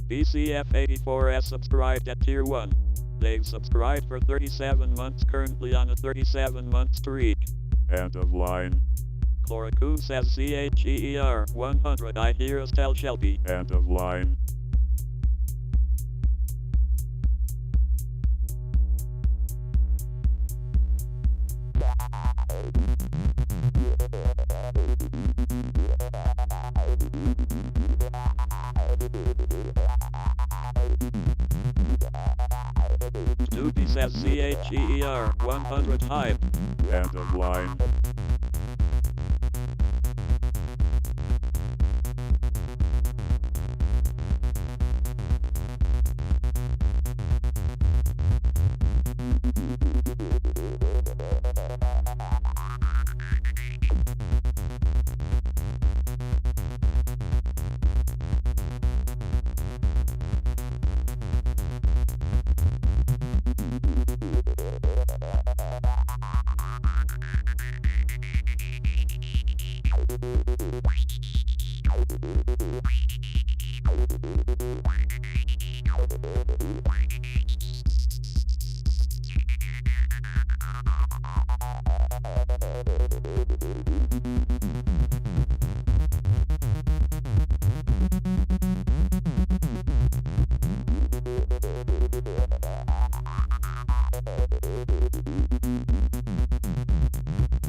BCF84 has subscribed at Tier 1. They've subscribed for 37 months, currently on a 37-month streak. End of line. Chloroku says CHEER 100. I hear us tell Shelby. End of line. Doopy says CHEER 100 hype. End of line.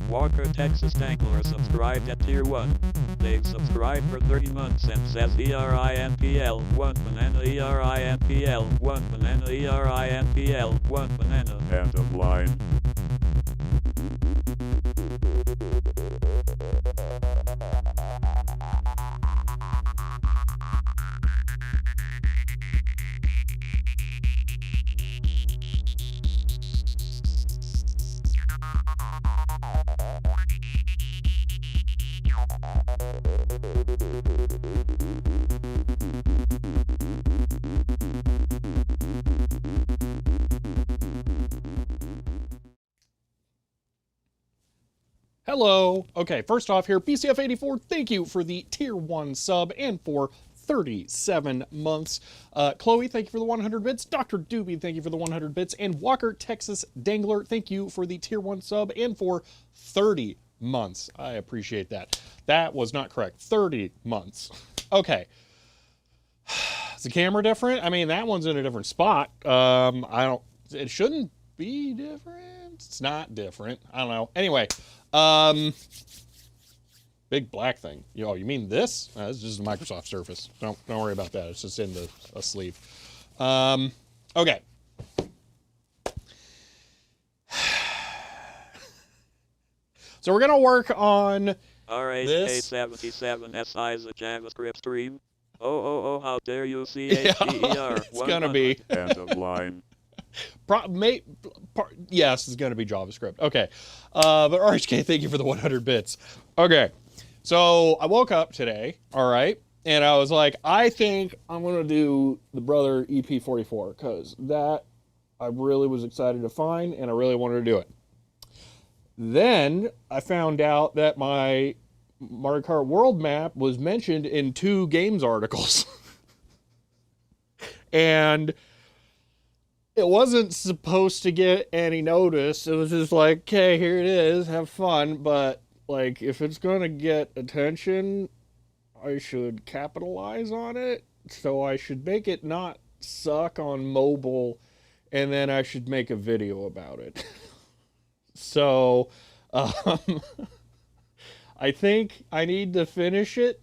Walker Texas Dangler subscribed at Tier 1. They've subscribed for 30 months and says ERINPL 1 banana ERINPL 1 banana ERINPL 1 banana. End of line. Hello. Okay, first off here, BCF84, thank you for the Tier 1 sub and for 37 months. Chloe, thank you for the 100 bits. Dr. Doobie, thank you for the 100 bits. And Walker Texas Dangler, thank you for the Tier 1 sub and for 30 months. I appreciate that. That was not correct. 30 months. Okay. Is the camera different? I mean, that one's in a different spot. It shouldn't be different. It's not different. I don't know. Anyway. Big black thing. You mean this? This is just a Microsoft Surface. Don't worry about that. It's just in a sleeve. Okay. So we're gonna work on RHK77SI is a JavaScript stream. Oh, how dare you CHER. It's gonna be. End of line. Yes, it's going to be JavaScript. Okay. But RHK, thank you for the 100 bits. Okay. So I woke up today, all right, and I was like, I think I'm going to do the Brother EP44 because that I really was excited to find and I really wanted to do it. Then I found out that my Mario Kart World map was mentioned in 2 games articles. And it wasn't supposed to get any notice. It was just like, okay, here it is, have fun. But, like, if it's going to get attention, I should capitalize on it. So I should make it not suck on mobile, and then I should make a video about it. So, I think I need to finish it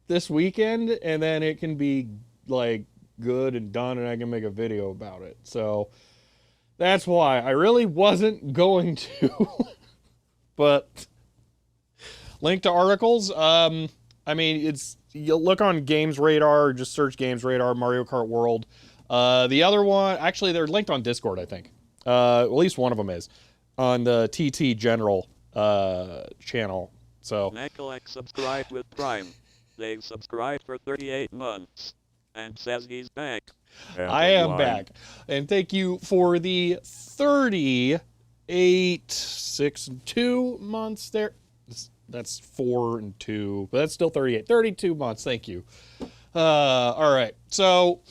this weekend, and then it can be, like, good and done, and I can make a video about it. So that's why I really wasn't going to. But link to articles. I mean, you'll look on Games Radar, just search Games Radar, Mario Kart World. The other one, actually, they're linked on Discord, I think. At least one of them is on the TT General channel. So Nekolek subscribed with Prime. They've subscribed for 38 months. And says he's back. I am back. And thank you for the 38, 6, and 2 months there. That's 4 and 2, but that's still 38. 32 months, thank you. All right. So,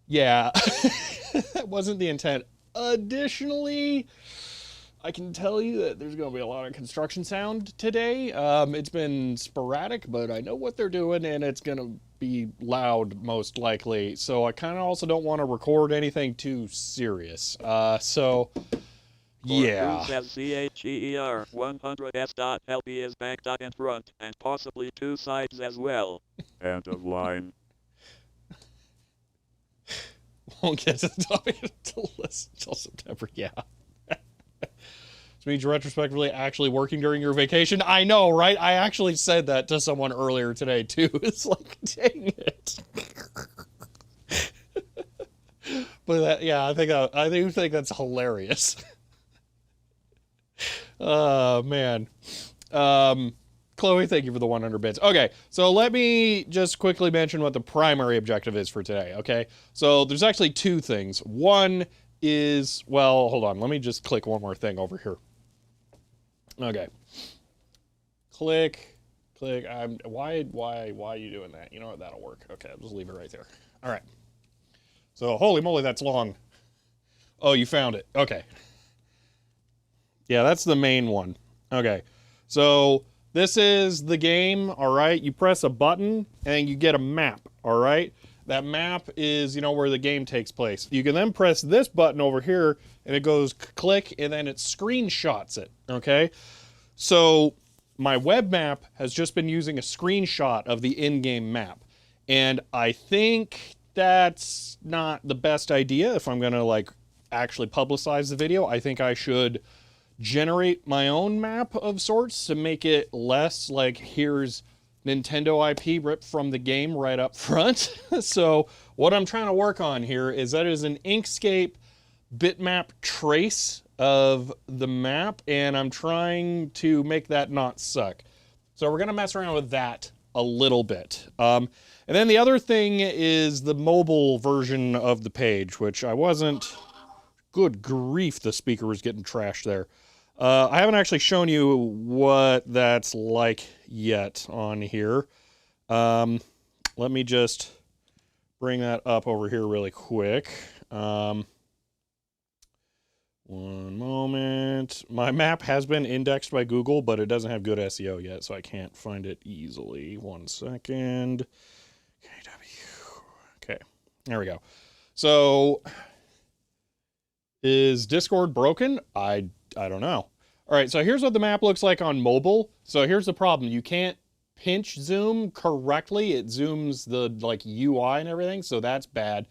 yeah, that wasn't the intent. Additionally, I can tell you that there's going to be a lot of construction sound today. It's been sporadic, but I know what they're doing, and it's going to be loud most likely. So I kind of also don't want to record anything too serious. So, yeah. Says CHEER 100S.LP is back and front, and possibly two sides as well. End of line. Won't get to the topic until September, yeah. Which means you're retrospectively actually working during your vacation. I know, right? I actually said that to someone earlier today, too. It's like, dang it. But that, yeah, I do think that's hilarious. Oh, man. Chloe, thank you for the 100 bits. Okay, so let me just quickly mention what the primary objective is for today, okay? So there's actually two things. One is, well, hold on. Let me just click one more thing over here. Okay. Click. Why are you doing that? You know what? That'll work. Okay, I'll just leave it right there. All right. So, holy moly, that's long. Oh, you found it. Okay. Yeah, that's the main one. Okay. So, this is the game, all right? You press a button, and you get a map, all right? That map is, you know, where the game takes place. You can then press this button over here, and it goes click, and then it screenshots it, okay? So, my web map has just been using a screenshot of the in-game map. And I think that's not the best idea if I'm going to, like, actually publicize the video. I think I should generate my own map of sorts to make it less like here's Nintendo IP ripped from the game right up front. So what I'm trying to work on here is that is an Inkscape bitmap trace of the map, and I'm trying to make that not suck. So we're going to mess around with that a little bit. And then the other thing is the mobile version of the page, which I wasn't... Good grief, the speaker was getting trashed there. I haven't actually shown you what that's like yet on here. Let me just bring that up over here really quick. One moment. My map has been indexed by Google, but it doesn't have good SEO yet, so I can't find it easily. 1 second. KW. Okay, there we go. So, is Discord broken? I don't know. All right, so here's what the map looks like on mobile. So here's the problem. You can't pinch zoom correctly. It zooms the like UI and everything, so that's bad.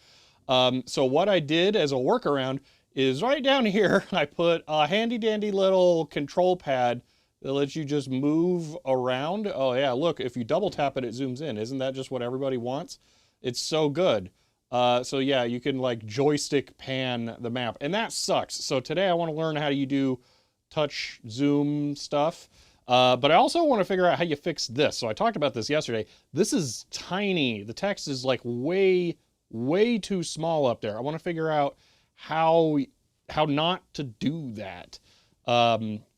So what I did as a workaround is right down here, I put a handy dandy little control pad that lets you just move around. Oh yeah, look, if you double tap it, it zooms in. Isn't that just what everybody wants? It's so good. So yeah, you can like joystick pan the map, and that sucks. So today I want to learn how you do touch zoom stuff, but I also want to figure out how you fix this. So I talked about this yesterday. This is tiny. The text is like way too small up there. I want to figure out how not to do that,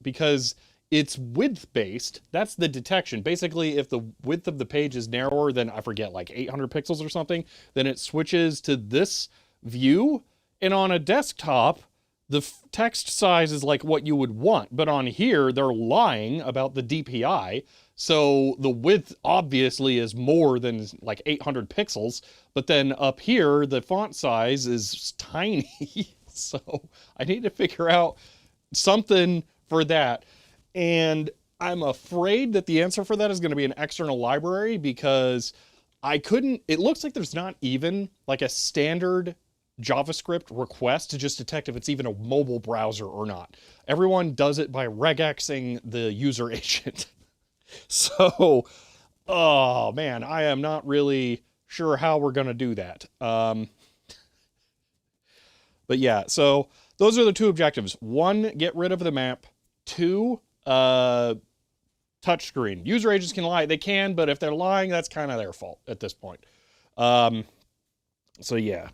because it's width based. That's the detection. Basically, if the width of the page is narrower than, I forget, like 800 pixels or something, then it switches to this view. And on a desktop, the text size is like what you would want. But on here, they're lying about the DPI. So the width obviously is more than like 800 pixels. But then up here, the font size is tiny. So I need to figure out something for that. And I'm afraid that the answer for that is going to be an external library, because it looks like there's not even like a standard JavaScript request to just detect if it's even a mobile browser or not. Everyone does it by regexing the user agent. So, oh man, I am not really sure how we're going to do that. But yeah, so those are the two objectives. 1, get rid of the map. 2, touchscreen. User agents can lie. They can, but if they're lying, that's kind of their fault at this point. So yeah.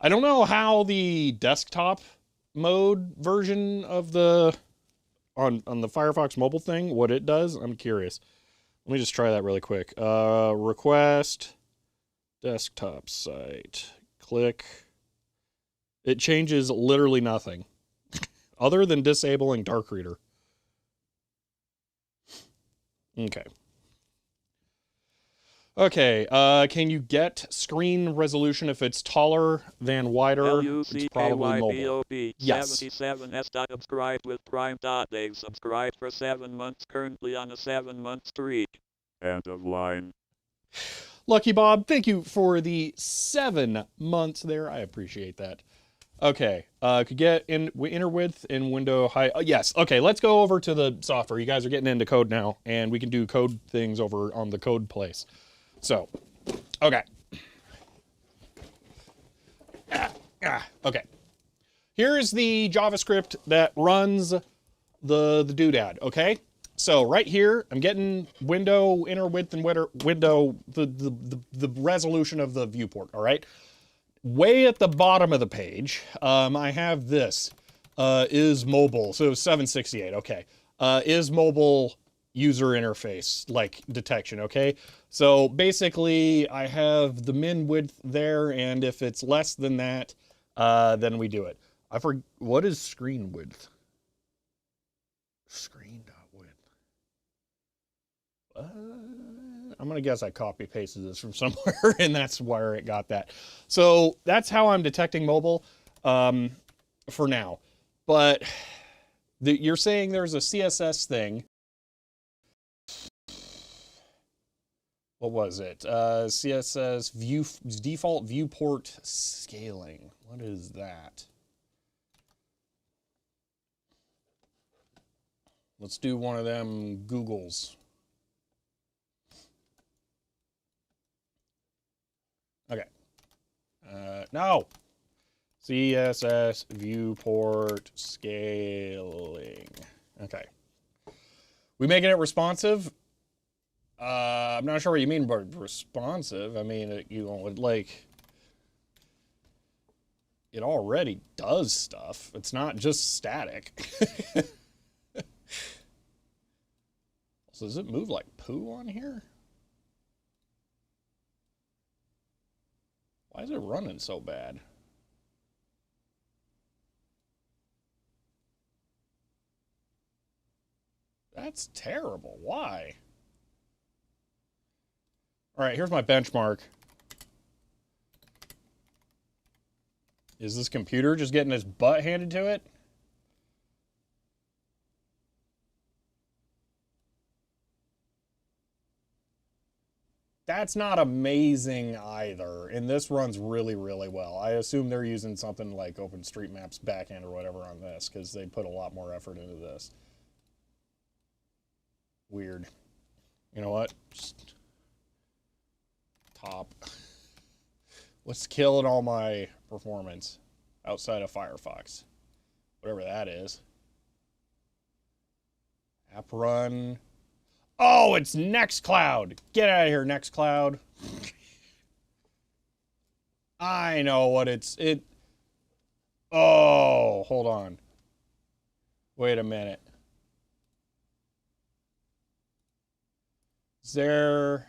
I don't know how the desktop mode version of the on the Firefox mobile thing, what it does. I'm curious. Let me just try that really quick. Request desktop site. Click. It changes literally nothing other than disabling Dark Reader. Okay. Okay, can you get screen resolution if it's taller than wider? It's probably mobile. Yes. 77 S. Subscribe with Prime. They've subscribed for 7 months, currently on a 7-month streak. End of line. Lucky Bob, thank you for the 7 months there. I appreciate that. Okay, could get in inner width in window height. Yes, okay, let's go over to the software. You guys are getting into code now, and we can do code things over on the code place. So, okay. Okay. Here's the JavaScript that runs the doodad, okay? So right here, I'm getting window, inner width, and window, the resolution of the viewport, all right? Way at the bottom of the page, I have this, is mobile, so 768, okay. Is mobile user interface, like detection, okay? So basically, I have the min width there, and if it's less than that, then we do it. What is screen width? Screen.width. I'm gonna guess I copy pasted this from somewhere, and that's where it got that. So that's how I'm detecting mobile for now. But you're saying there's a CSS thing. What was it? CSS default viewport scaling. What is that? Let's do one of them Googles. Okay. No. CSS viewport scaling. Okay. We making it responsive? I'm not sure what you mean by responsive. I mean, it already does stuff. It's not just static. So does it move like poo on here? Why is it running so bad? That's terrible. Why? All right, here's my benchmark. Is this computer just getting its butt handed to it? That's not amazing either, and this runs really, really well. I assume they're using something like OpenStreetMap's backend or whatever on this, because they put a lot more effort into this. Weird. You know what? Just top. What's killing all my performance outside of Firefox? Whatever that is. App run. Oh, it's Nextcloud. Get out of here, Nextcloud. I know what Oh, hold on. Wait a minute. Is there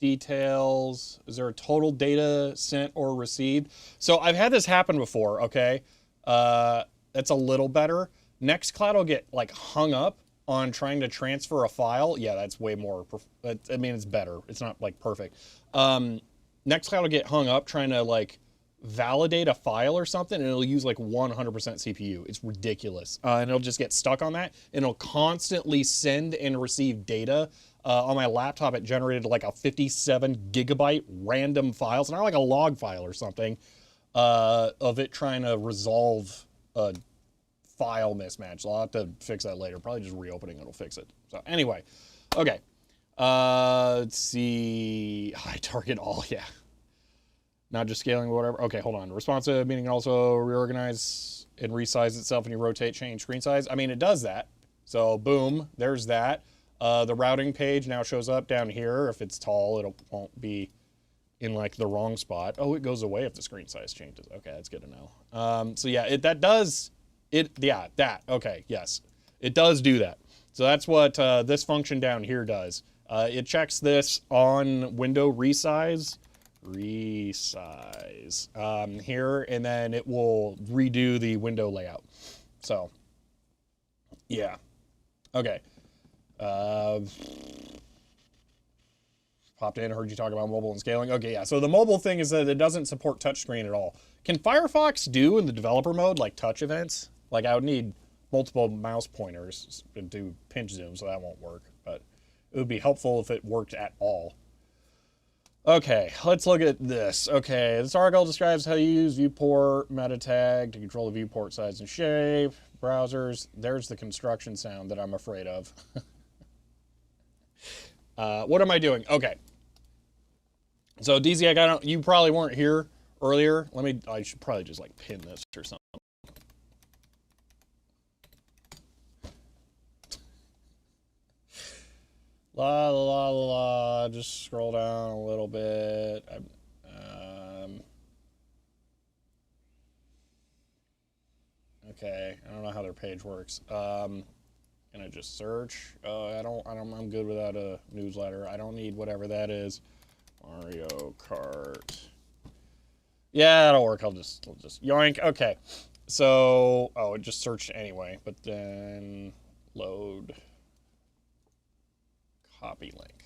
details? Is there a total data sent or received? So I've had this happen before, okay? That's a little better. Nextcloud will get like hung up on trying to transfer a file. Yeah, that's way more, I mean, it's better. It's not like perfect. Nextcloud will get hung up trying to like validate a file or something, and it'll use like 100% CPU. It's ridiculous. And it'll just get stuck on that, and it'll constantly send and receive data. On my laptop, it generated like a 57 gigabyte random file. It's not like a log file or something of it trying to resolve a file mismatch. So I'll have to fix that later. Probably just reopening it'll fix it. So anyway, okay. Let's see. High target all, yeah. Not just scaling, whatever. Okay, hold on. Responsive, meaning also reorganize and resize itself when you rotate, change screen size. I mean, it does that. So boom, there's that. The routing page now shows up down here. If it's tall, it won't be in like the wrong spot. Oh, it goes away if the screen size changes. Okay, that's good to know. So yeah, that. Okay, yes, it does do that. So that's what this function down here does. It checks this on window resize here, and then it will redo the window layout. So, yeah. Okay. Popped in, heard you talk about mobile and scaling. Okay, yeah. So the mobile thing is that it doesn't support touchscreen at all. Can Firefox do in the developer mode, like touch events? Like I would need multiple mouse pointers and do pinch zoom, so that won't work. But it would be helpful if it worked at all. Okay, let's look at this. Okay, this article describes how you use Viewport meta tag to control the viewport size and shape. Browsers, there's the construction sound that I'm afraid of. What am I doing? Okay. So DZ, you probably weren't here earlier. I should probably just like pin this or something. La la la la. Just scroll down a little bit. Okay, I don't know how their page works. Can I just search? I'm good without a newsletter. I don't need whatever that is. Mario Kart. Yeah, that'll work. I'll just yoink. Okay. So, it just searched anyway, but then load copy link.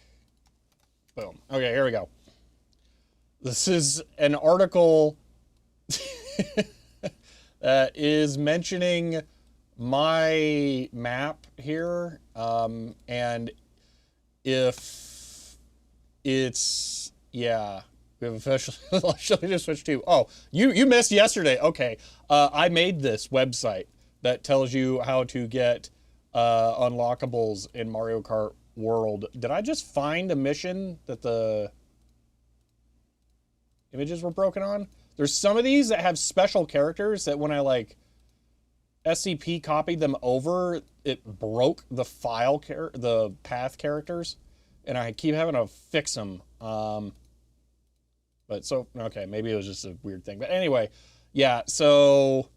Boom. Okay, here we go. This is an article that is mentioning my map here, and if it's, yeah, we have officially just switched to, oh, you missed yesterday. Okay, I made this website that tells you how to get unlockables in Mario Kart World. Did I just find a mission that the images were broken on? There's some of these that have special characters that when I like SCP copied them over, it broke the the path characters, and I keep having to fix them. But so, okay, maybe it was just a weird thing. But anyway, yeah, so,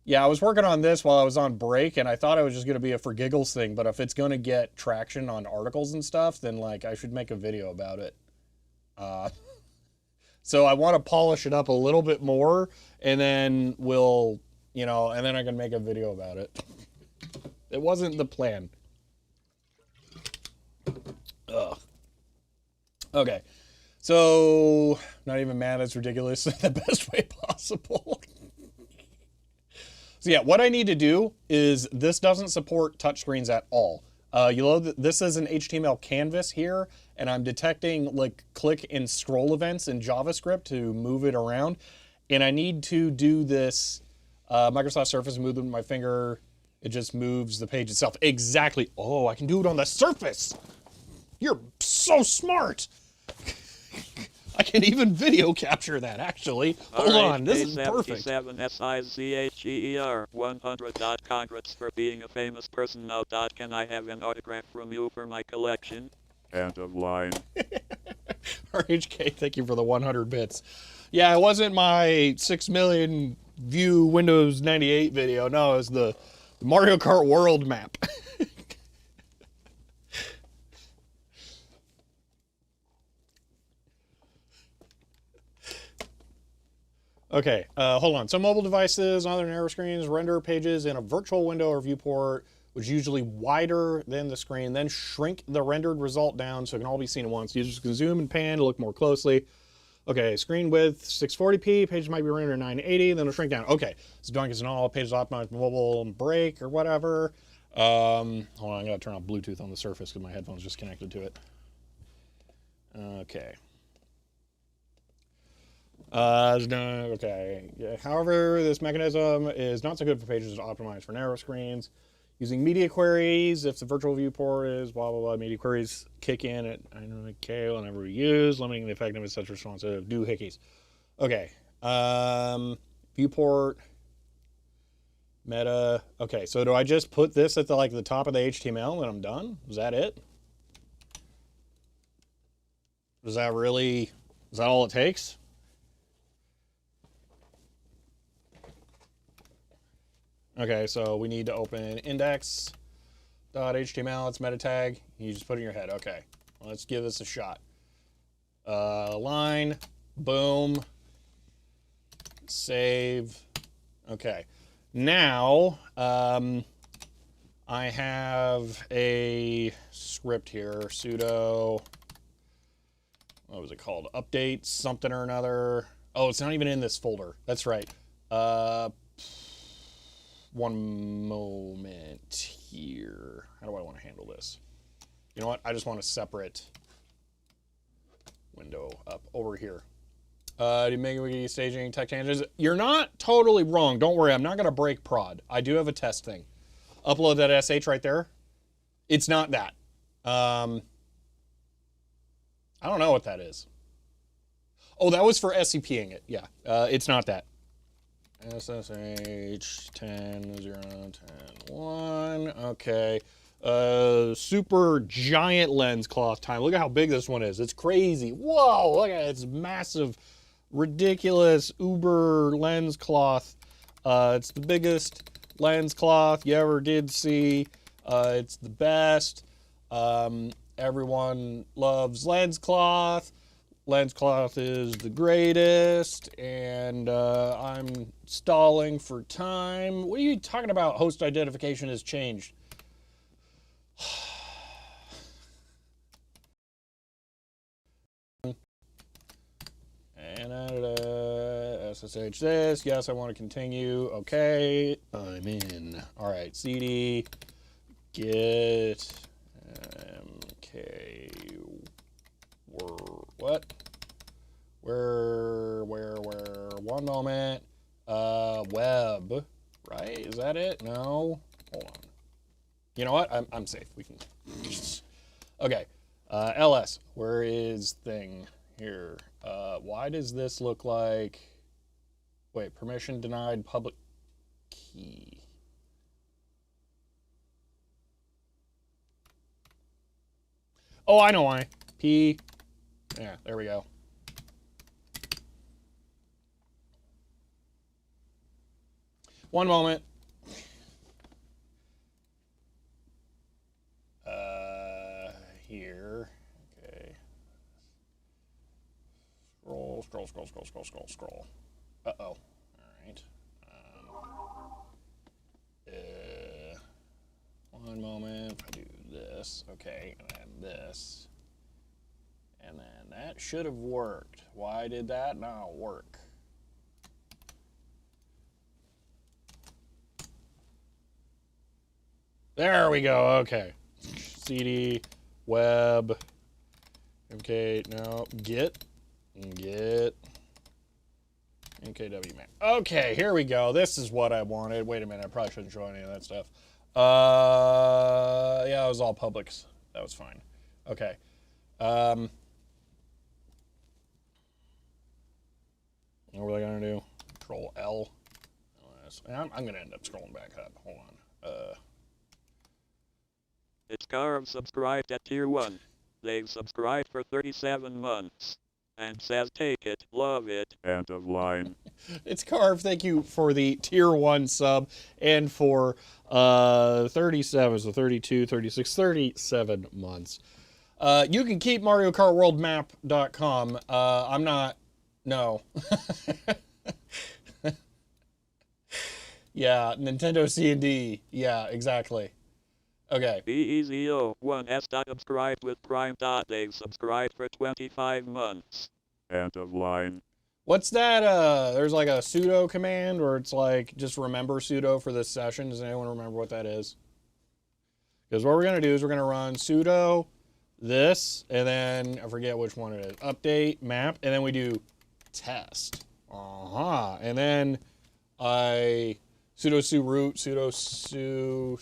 yeah, I was working on this while I was on break, and I thought it was just going to be a for giggles thing, but if it's going to get traction on articles and stuff, then, like, I should make a video about it. So I want to polish it up a little bit more, and then we'll, and then I can make a video about it. It wasn't the plan. Ugh. Okay. So, not even mad, it's ridiculous in the best way possible. So yeah, what I need to do is, this doesn't support touchscreens at all. You load this is an HTML canvas here, and I'm detecting like click and scroll events in JavaScript to move it around. And I need to do this Microsoft Surface movement with my finger. It just moves the page itself. Exactly. Oh, I can do it on the Surface. You're so smart. I can even video capture that, actually. Hold on, this is perfect. 77SICHER 100. Congrats for being a famous person now. Can I have an autograph from you for my collection? End of line. RHK, thank you for the 100 bits. Yeah, it wasn't my 6 million view Windows 98 video. No, it was the Mario Kart World map. Okay, hold on. Some mobile devices, on other narrow screens, render pages in a virtual window or viewport, which is usually wider than the screen, then shrink the rendered result down so it can all be seen at once. Users can zoom and pan to look more closely. Okay, screen width 640p, pages might be rendered at 980, then it'll shrink down. Okay, so Dunk is not all pages optimized for mobile and break or whatever. Hold on, I gotta turn on Bluetooth on the Surface because my headphone's just connected to it. Okay. Okay. Yeah. However, this mechanism is not so good for pages optimized for narrow screens. Using media queries, if the virtual viewport is blah, blah, blah, media queries kick in at 900K whenever we use, limiting the effectiveness of such responsive doohickeys. Okay. Viewport, meta. Okay, so do I just put this at the top of the HTML and I'm done? Is that it? Is that all it takes? Okay, so we need to open index, .html, it's meta tag. You just put it in your head. Okay, well, let's give this a shot. Line, boom, save. Okay, now I have a script here, sudo, what was it called? Update something or another. Oh, it's not even in this folder. That's right. One moment here. How do I want to handle this? You know what? I just want a separate window up over here. Do you make wiki staging tech tangents? You're not totally wrong. Don't worry. I'm not going to break prod. I do have a test thing. Upload that SH right there. It's not that. I don't know what that is. Oh, that was for SCPing it. Yeah. It's not that. SSH 10 0 10 1. Okay. Super giant lens cloth time. Look at how big this one is. It's crazy. Whoa, look at it. It's massive, ridiculous uber lens cloth. It's the biggest lens cloth you ever did see. It's the best. Everyone loves lens cloth. Lens cloth is the greatest, and I'm stalling for time. What are you talking about? Host identification has changed. And SSH this. Yes, I want to continue. Okay, I'm in. All right, CD get MK. What? Where? One moment. Web, right? Is that it? No. Hold on. You know what? I'm safe. We can. Okay. LS. Where is thing here? Why does this look like? Wait. Permission denied. Public key. Oh, I know why. P. Yeah, there we go. One moment. Here. Okay. Scroll. Uh-oh. All right. One moment. If I do this. Okay, and then this. And then that should have worked. Why did that not work? There we go. Okay. CD, web, MK, no, get, MKW Map. Okay, here we go. This is what I wanted. Wait a minute, I probably shouldn't show any of that stuff. Yeah, it was all public. That was fine. Okay. What was I gonna do? Control L. I'm gonna end up scrolling back up. Hold on. It's Carve subscribed at Tier 1. They've subscribed for 37 months. And says take it, love it. End of line. It's Carve, thank you for the Tier 1 sub, and for 37, so 32, 36, 37 months. You can keep MarioKartWorldMap.com. I'm not, no. Yeah, Nintendo C&D. Yeah, exactly. Okay. BEZO1S subscribed with Prime. They've subscribed for 25 months. End of line. What's that? There's like a sudo command where it's like just remember sudo for this session. Does anyone remember what that is? Because what we're going to do is we're going to run sudo this, and then I forget which one it is. Update map, and then we do test. And then I sudo su root, sudo su,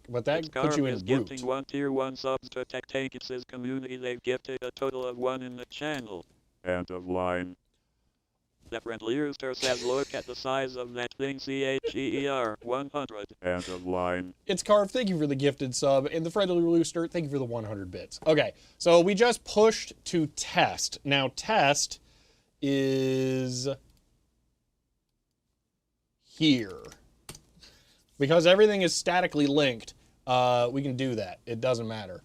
but that puts you in root. Gifting 1 Tier 1 subs to Tech Tankits' community. They've gifted a total of 1 in the channel. End of line. The friendly rooster says look at the size of that thing, CHEER 100. End of line. It's Carve, thank you for the gifted sub, and the friendly rooster, thank you for the 100 bits. Okay, so we just pushed to test. Now test is here. Because everything is statically linked, we can do that. It doesn't matter.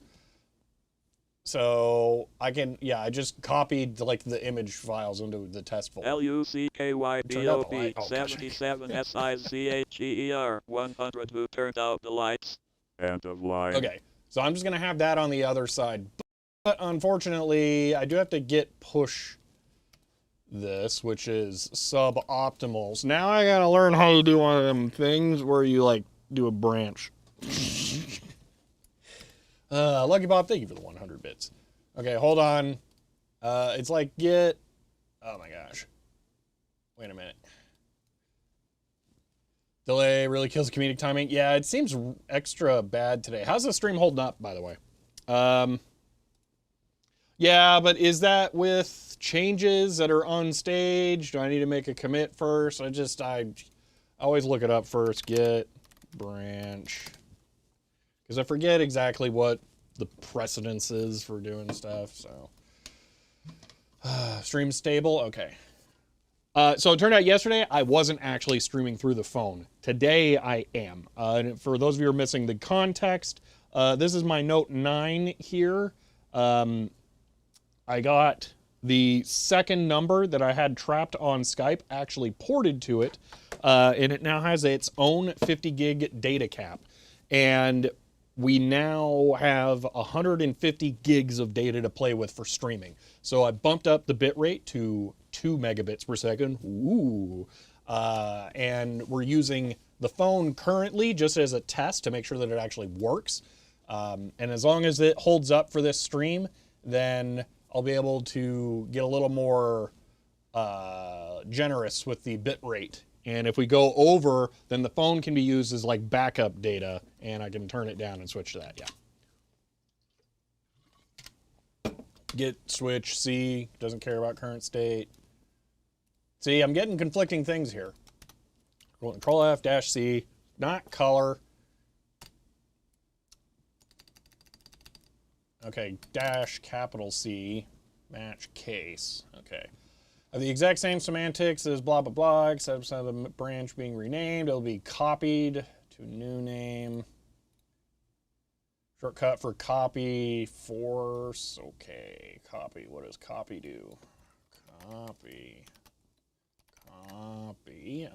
So I can, yeah, I just copied like the image files into the test folder. LUCKYBOB 77 SICHEER 100 who turned out the lights. End of line. Okay, so I'm just gonna have that on the other side. But unfortunately, I do have to git push this, which is suboptimal. So now I gotta learn how to do one of them things where you like do a branch. Lucky Bob, thank you for the 100 bits. Okay, hold on. It's like git. Oh my gosh. Wait a minute. Delay really kills the comedic timing. Yeah, it seems extra bad today. How's the stream holding up, by the way? Yeah, but is that with changes that are on stage? Do I need to make a commit first? I always look it up first. Git branch. Because I forget exactly what the precedence is for doing stuff, so. Stream stable? Okay. So it turned out yesterday I wasn't actually streaming through the phone. Today I am. And for those of you who are missing the context, this is my Note 9 here. I got the second number that I had trapped on Skype actually ported to it, and it now has its own 50 gig data cap. And we now have 150 gigs of data to play with for streaming. So I bumped up the bit rate to 2 megabits per second. Ooh. And we're using the phone currently just as a test to make sure that it actually works. And as long as it holds up for this stream, then I'll be able to get a little more generous with the bit rate. And if we go over, then the phone can be used as like backup data, and I can turn it down and switch to that, yeah. Git switch C, doesn't care about current state. See, I'm getting conflicting things here. Control F dash C, not color. Okay, dash capital C, match case, okay. The exact same semantics as blah, blah, blah, except instead of the branch being renamed, it'll be copied to new name. Shortcut for copy, force, okay, copy, what does copy do? Copy,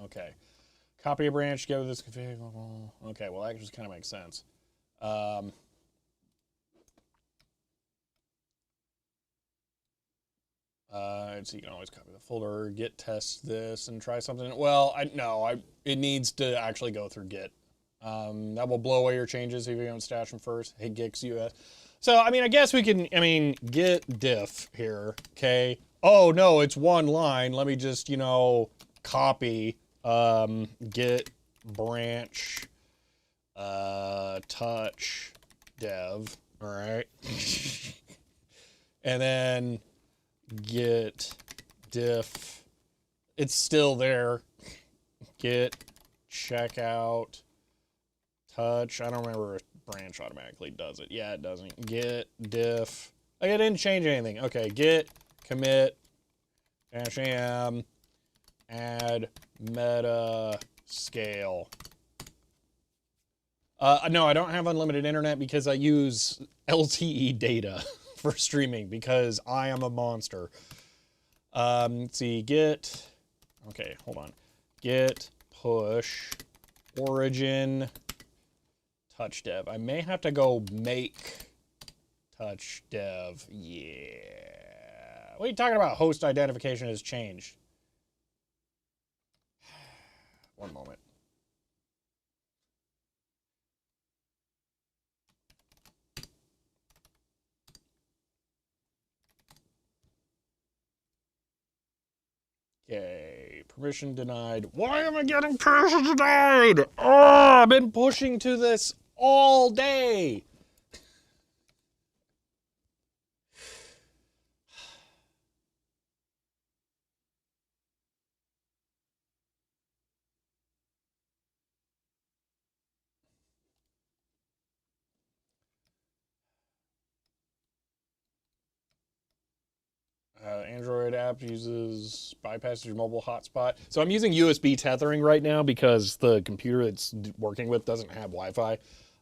okay. Copy a branch, go to this config, okay, well that just kind of makes sense. So you can always copy the folder, git test this, and try something. Well, it needs to actually go through git. That will blow away your changes if you don't stash them first. Hey, Gix US. So, I mean, I guess we can, git diff here, okay? Oh, no, it's one line. Let me just, copy, git branch, touch dev, all right? And then git diff, it's still there, git checkout touch, I don't remember if branch automatically does it. Yeah, it doesn't. Git diff, like I didn't change anything. Okay, git commit dash am add meta scale. No, I don't have unlimited internet because I use LTE data for streaming because I am a monster. Let's see, git, okay, hold on. Git push origin touch dev. I may have to go make touch dev. Yeah. What are you talking about? Host identification has changed. One moment. Okay, permission denied. Why am I getting permission denied? Oh, I've been pushing to this all day. Android app uses bypasses your mobile hotspot. So I'm using USB tethering right now because the computer it's working with doesn't have Wi-Fi.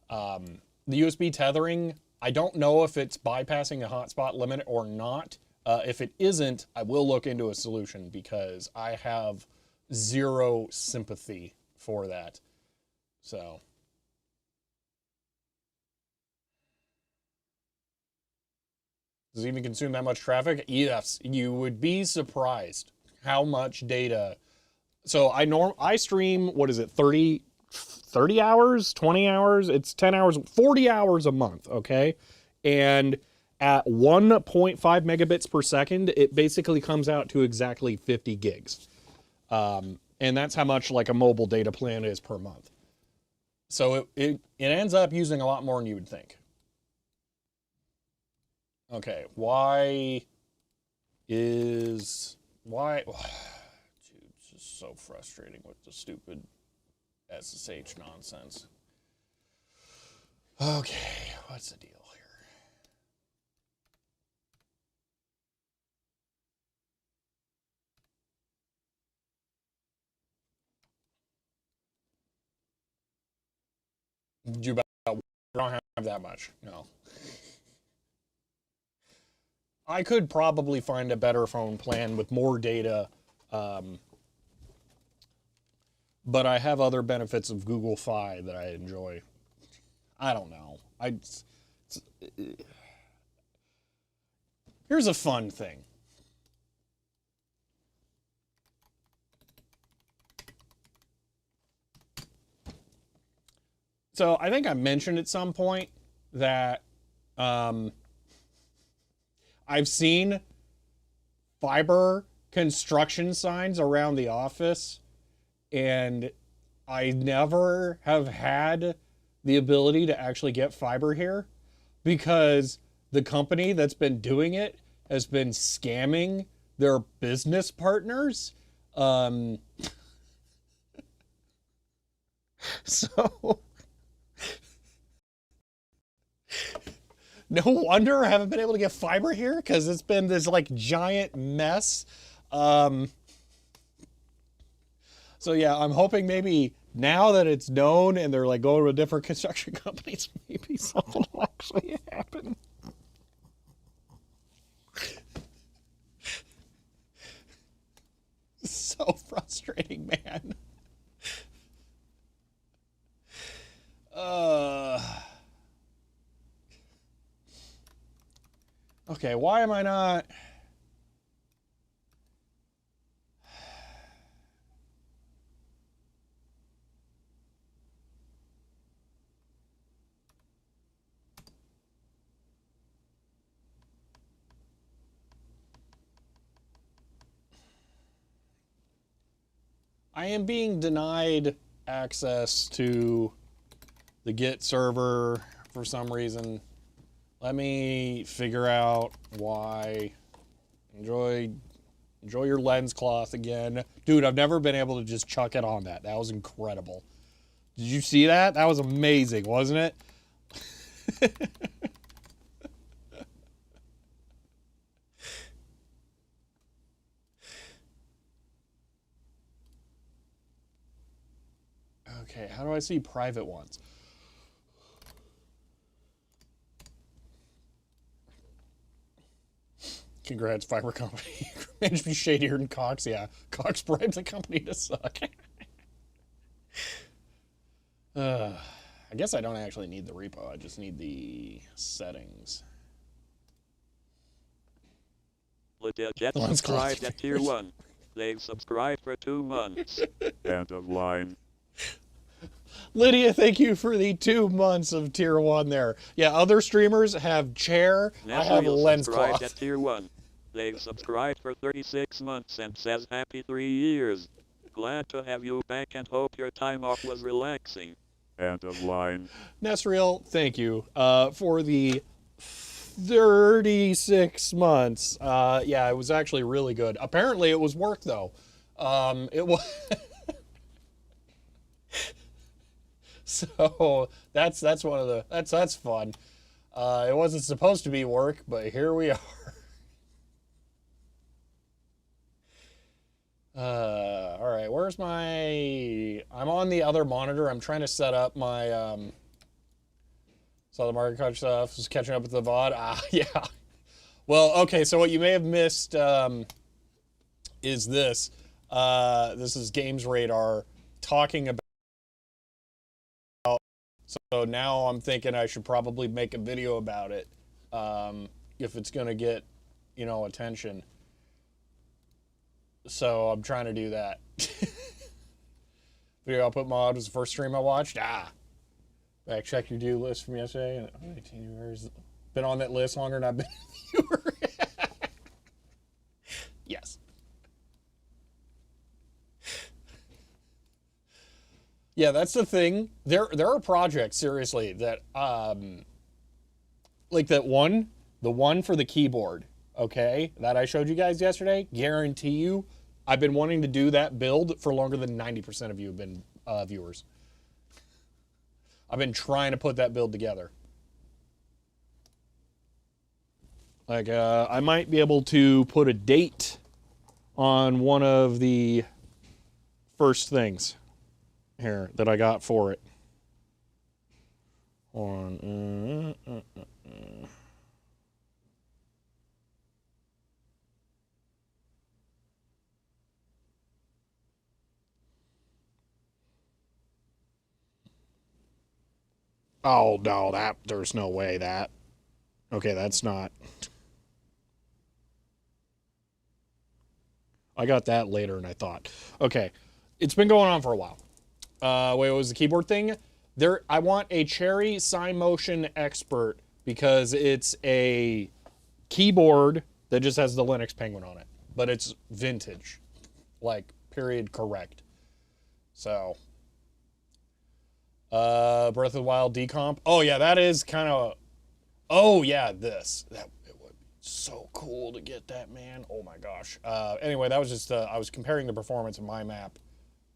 The USB tethering, I don't know if it's bypassing a hotspot limit or not. If it isn't, I will look into a solution because I have zero sympathy for that. So. Does it even consume that much traffic? Yes, you would be surprised how much data. So I stream, what is it, 30 hours, 20 hours? It's 10 hours, 40 hours a month, okay? And at 1.5 megabits per second, it basically comes out to exactly 50 gigs. And that's how much like a mobile data plan is per month. So it ends up using a lot more than you would think. Okay, why? Dude, it's just so frustrating with the stupid SSH nonsense. Okay, what's the deal here? I don't have that much, no. I could probably find a better phone plan with more data, but I have other benefits of Google Fi that I enjoy. I don't know. Here's a fun thing. So I think I mentioned at some point that I've seen fiber construction signs around the office, and I never have had the ability to actually get fiber here because the company that's been doing it has been scamming their business partners. So no wonder I haven't been able to get fiber here because it's been this like giant mess. So yeah, I'm hoping maybe now that it's known and they're like going to different construction companies, maybe something will actually happen. So frustrating, man. Okay, why am I not? I am being denied access to the Git server for some reason. Let me figure out why. Enjoy your lens cloth again. Dude, I've never been able to just chuck it on that. That was incredible. Did you see that? That was amazing, wasn't it? Okay, how do I see private ones? Congrats, fiber company. Managed to be shadier than Cox. Yeah, Cox bribes the company to suck. I guess I don't actually need the repo. I just need the settings. Lydia Jet subscribed at tier 1. They've subscribed for 2 months. End of line. Lydia, thank you for the 2 months of tier 1 there. Yeah, other streamers have chair. I have a lens cloth. At tier 1. They've subscribed for 36 months and says happy 3 years. Glad to have you back and hope your time off was relaxing. End of line. Nesriel, thank you for the 36 months. Yeah, it was actually really good. Apparently it was work though. It was so that's one of the that's fun. It wasn't supposed to be work, but here we are. All right, where's my? I'm on the other monitor. I'm trying to set up my Saw the Mario Kart stuff. Was catching up with the VOD. Ah, yeah. Well, okay. So what you may have missed is this. This is Games Radar talking about. So now I'm thinking I should probably make a video about it if it's gonna get, attention. So I'm trying to do that. Video output mod was the first stream I watched. Back check your due list from yesterday. 18 viewers. Been on that list longer than I've been a viewer. Yes. Yeah, that's the thing. There are projects, seriously, that like the one for the keyboard, okay, that I showed you guys yesterday. Guarantee you, I've been wanting to do that build for longer than 90% of you have been viewers. I've been trying to put that build together. Like, I might be able to put a date on one of the first things here that I got for it. On. Oh, no, there's no way that. Okay, that's not. I got that later than I thought. Okay, it's been going on for a while. Wait, what was the keyboard thing? I want a Cherry Sign Motion Expert because it's a keyboard that just has the Linux Penguin on it, but it's vintage, like period correct. So, Breath of the Wild decomp. Oh yeah, that is kind of. Oh yeah, it would be so cool to get that, man. Oh my gosh. Anyway, that was just I was comparing the performance of my map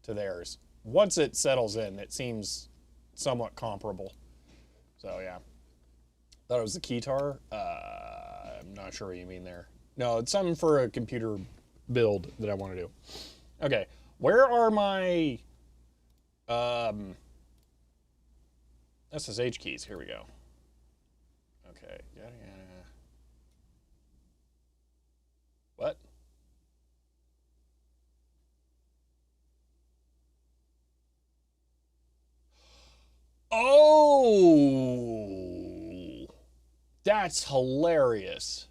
to theirs. Once it settles in, it seems somewhat comparable. So yeah, thought it was the keytar. I'm not sure what you mean there. No, it's something for a computer build that I want to do. Okay, where are my SSH keys? Here we go. Okay, yada yada. What? Oh, that's hilarious.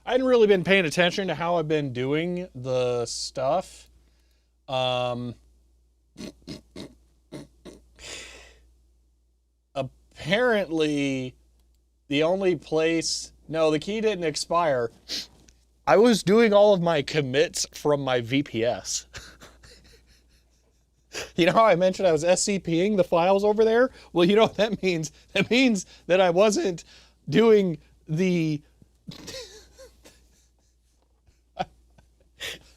I hadn't really been paying attention to how I've been doing the stuff. Apparently, the only place... No, the key didn't expire. I was doing all of my commits from my VPS. You know how I mentioned I was SCPing the files over there? Well, you know what that means? That means that I wasn't doing the... I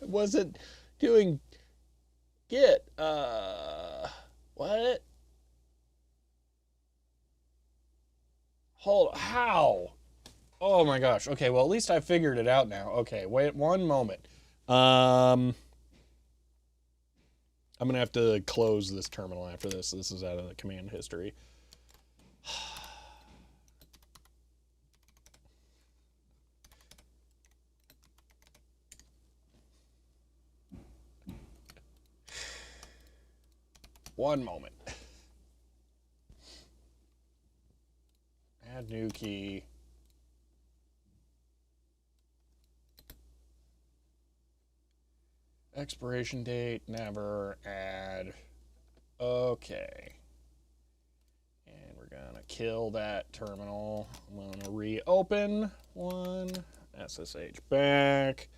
wasn't doing Git. What? Hold, how? Oh my gosh. Okay, well, at least I figured it out now. Okay, wait one moment. I'm gonna have to close this terminal after this. This is out of the command history. One moment. Add new key. Expiration date, never add. Okay. And we're gonna kill that terminal. I'm gonna reopen one. SSH back.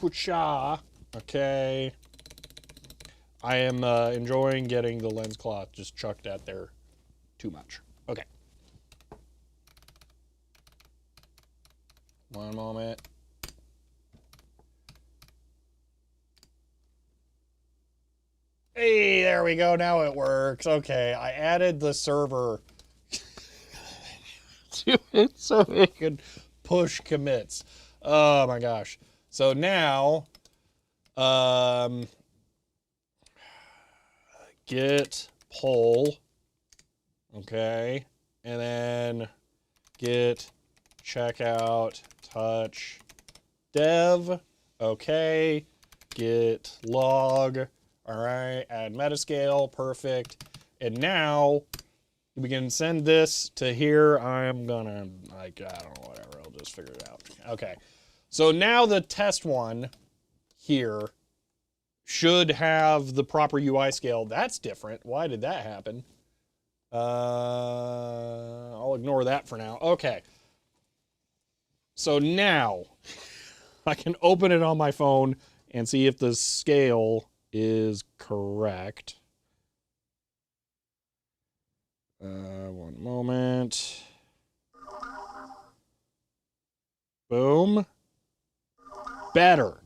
Whoocha. Okay. I am enjoying getting the lens cloth just chucked at there too much. Okay. One moment. Hey, there we go. Now it works. Okay, I added the server. to it so it could push commits. Oh my gosh. So now, git pull, okay, and then git checkout touch dev, okay, git log, all right, add metascale, perfect. And now we can send this to here. I'm gonna, like, I don't know, whatever, I'll just figure it out. Okay, so now the test one here should have the proper UI scale. That's different. Why did that happen? I'll ignore that for now. Okay. So now I can open it on my phone and see if the scale is correct. One moment. Boom. Better.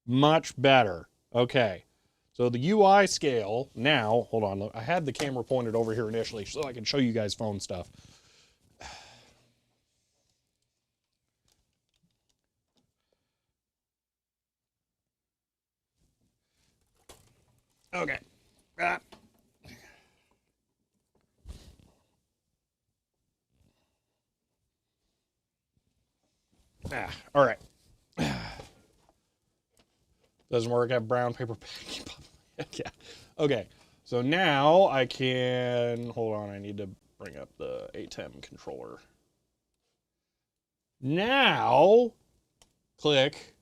Much better. Okay. So the UI scale now, hold on. I had the camera pointed over here initially so I can show you guys phone stuff. Okay. All right. Doesn't work. I have brown paper packing. Yeah. Okay. So now I can, hold on, I need to bring up the ATEM controller. Now, click.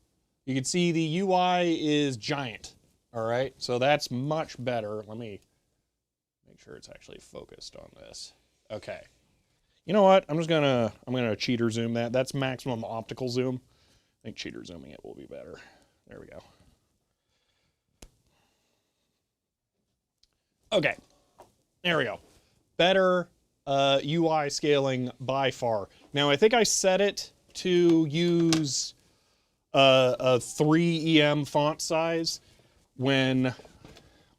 You can see the UI is giant. All right. So that's much better. Let me make sure it's actually focused on this. Okay. You know what? I'm gonna cheater zoom that. That's maximum optical zoom. I think cheater zooming it will be better. There we go. Okay, there we go. Better UI scaling by far. Now I think I set it to use a 3EM font size when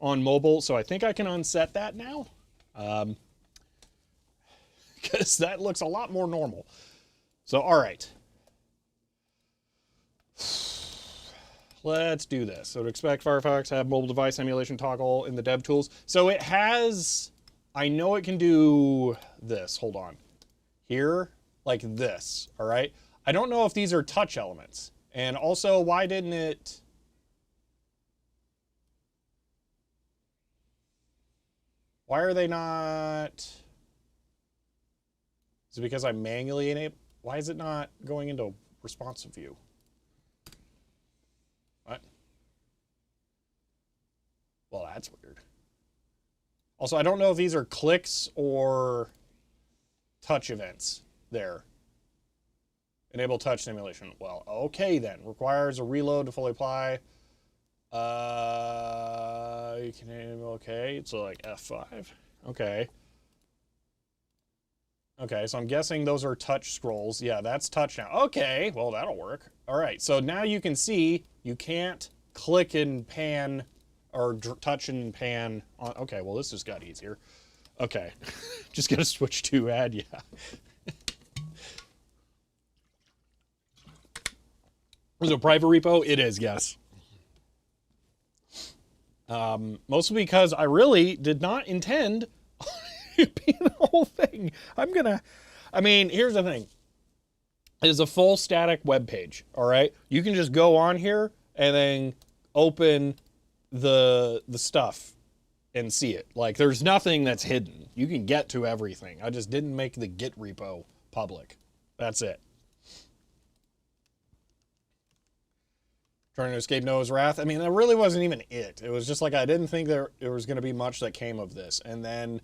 on mobile, so I think I can unset that now. Because that looks a lot more normal. So, all right. Let's do this. So to expect Firefox to have mobile device emulation toggle in the dev tools. So it has, I know it can do this. Hold on. Here, like this, all right? I don't know if these are touch elements. And also, why didn't it... Why are they not... Is it because I manually enable? Why is it not going into responsive view? What? Well, that's weird. Also, I don't know if these are clicks or touch events there. Enable touch simulation. Well, okay then. Requires a reload to fully apply. You can enable, okay. So like F5. Okay. Okay, so I'm guessing those are touch scrolls. Yeah, that's touch now. Okay, well, that'll work. All right, so now you can see you can't click and pan or touch and pan on. Okay, well, this just got easier. Okay, just got to switch to add, yeah. Was it a private repo? It is, yes. Mostly because I really did not intend it being the whole thing. I mean, here's the thing. It is a full static web page, all right? You can just go on here and then open the stuff and see it. Like, there's nothing that's hidden. You can get to everything. I just didn't make the Git repo public. That's it. Trying to escape Noah's wrath. I mean, that really wasn't even it. It was just like I didn't think there was going to be much that came of this. And then,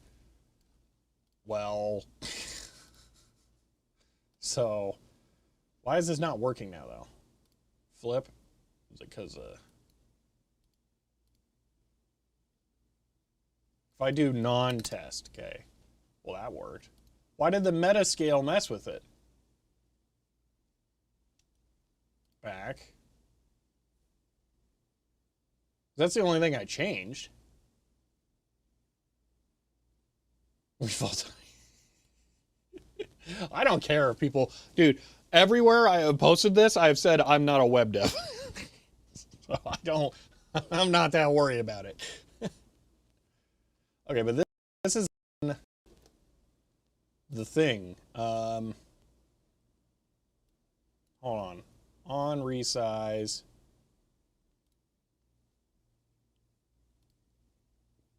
well, so why is this not working now, though? Flip? Is it because if I do non-test, okay, well, that worked. Why did the metascale mess with it? Back. That's the only thing I changed. I don't care if people, dude, everywhere I have posted this, I've said I'm not a web dev. So I'm not that worried about it. Okay, but this is the thing. Hold on. On resize.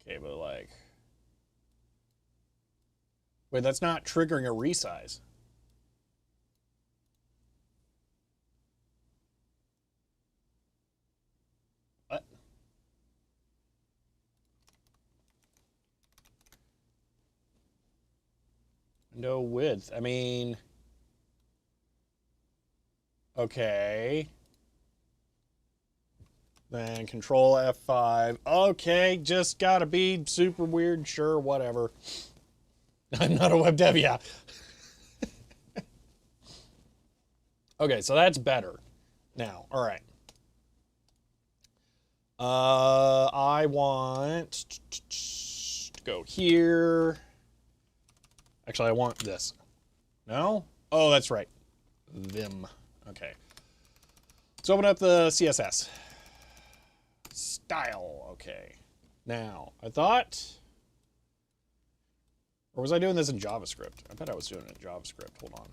Okay, but like, wait, that's not triggering a resize. What? No width. I mean, okay. Then control F5. Okay, just gotta be super weird. Sure, whatever. I'm not a web dev, yeah. Okay, so that's better. Now, all right. I want to go here. Actually, I want this. No? Oh, that's right. Vim. Okay. Let's open up the CSS. Style. Okay. Now, I thought... Or was I doing this in JavaScript? I bet I was doing it in JavaScript. Hold on.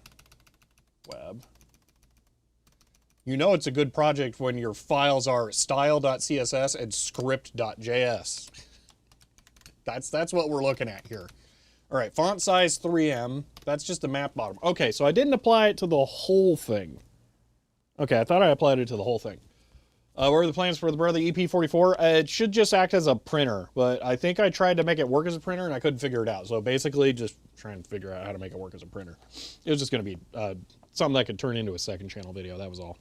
Web. You know it's a good project when your files are style.css and script.js. That's what we're looking at here. All right, font size 3M. That's just the map bottom. Okay, so I didn't apply it to the whole thing. Okay, I thought I applied it to the whole thing. What are the plans for the Brother EP44? It should just act as a printer, but I think I tried to make it work as a printer and I couldn't figure it out. So basically just trying to figure out how to make it work as a printer. It was just going to be something that could turn into a second channel video. That was all.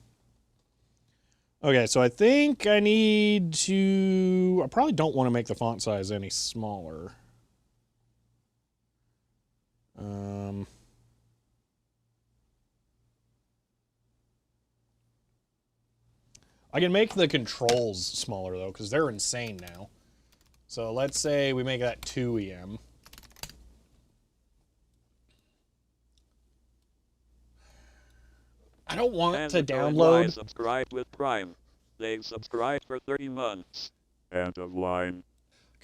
Okay, so I think I need to... I probably don't want to make the font size any smaller. I can make the controls smaller, though, because they're insane now. So let's say we make that 2 EM. I don't want to download... Subscribe with Prime. They've subscribed for 30 months. End of line.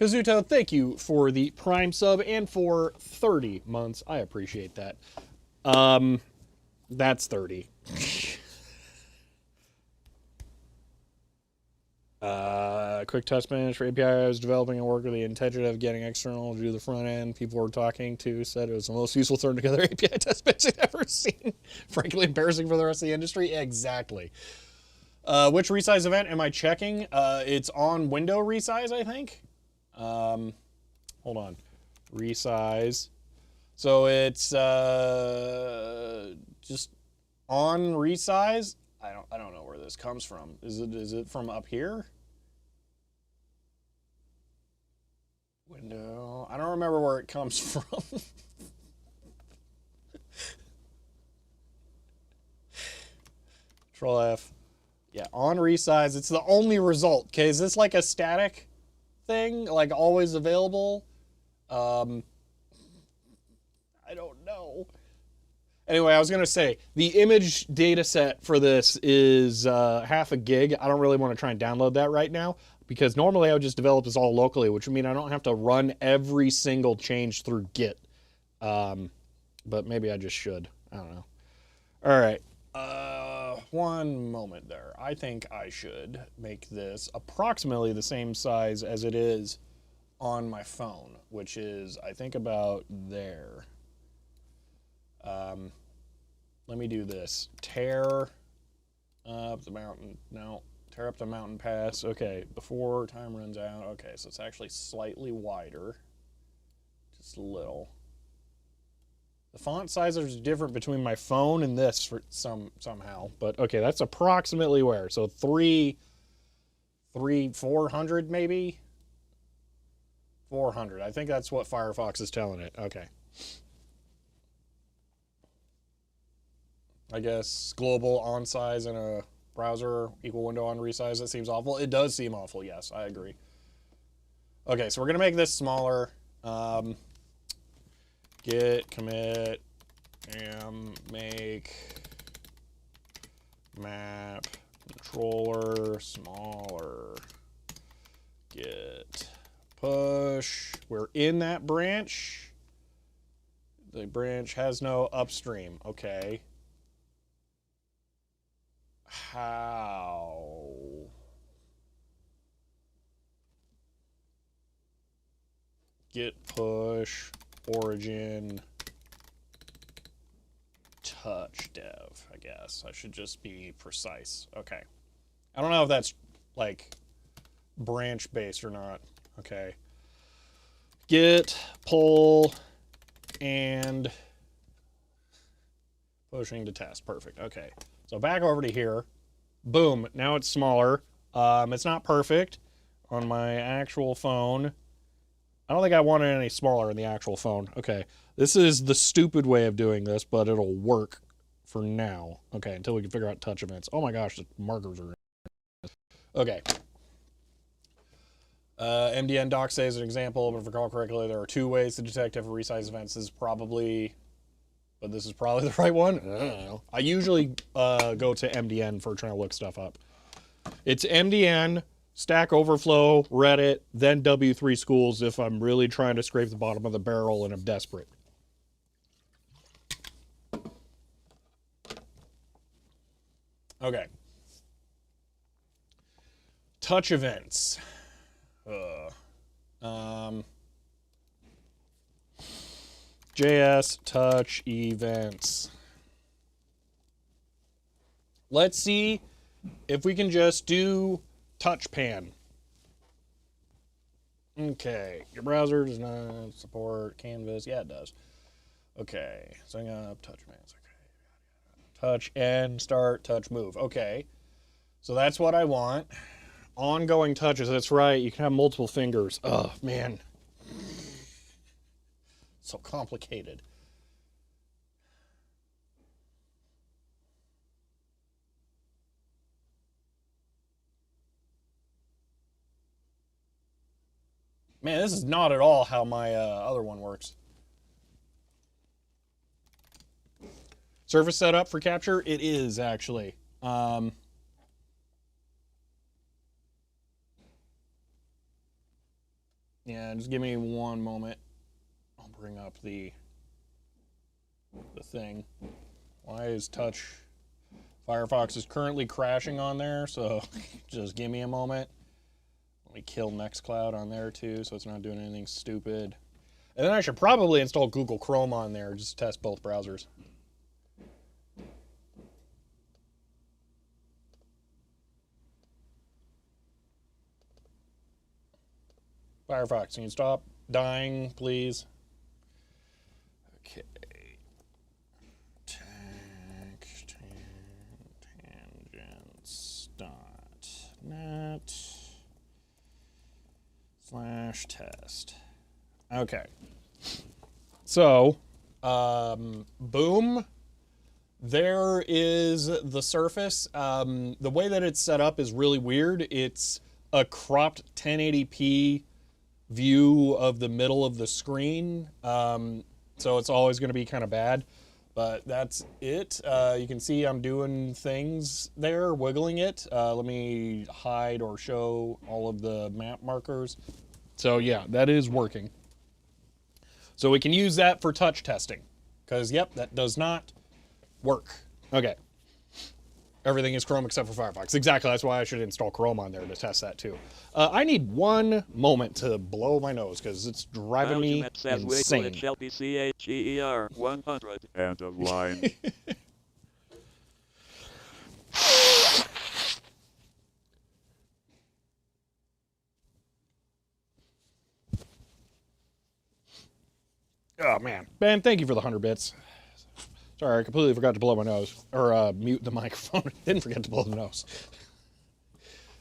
Kazuto, thank you for the Prime sub and for 30 months. I appreciate that. That's 30. Quick test bench for API I was developing and work with the intention of getting external to do the front end. People were talking to said it was the most useful thrown together API test bench they've ever seen. Frankly, embarrassing for the rest of the industry. Exactly. Which resize event am I checking? It's on window resize, I think. Hold on. Resize. So it's just on resize. I don't know where this comes from. Is it from up here? Window. I don't remember where it comes from. Control F. Yeah, on resize. It's the only result. Okay, is this like a static thing? Like always available? I don't know. Anyway, I was going to say, the image data set for this is half a gig. I don't really want to try and download that right now, because normally I would just develop this all locally, which would mean I don't have to run every single change through Git. But maybe I just should. I don't know. All right. One moment there. I think I should make this approximately the same size as it is on my phone, which is, I think, about there. Let me do this. Tear up the mountain. No, tear up the mountain pass. Okay, before time runs out. Okay, so it's actually slightly wider. Just a little. The font sizes are different between my phone and this for somehow. But okay, that's approximately where. So 400 maybe? 400. I think that's what Firefox is telling it. Okay. I guess global on size in a browser equal window on resize. That seems awful. It does seem awful. Yes, I agree. Okay, so we're gonna make this smaller. Git commit make map controller smaller. Git push. We're in that branch. The branch has no upstream. Okay. How? Git push origin touch dev, I guess. I should just be precise. Okay. I don't know if that's like branch based or not. Okay. Git pull and pushing to test. Perfect. Okay. So back over to here. Boom. Now it's smaller. It's not perfect on my actual phone. I don't think I want it any smaller in the actual phone. Okay. This is the stupid way of doing this, but it'll work for now. Okay, until we can figure out touch events. Oh my gosh, the markers are... Okay. MDN doc say as an example, but if I recall correctly, there are 2 ways to detect if a resize events. This is probably... But this is probably the right one? I don't know. I usually go to MDN for trying to look stuff up. It's MDN, Stack Overflow, Reddit, then W3 Schools if I'm really trying to scrape the bottom of the barrel and I'm desperate. Okay. Touch events. JS touch events. Let's see if we can just do touch pan. Okay, your browser does not support Canvas. Yeah, it does. Okay, setting up touch pans. Okay, touch and start, touch move. Okay, so that's what I want. Ongoing touches. That's right. You can have multiple fingers. Oh man, so complicated. Man, this is not at all how my other one works. Surface setup for capture? It is, actually. Yeah, just give me one moment. I'll bring up the thing. Why is touch... Firefox is currently crashing on there, so just give me a moment. Let me kill Nextcloud on there too, so it's not doing anything stupid. And then I should probably install Google Chrome on there just to test both browsers. Firefox, can you stop dying, please? Okay. Text tangents dot net /test. Okay. So, boom. There is the surface. The way that it's set up is really weird. It's a cropped 1080p view of the middle of the screen. So it's always going to be kind of bad. But that's it. You can see I'm doing things there, wiggling it. Let me hide or show all of the map markers. So yeah, that is working. So we can use that for touch testing. Because, yep, that does not work. Okay. Everything is Chrome except for Firefox. Exactly, that's why I should install Chrome on there to test that too. I need one moment to blow my nose because it's driving me insane. LPCHEER 100. End of line. Oh man. Ben, thank you for the 100 bits. Sorry, I completely forgot to blow my nose. Or mute the microphone. Didn't forget to blow the nose.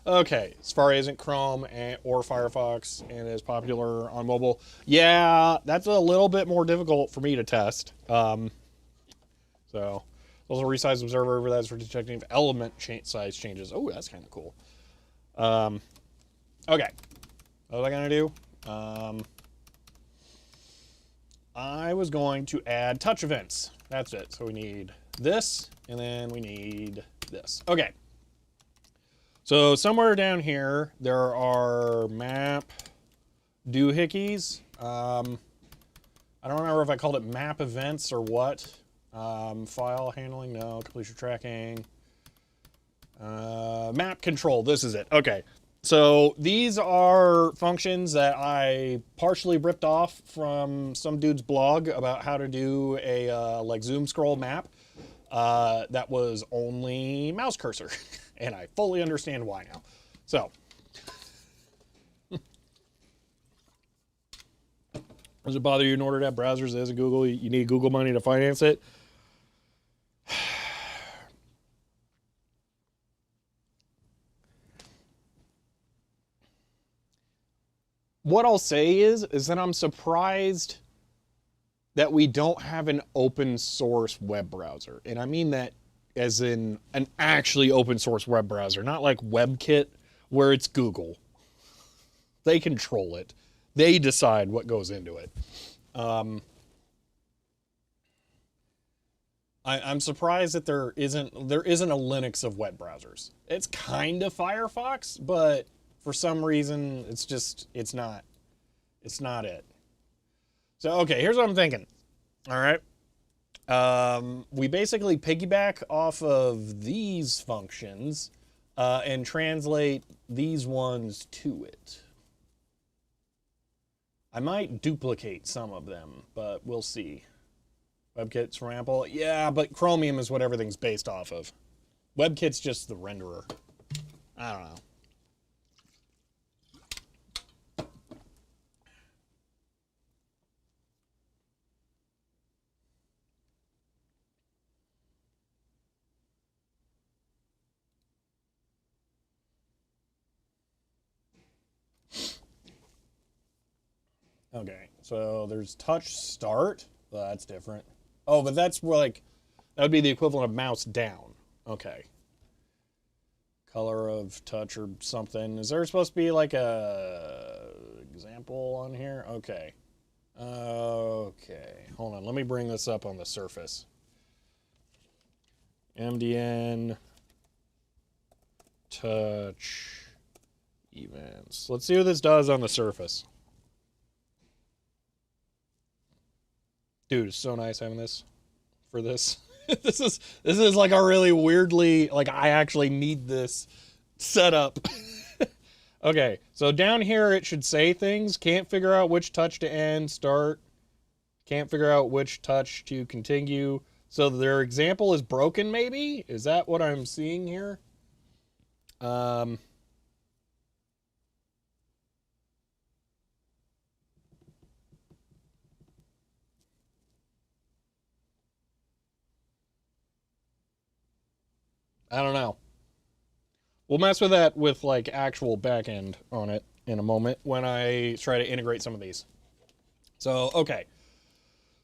Okay, Safari isn't Chrome or Firefox and is popular on mobile. Yeah, that's a little bit more difficult for me to test. So, also resize observer over that's for detecting element size changes. Oh, that's kind of cool. Okay, what was I gonna do? I was going to add touch events. That's it. So we need this, and then we need this. Okay. So somewhere down here, there are map doohickeys. I don't remember if I called it map events or what. File handling, no. Completion tracking. Map control, this is it. Okay. So these are functions that I partially ripped off from some dude's blog about how to do a like zoom scroll map that was only mouse cursor. And I fully understand why now. So, does it bother you in order to have browsers as a Google? You need Google money to finance it? What I'll say is that I'm surprised that we don't have an open source web browser. And I mean that as in an actually open source web browser, not like WebKit where it's Google. They control it. They decide what goes into it. I'm surprised that there isn't a Linux of web browsers. It's kind of Firefox, but for some reason it's not it. So okay, here's what I'm thinking. All right. We basically piggyback off of these functions and translate these ones to it. I might duplicate some of them, but we'll see. WebKit's from Apple. Yeah, but Chromium is what everything's based off of. WebKit's just the renderer. I don't know. Okay, so there's touch start. Well, that's different. Oh, but that's where, like, that would be the equivalent of mouse down. Okay. Color of touch or something. Is there supposed to be like a example on here? Okay. Okay. Hold on. Let me bring this up on the Surface. MDN touch events. Let's see what this does on the Surface. Dude, it's so nice having this for this. This is like a really weirdly, like I actually need this setup. Okay, so down here it should say things. Can't figure out which touch to end, start. Can't figure out which touch to continue. So their example is broken maybe? Is that what I'm seeing here? I don't know. We'll mess with that with like actual backend on it in a moment when I try to integrate some of these. So, okay.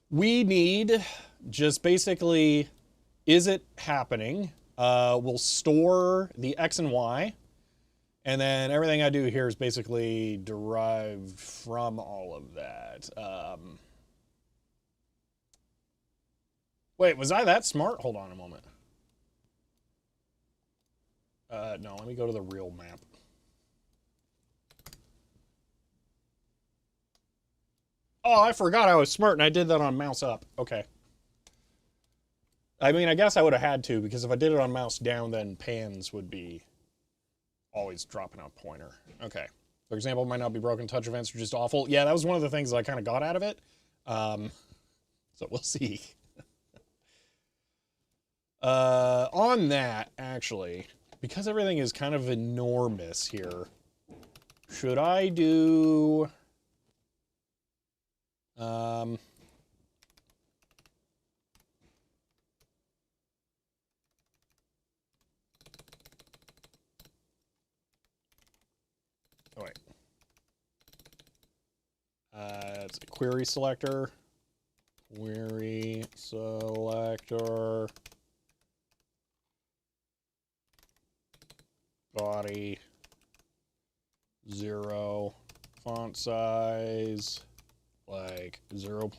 We need just basically, is it happening? We'll store the X and Y. And then everything I do here is basically derived from all of that. Wait, was I that smart? Hold on a moment. No, let me go to the real map. Oh, I forgot I was smart and I did that on mouse up. Okay. I mean, I guess I would have had to, because if I did it on mouse down, then pans would be always dropping out pointer. Okay. For example, might not be broken. Touch events are just awful. Yeah, that was one of the things that I kind of got out of it. So we'll see. On that, actually, because everything is kind of enormous here, should I do... Oh, wait. It's a query selector. Query selector. Body. 0. Font size. Like 0.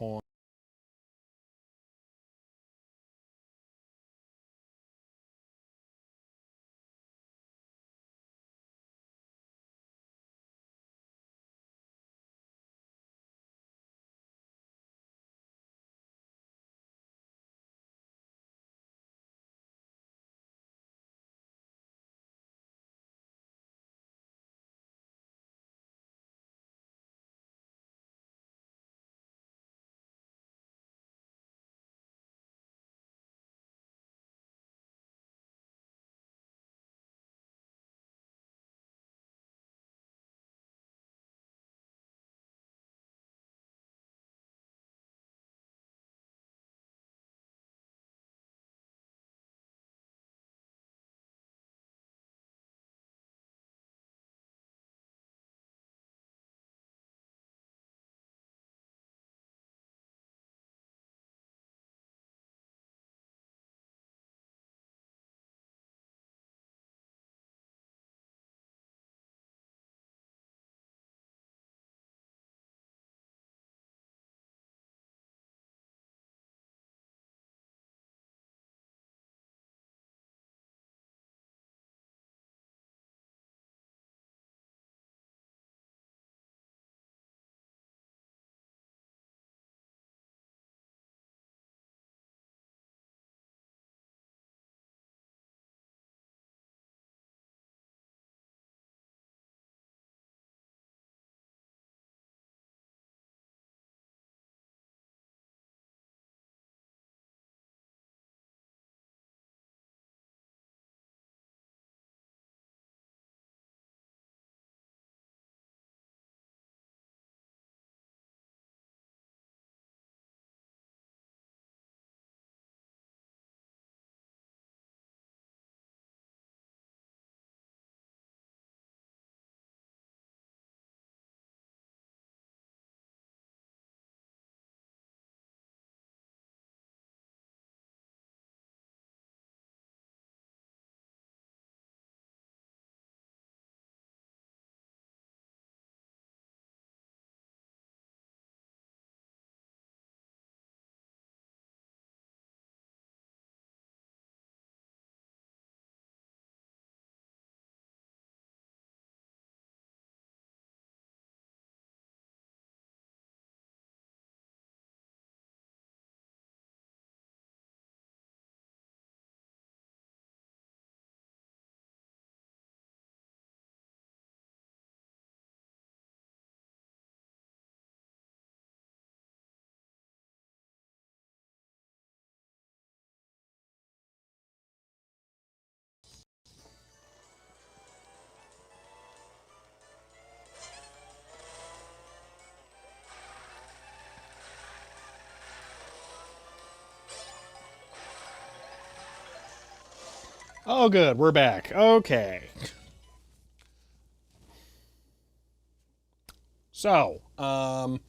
Oh, good. We're back. Okay. So, having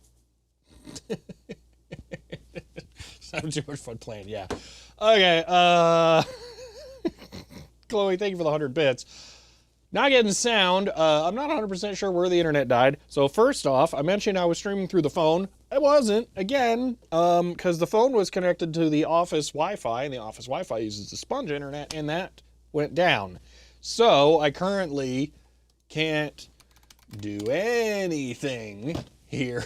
too much fun playing, yeah. Okay, Chloe, thank you for the 100 bits. Not getting sound. I'm not 100% sure where the internet died. So first off, I mentioned I was streaming through the phone. It wasn't, again, because the phone was connected to the office Wi-Fi, and the office Wi-Fi uses the sponge internet, and that went down. So I currently can't do anything here.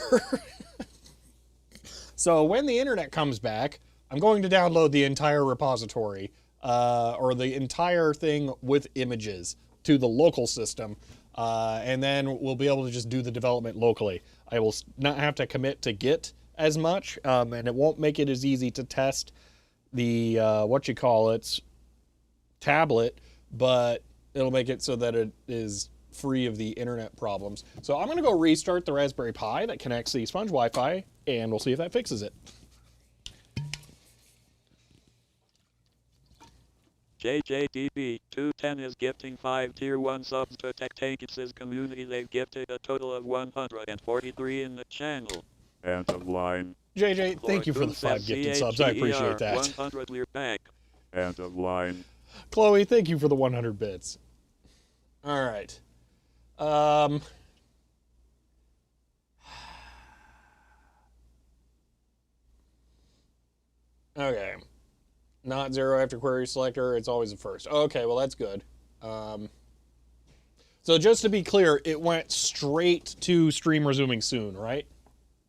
So when the internet comes back, I'm going to download the entire repository, or the entire thing with images to the local system, and then we'll be able to just do the development locally. I will not have to commit to Git as much, and it won't make it as easy to test the, tablet, but it'll make it so that it is free of the internet problems. So I'm going to go restart the Raspberry Pi that connects the sponge Wi-Fi, and we'll see if that fixes it. JJDB210 is gifting 5 Tier 1 subs to TechTankits' community. They've gifted a total of 143 in the channel. End of line. JJ, thank you for the 5 gifted subs. I appreciate that. 100, we're back. End of line. Chloe, thank you for the 100 bits. All right. Okay. Not zero after query selector. It's always the first. Okay, well, that's good. So just to be clear, it went straight to stream resuming soon, right?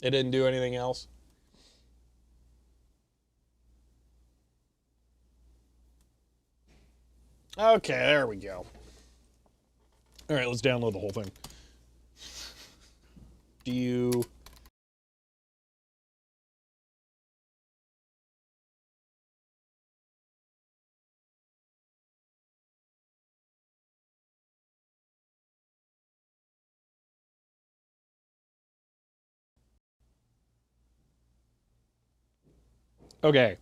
It didn't do anything else? Okay, there we go. All right, let's download the whole thing. Do you... Okay.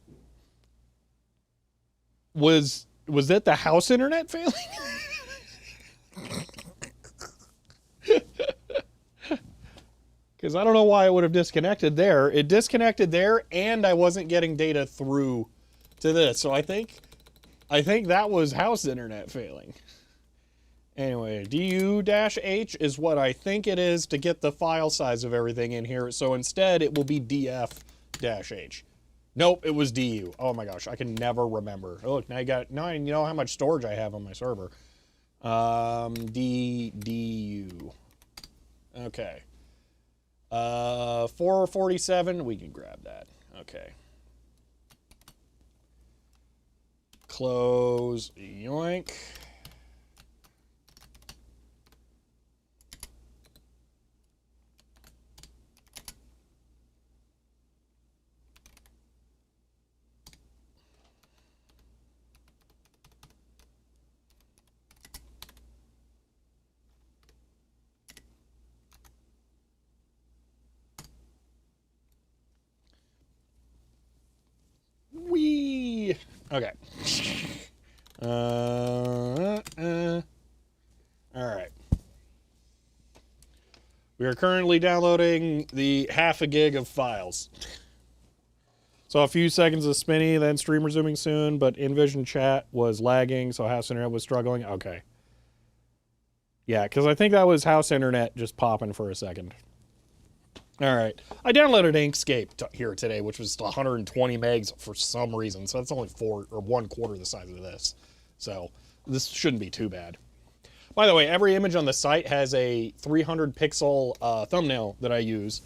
Was that the house internet failing? Because I don't know why it would have disconnected there. It disconnected there, and I wasn't getting data through to this. So I think that was house internet failing. Anyway, du-h is what I think it is to get the file size of everything in here. So instead, it will be df-h. Nope, it was du. Oh my gosh, I can never remember. Oh, look, now you know how much storage I have on my server. du. Okay. 447, we can grab that. Okay. Close, yoink. Whee! Okay. All right. We are currently downloading the half a gig of files. So a few seconds of spinny, then stream resuming soon, but InVision chat was lagging, so house internet was struggling. Okay. Yeah, because I think that was house internet just popping for a second. All right. I downloaded Inkscape here today, which was 120 megs for some reason. So that's only 1/4 the size of this. So this shouldn't be too bad. By the way, every image on the site has a 300 pixel thumbnail that I use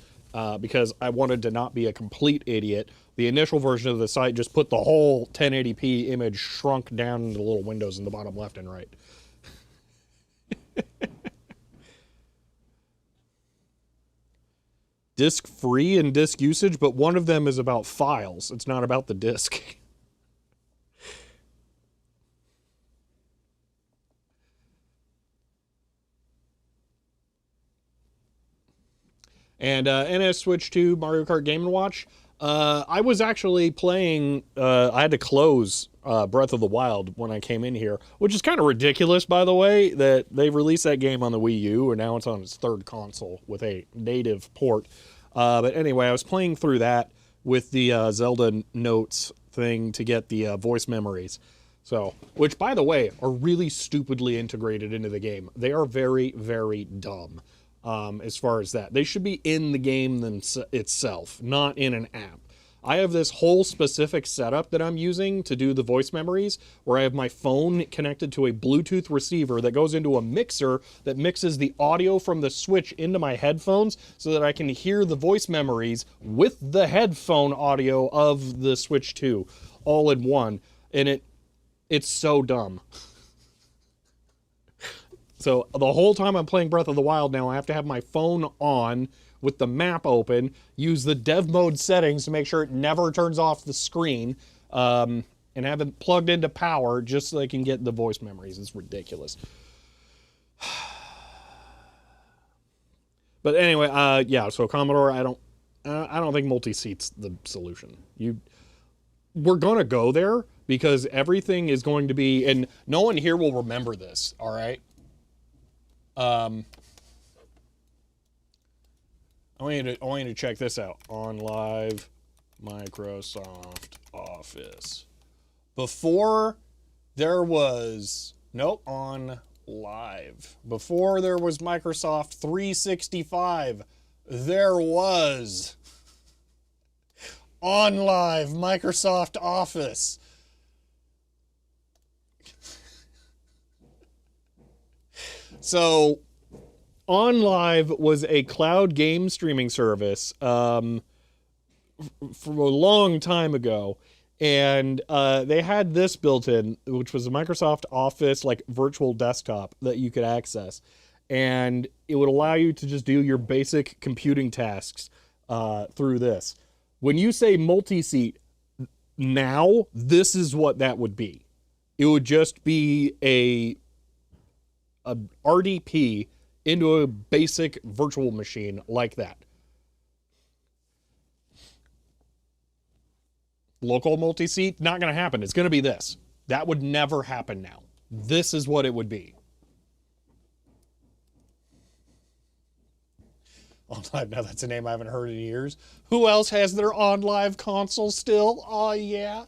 because I wanted to not be a complete idiot. The initial version of the site just put the whole 1080p image shrunk down into the little windows in the bottom left and right. Disk free and disk usage, but one of them is about files. It's not about the disk. And NS Switch 2 Mario Kart Game & Watch. I was actually playing, I had to close Breath of the Wild when I came in here, which is kind of ridiculous, by the way, that they released that game on the Wii U, and now it's on its third console with a native port. But anyway, I was playing through that with the Zelda notes thing to get the voice memories. So, which, by the way, are really stupidly integrated into the game. They are very, very dumb. As far as that. They should be in the game itself, not in an app. I have this whole specific setup that I'm using to do the voice memories, where I have my phone connected to a Bluetooth receiver that goes into a mixer that mixes the audio from the Switch into my headphones so that I can hear the voice memories with the headphone audio of the Switch 2 all in one. And it's so dumb. So the whole time I'm playing Breath of the Wild now, I have to have my phone on with the map open, use the dev mode settings to make sure it never turns off the screen, and have it plugged into power just so I can get the voice memories. It's ridiculous. But anyway, yeah, so Commodore, I don't think multi-seat's the solution. We're going to go there because everything is going to be, and no one here will remember this, all right? I want you to check this out. On Live Microsoft Office. Before there was, nope, on Live. Before there was Microsoft 365, there was On Live Microsoft Office. So, OnLive was a cloud game streaming service from a long time ago, and they had this built in, which was a Microsoft Office like virtual desktop that you could access, and it would allow you to just do your basic computing tasks through this. When you say multi-seat, now this is what that would be. It would just be a RDP into a basic virtual machine like that. Local multi-seat, not going to happen. It's going to be this. That would never happen now. This is what it would be. OnLive, now that's a name I haven't heard in years. Who else has their OnLive console still? Oh, yeah.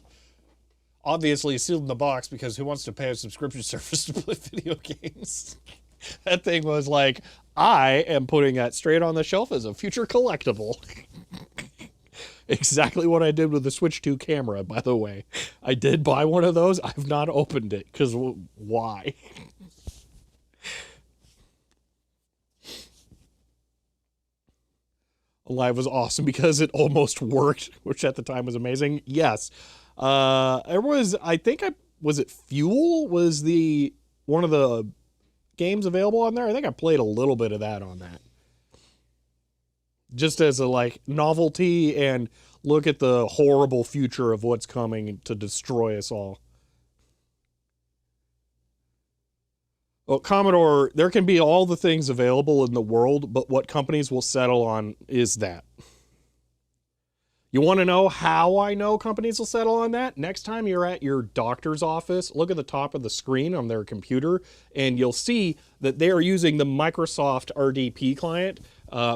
Obviously sealed in the box because who wants to pay a subscription service to play video games? That thing was like, I am putting that straight on the shelf as a future collectible. Exactly what I did with the Switch 2 camera, by the way. I did buy one of those. I've not opened it because why? Live was awesome because it almost worked, which at the time was amazing. Yes. There was, I think was it Fuel was one of the games available on there? I think I played a little bit of that on that. Just as a like novelty and look at the horrible future of what's coming to destroy us all. Well, Commodore, there can be all the things available in the world, but what companies will settle on is that. You want to know how I know companies will settle on that? Next time you're at your doctor's office, look at the top of the screen on their computer, and you'll see that they are using the Microsoft RDP client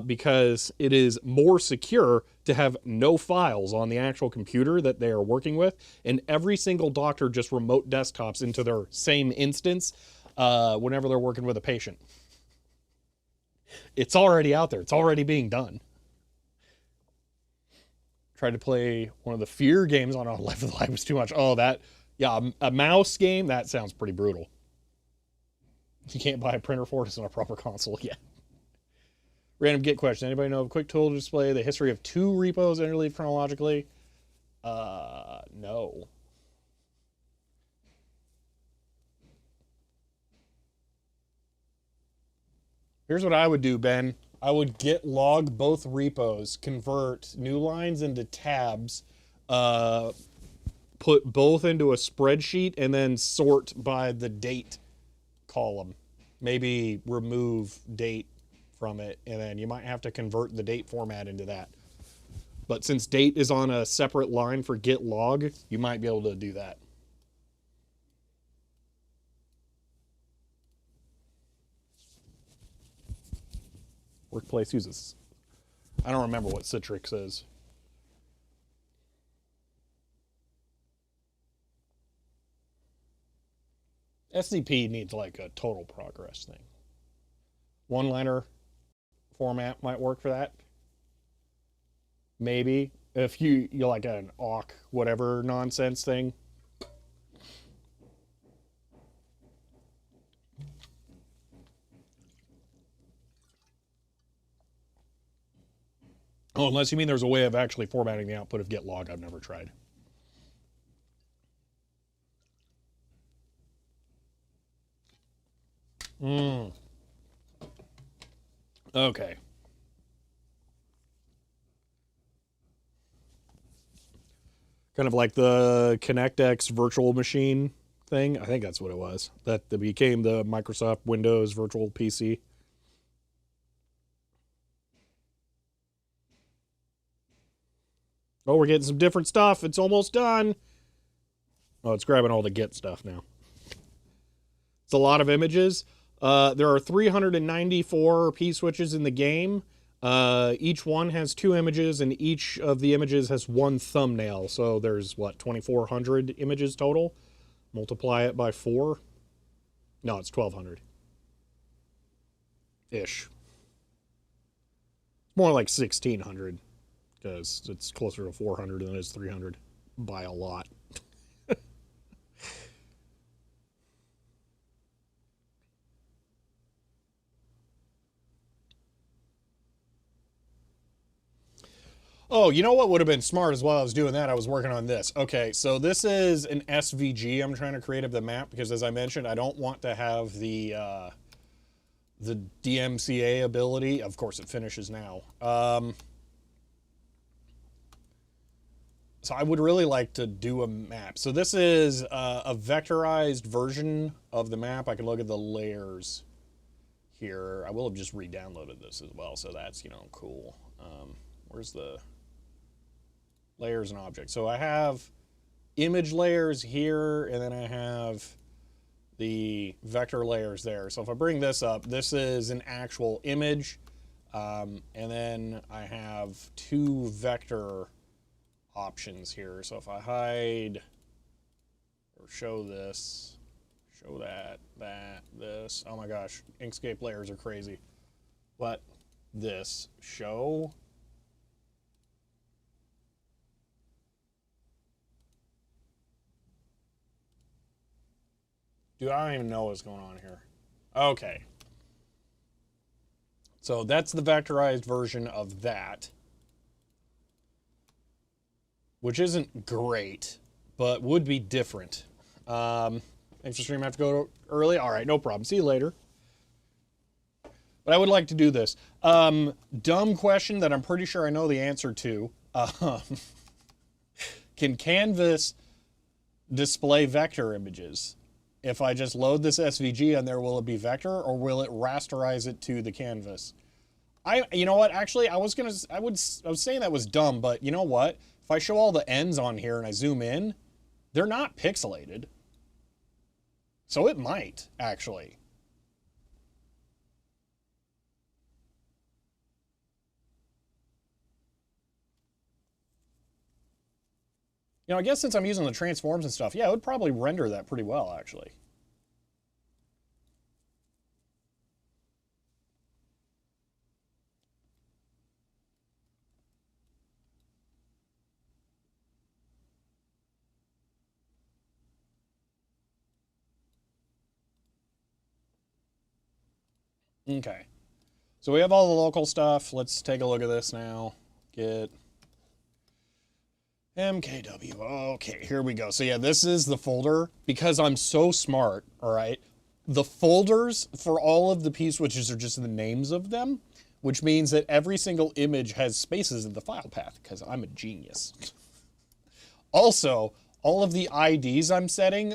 because it is more secure to have no files on the actual computer that they are working with, and every single doctor just remote desktops into their same instance whenever they're working with a patient. It's already out there. It's already being done. Tried to play one of the Fear games on Life of the Live was too much. Oh, that, yeah, a mouse game, that sounds pretty brutal. You can't buy a printer for it, it's on a proper console yet. Random Git question. Anybody know of a quick tool to display the history of 2 repos interleaved chronologically? No. Here's what I would do, Ben. I would git log both repos, convert new lines into tabs, put both into a spreadsheet, and then sort by the date column. Maybe remove date from it, and then you might have to convert the date format into that. But since date is on a separate line for get log, you might be able to do that. Workplace uses. I don't remember what Citrix is. SDP needs like a total progress thing. One-liner format might work for that. Maybe. If you like an awk whatever nonsense thing. Oh, unless you mean there's a way of actually formatting the output of get log. I've never tried. Okay. Kind of like the ConnectX virtual machine thing. I think that's what it was. That became the Microsoft Windows virtual PC. Oh, we're getting some different stuff. It's almost done. Oh, it's grabbing all the Git stuff now. It's a lot of images. There are 394 P-switches in the game. Each one has 2 images, and each of the images has 1 thumbnail. So there's, what, 2,400 images total? Multiply it by 4. No, it's 1,200-ish. More like 1,600, because it's closer to 400 than it is 300 by a lot. Oh, you know what would have been smart as well? I was doing that. I was working on this. Okay, so this is an SVG I'm trying to create of the map because, as I mentioned, I don't want to have the DMCA ability. Of course, it finishes now. So I would really like to do a map. So this is a vectorized version of the map. I can look at the layers here. I will have just re-downloaded this as well, so that's, you know, cool. Where's the layers and objects? So I have image layers here, and then I have the vector layers there. So if I bring this up, this is an actual image, and then I have 2 vector options here. So if I hide or show this, show that, this. Oh my gosh, Inkscape layers are crazy. Let this show. Dude, I don't even know what's going on here. Okay. So that's the vectorized version of that, which isn't great, but would be different. Thanks for stream. I have to go early. All right, no problem. See you later. But I would like to do this. Dumb question that I'm pretty sure I know the answer to. Can Canvas display vector images? If I just load this SVG on there, will it be vector or will it rasterize it to the canvas? You know what? Actually, I was saying that was dumb, but you know what? If I show all the ends on here and I zoom in, they're not pixelated. So it might, actually. You know, I guess since I'm using the transforms and stuff, yeah, it would probably render that pretty well, actually. Okay. So we have all the local stuff. Let's take a look at this now. Get MKW. Okay, here we go. So yeah, this is the folder. Because I'm so smart, all right, the folders for all of the P-switches are just the names of them, which means that every single image has spaces in the file path, because I'm a genius. Also, all of the IDs I'm setting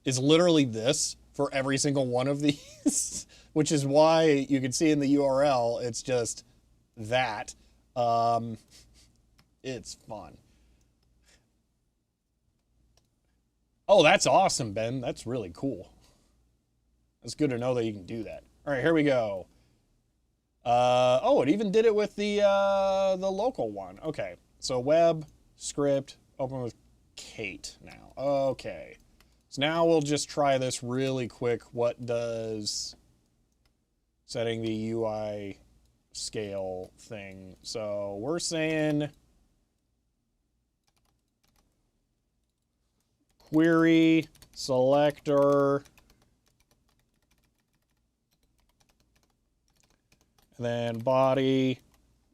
is literally this for every single one of these, which is why you can see in the URL, it's just that. It's fun. Oh, that's awesome, Ben. That's really cool. It's good to know that you can do that. All right, here we go. Oh, it even did it with the local one. Okay, so web, script, open with Kate now. Okay, so now we'll just try this really quick. What does setting the UI scale thing? So we're saying query selector, and then body.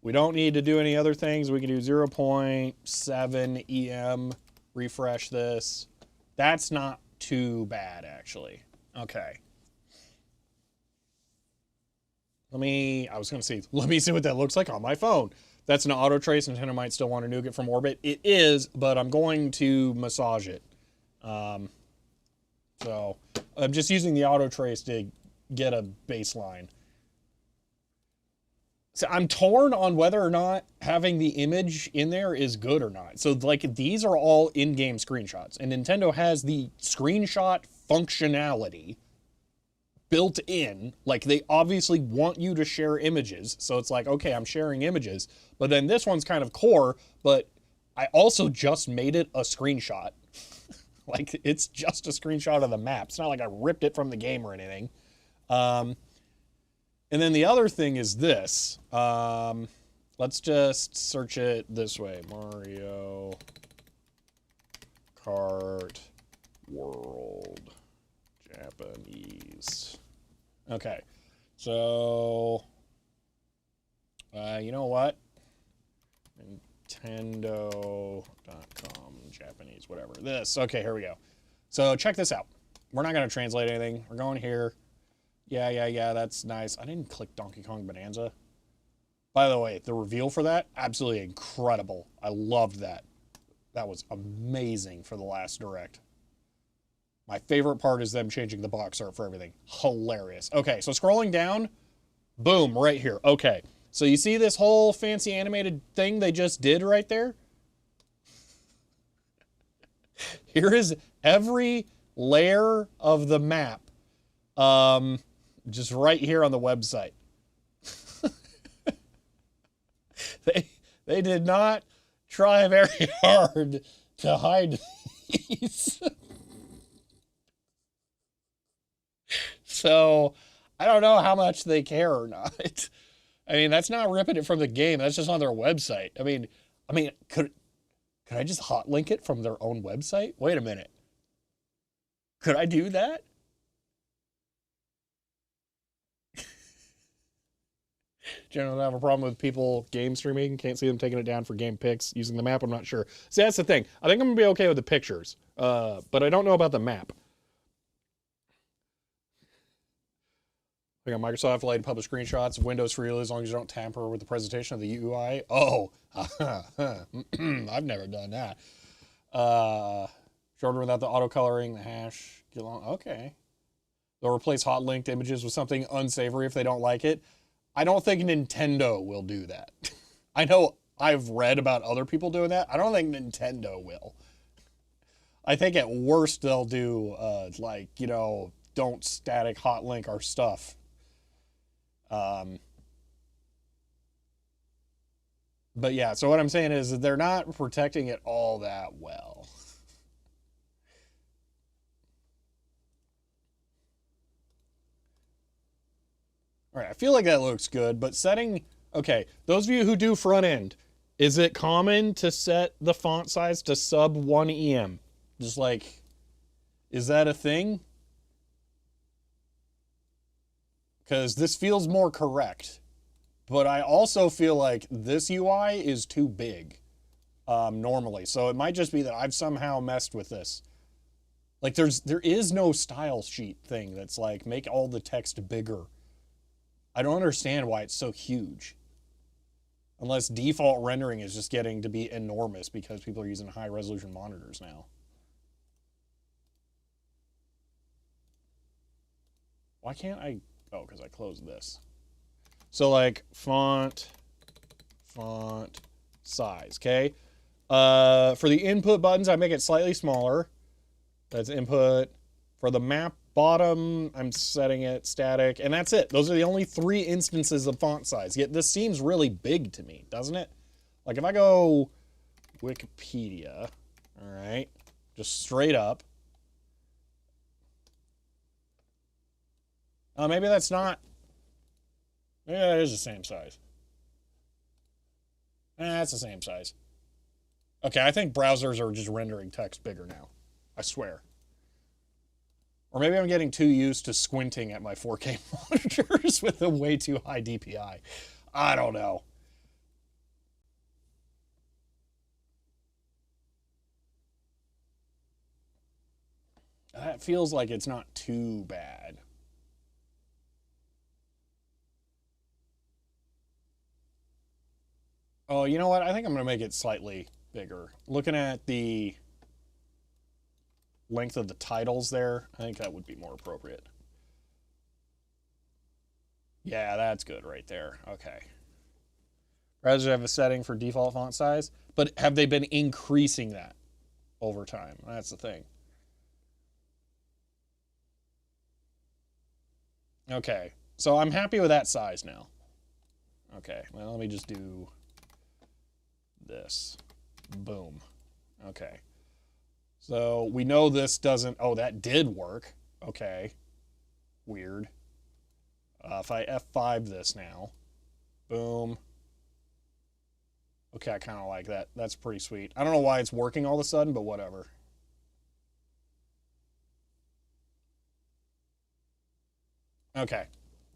We don't need to do any other things. We can do 0.7 EM, refresh this. That's not too bad, actually. Okay. Let me see what that looks like on my phone. That's an auto trace. Nintendo might still want to nuke it from orbit. It is, but I'm going to massage it. So I'm just using the auto trace to get a baseline. So I'm torn on whether or not having the image in there is good or not. So like these are all in-game screenshots, and Nintendo has the screenshot functionality built in. Like they obviously want you to share images. So it's like, okay, I'm sharing images, but then this one's kind of core, but I also just made it a screenshot. Like it's just a screenshot of the map. It's not like I ripped it from the game or anything. And then the other thing is this. Let's just search it this way. Mario Kart World Japanese. Okay. So, you know what? Nintendo.com Japanese, whatever. This. Okay, here we go. So check this out. We're not going to translate anything. We're going here. Yeah, that's nice. I didn't click Donkey Kong Bonanza. By the way, the reveal for that, absolutely incredible. I loved that. That was amazing for the last Direct. My favorite part is them changing the box art for everything. Hilarious. Okay, so scrolling down, boom, right here. Okay, so you see this whole fancy animated thing they just did right there? Here is every layer of the map. Just right here on the website. They did not try very hard to hide these. So I don't know how much they care or not. I mean, that's not ripping it from the game. That's just on their website. I mean, could I just hot link it from their own website? Wait a minute. Could I do that? Generally, I have a problem with people game streaming. Can't see them taking it down for game pics using the map. I'm not sure. See, that's the thing. I think I'm going to be okay with the pictures, but I don't know about the map. I got Microsoft allowed to publish screenshots of Windows freely as long as you don't tamper with the presentation of the UI. Oh, I've never done that. Shorter without the auto coloring, the hash. Get along. Okay. They'll replace hot linked images with something unsavory if they don't like it. I don't think Nintendo will do that. I know I've read about other people doing that. I don't think Nintendo will. I think at worst they'll do like, you know, don't static hot link our stuff. But yeah, so what I'm saying is that they're not protecting it all that well. All right, I feel like that looks good, but setting, okay, those of you who do front end, is it common to set the font size to sub 1 EM? Just like, is that a thing? Because this feels more correct, but I also feel like this UI is too big normally. So it might just be that I've somehow messed with this. Like there is no style sheet thing that's like, make all the text bigger. I don't understand why it's so huge. Unless default rendering is just getting to be enormous because people are using high resolution monitors now. Why can't I? Oh, because I closed this. So like font size, okay? For the input buttons, I make it slightly smaller. That's input. For the map bottom, I'm setting it static, and that's it. Those are the only 3 instances of font size. Yet this seems really big to me, doesn't it? Like if I go Wikipedia, all right, just straight up. Maybe that's not. Maybe that is the same size. That's the same size. Okay, I think browsers are just rendering text bigger now. I swear. Or maybe I'm getting too used to squinting at my 4K monitors with a way too high DPI. I don't know. That feels like it's not too bad. Oh, you know what? I think I'm going to make it slightly bigger. Looking at the length of the titles there, I think that would be more appropriate. Yeah, that's good right there. Okay. Browsers have a setting for default font size, but have they been increasing that over time? That's the thing. Okay, so I'm happy with that size now. Okay, well, let me just do this. Boom. Okay. So we know this doesn't, oh, that did work. Okay. Weird. If I F5 this now, boom. Okay, I kind of like that. That's pretty sweet. I don't know why it's working all of a sudden, but whatever. Okay.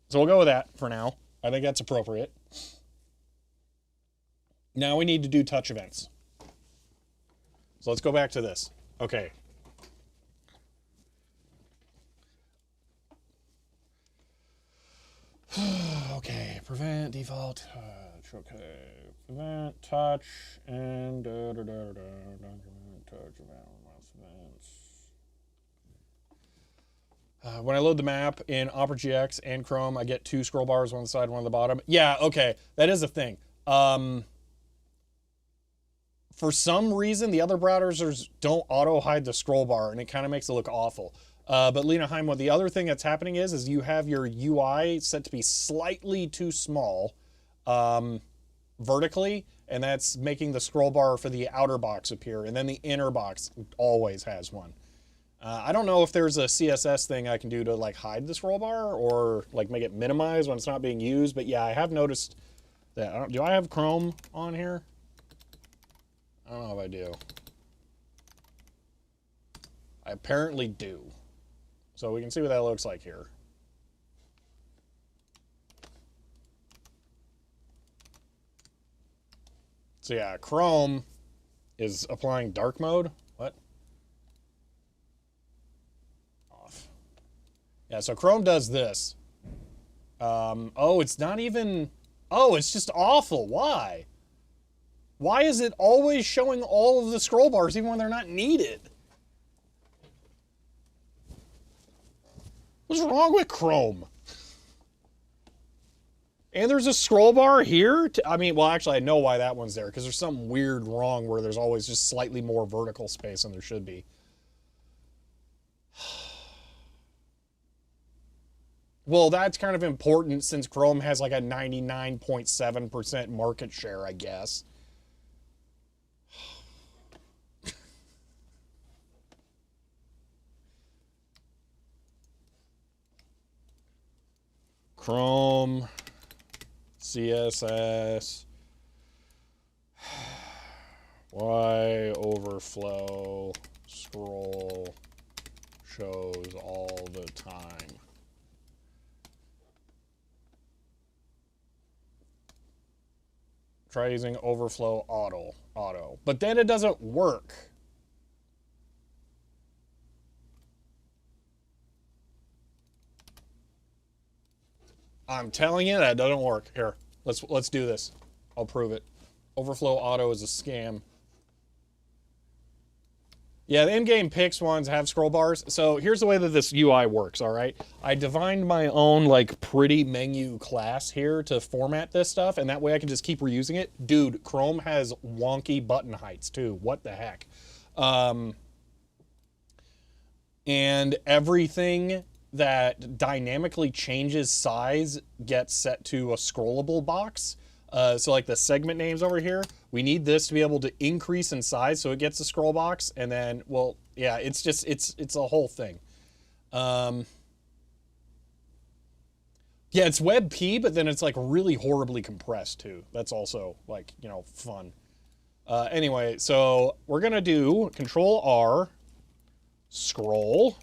So we'll go with that for now. I think that's appropriate. Now we need to do touch events. So let's go back to this. Okay. Okay, prevent default touch. Okay, prevent touch and document touch events. When I load the map in Opera GX and Chrome, I get 2 scroll bars, one on the side, one on the bottom. Yeah, okay, that is a thing. For some reason, the other browsers don't auto-hide the scroll bar, and it kind of makes it look awful. But Lena Heim, the other thing that's happening is you have your UI set to be slightly too small vertically, and that's making the scroll bar for the outer box appear, and then the inner box always has one. I don't know if there's a CSS thing I can do to like hide the scroll bar or like make it minimize when it's not being used, but yeah, I have noticed that. Do I have Chrome on here? I don't know if I do. I apparently do. So we can see what that looks like here. So yeah, Chrome is applying dark mode. What? Off. Yeah, so Chrome does this. Oh, it's not even... Oh, it's just awful. Why? Why is it always showing all of the scroll bars even when they're not needed? What's wrong with Chrome? And there's a scroll bar here? I mean, well, actually, I know why that one's there, because there's something weird wrong where there's always just slightly more vertical space than there should be. Well, that's kind of important since Chrome has like a 99.7% market share, I guess. Chrome, CSS, Y overflow, scroll, shows all the time. Try using overflow auto, but then it doesn't work. I'm telling you that doesn't work. Here, let's do this. I'll prove it. Overflow auto is a scam. Yeah, the in-game picks ones have scroll bars. So here's the way that this UI works, all right? I defined my own, like, pretty menu class here to format this stuff, and that way I can just keep reusing it. Dude, Chrome has wonky button heights, too. What the heck? And everything that dynamically changes size gets set to a scrollable box. So like the segment names over here, we need this to be able to increase in size so it gets a scroll box. And then, well, yeah, it's just, it's a whole thing. Yeah, it's WebP, but then it's like really horribly compressed too. That's also like, you know, fun. Anyway, so we're gonna do Control R, scroll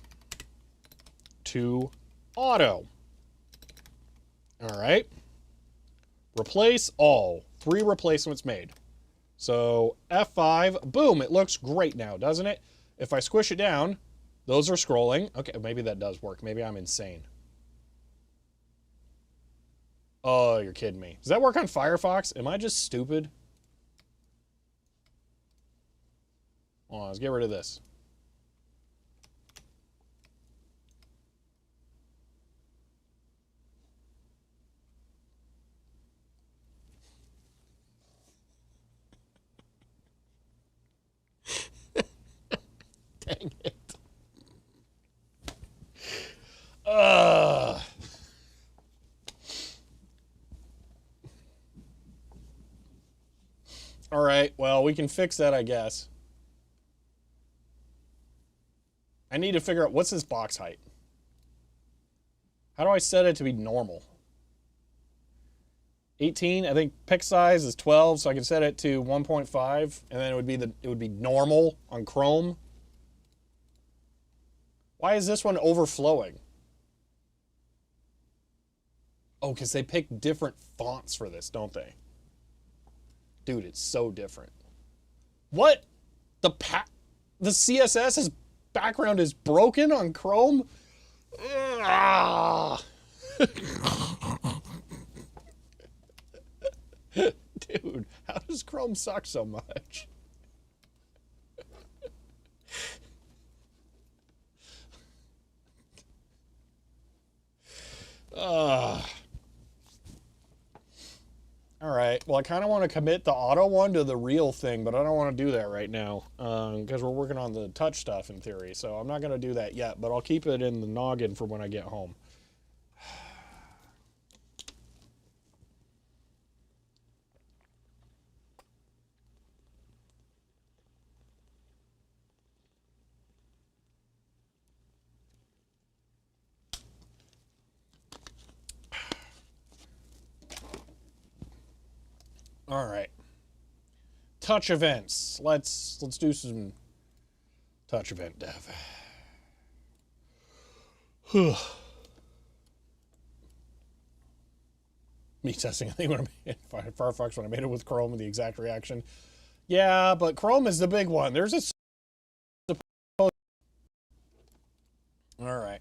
to auto. All right. Replace all. 3 replacements made. So F5, boom, it looks great now, doesn't it? If I squish it down, those are scrolling. Okay, maybe that does work. Maybe I'm insane. Oh, you're kidding me. Does that work on Firefox? Am I just stupid? Hold on, let's get rid of this. Dang it. All right, well, we can fix that, I guess. I need to figure out, what's this box height? How do I set it to be normal? 18, I think pick size is 12, so I can set it to 1.5, and then it would be normal on Chrome. Why is this one overflowing? Oh, because they pick different fonts for this, don't they? Dude, it's so different. What? The CSS background is broken on Chrome? Ah. Dude, how does Chrome suck so much? All right. Well, I kind of want to commit the auto one to the real thing, but I don't want to do that right now because we're working on the touch stuff in theory. So I'm not going to do that yet, but I'll keep it in the noggin for when I get home. All right. Touch events. Let's do some touch event dev. Me testing a thing when I made Firefox when I made it with Chrome with the exact reaction. Yeah, but Chrome is the big one. There's a. All right.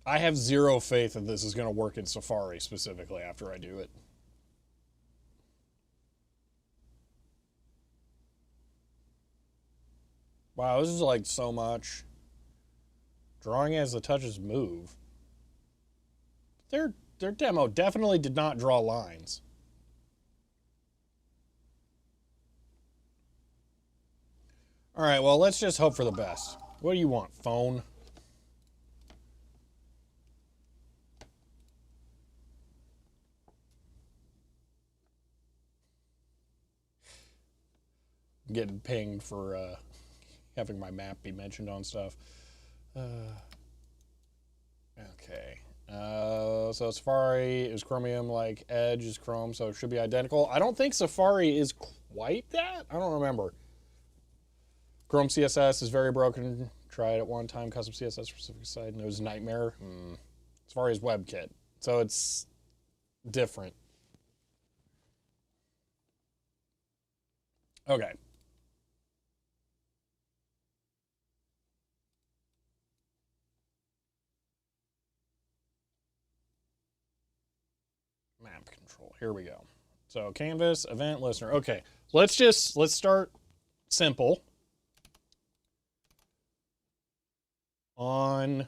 I have zero faith that this is going to work in Safari specifically after I do it. Wow, this is like so much. Drawing as the touches move. Their demo definitely did not draw lines. All right, well, let's just hope for the best. What do you want, phone? Getting pinged for having my map be mentioned on stuff. Okay. So Safari is Chromium like Edge is Chrome, so it should be identical. I don't think Safari is quite that. I don't remember. Chrome CSS is very broken. Tried at one time, custom CSS for specific site, and it was a nightmare. Safari is WebKit, so it's different. Okay. Map control. Here we go. So canvas, event, listener. Okay, let's start simple. On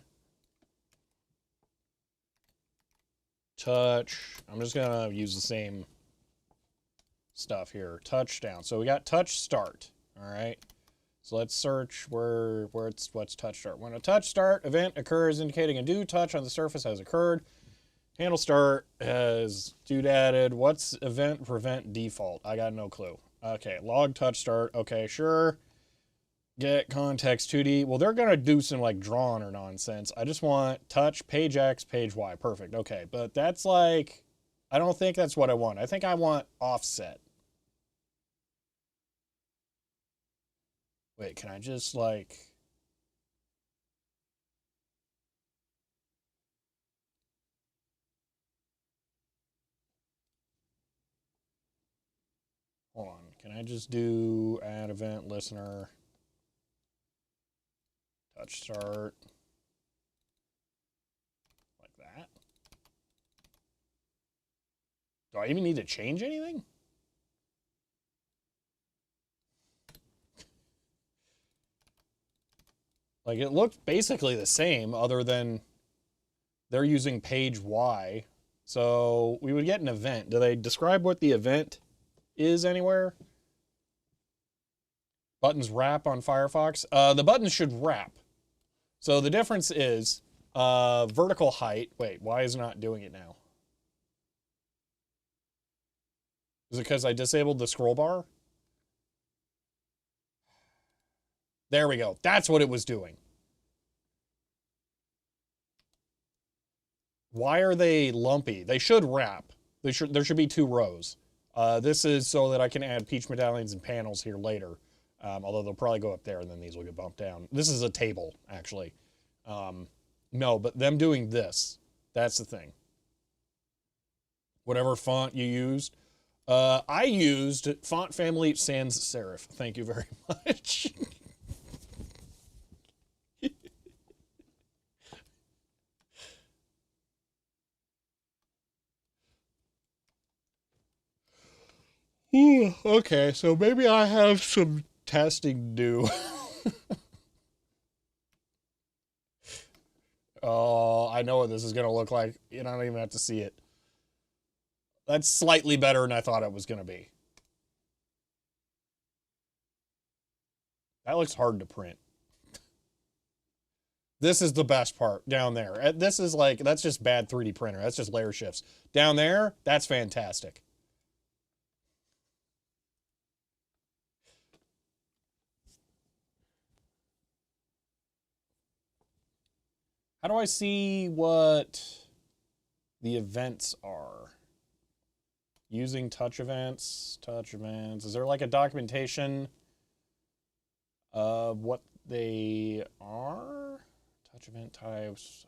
touch. I'm just gonna use the same stuff here. Touchdown. So we got touch start. All right. So let's search what's touch start. When a touch start event occurs indicating a do touch on the surface has occurred. Handle start has doodadded. What's event prevent default? I got no clue. Okay, log touch start. Okay, sure. Get context 2D. Well, they're going to do some like drawn or nonsense. I just want touch, page X, page Y. Perfect. Okay, but that's like, I don't think that's what I want. I think I want offset. Wait, can I just like... Hold on. Can I just do add event listener, touch start, like that? Do I even need to change anything? Like, it looks basically the same other than they're using page Y. So we would get an event. Do they describe what the event is anywhere? Buttons wrap on Firefox. The buttons should wrap. So the difference is vertical height. Wait, why is it not doing it now? Is it because I disabled the scroll bar? There we go. That's what it was doing. Why are they lumpy? They should wrap. There should be 2 rows. This is so that I can add peach medallions and panels here later. Although they'll probably go up there and then these will get bumped down. This is a table, actually. No, but them doing this, that's the thing. Whatever font you used. I used font family sans serif. Thank you very much. Okay, so maybe I have some testing to do. Oh, I know what this is going to look like. You don't even have to see it. That's slightly better than I thought it was going to be. That looks hard to print. This is the best part down there. This is like, that's just bad 3D printer. That's just layer shifts. Down there, that's fantastic. How do I see what the events are? Using touch events. Is there like a documentation of what they are? Touch event types.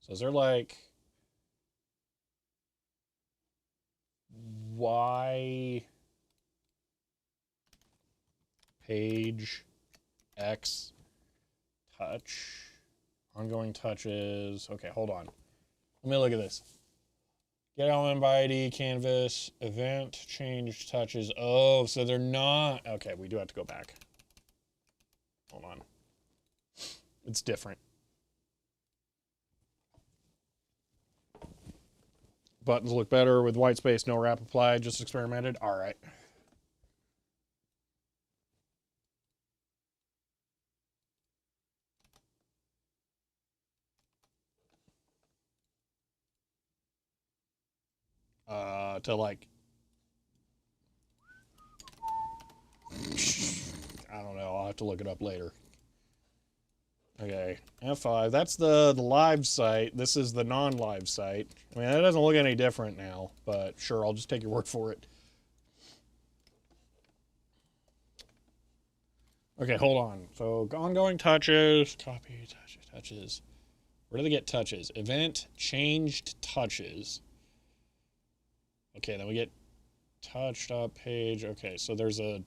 So is there like Y page X touch? Ongoing touches. Okay, hold on. Let me look at this. Get element by ID, canvas, event, change touches. Oh, so they're not. Okay, we do have to go back. Hold on. It's different. Buttons look better with white space, no wrap applied, just experimented. All right. To like, I don't know. I'll have to look it up later. Okay, F5. That's the live site. This is the non-live site. I mean, that doesn't look any different now, but sure, I'll just take your word for it. Okay, hold on. So ongoing touches, copy touches. Where do they get touches? Event changed touches. Okay, then we get touched up page. Okay, so there's a,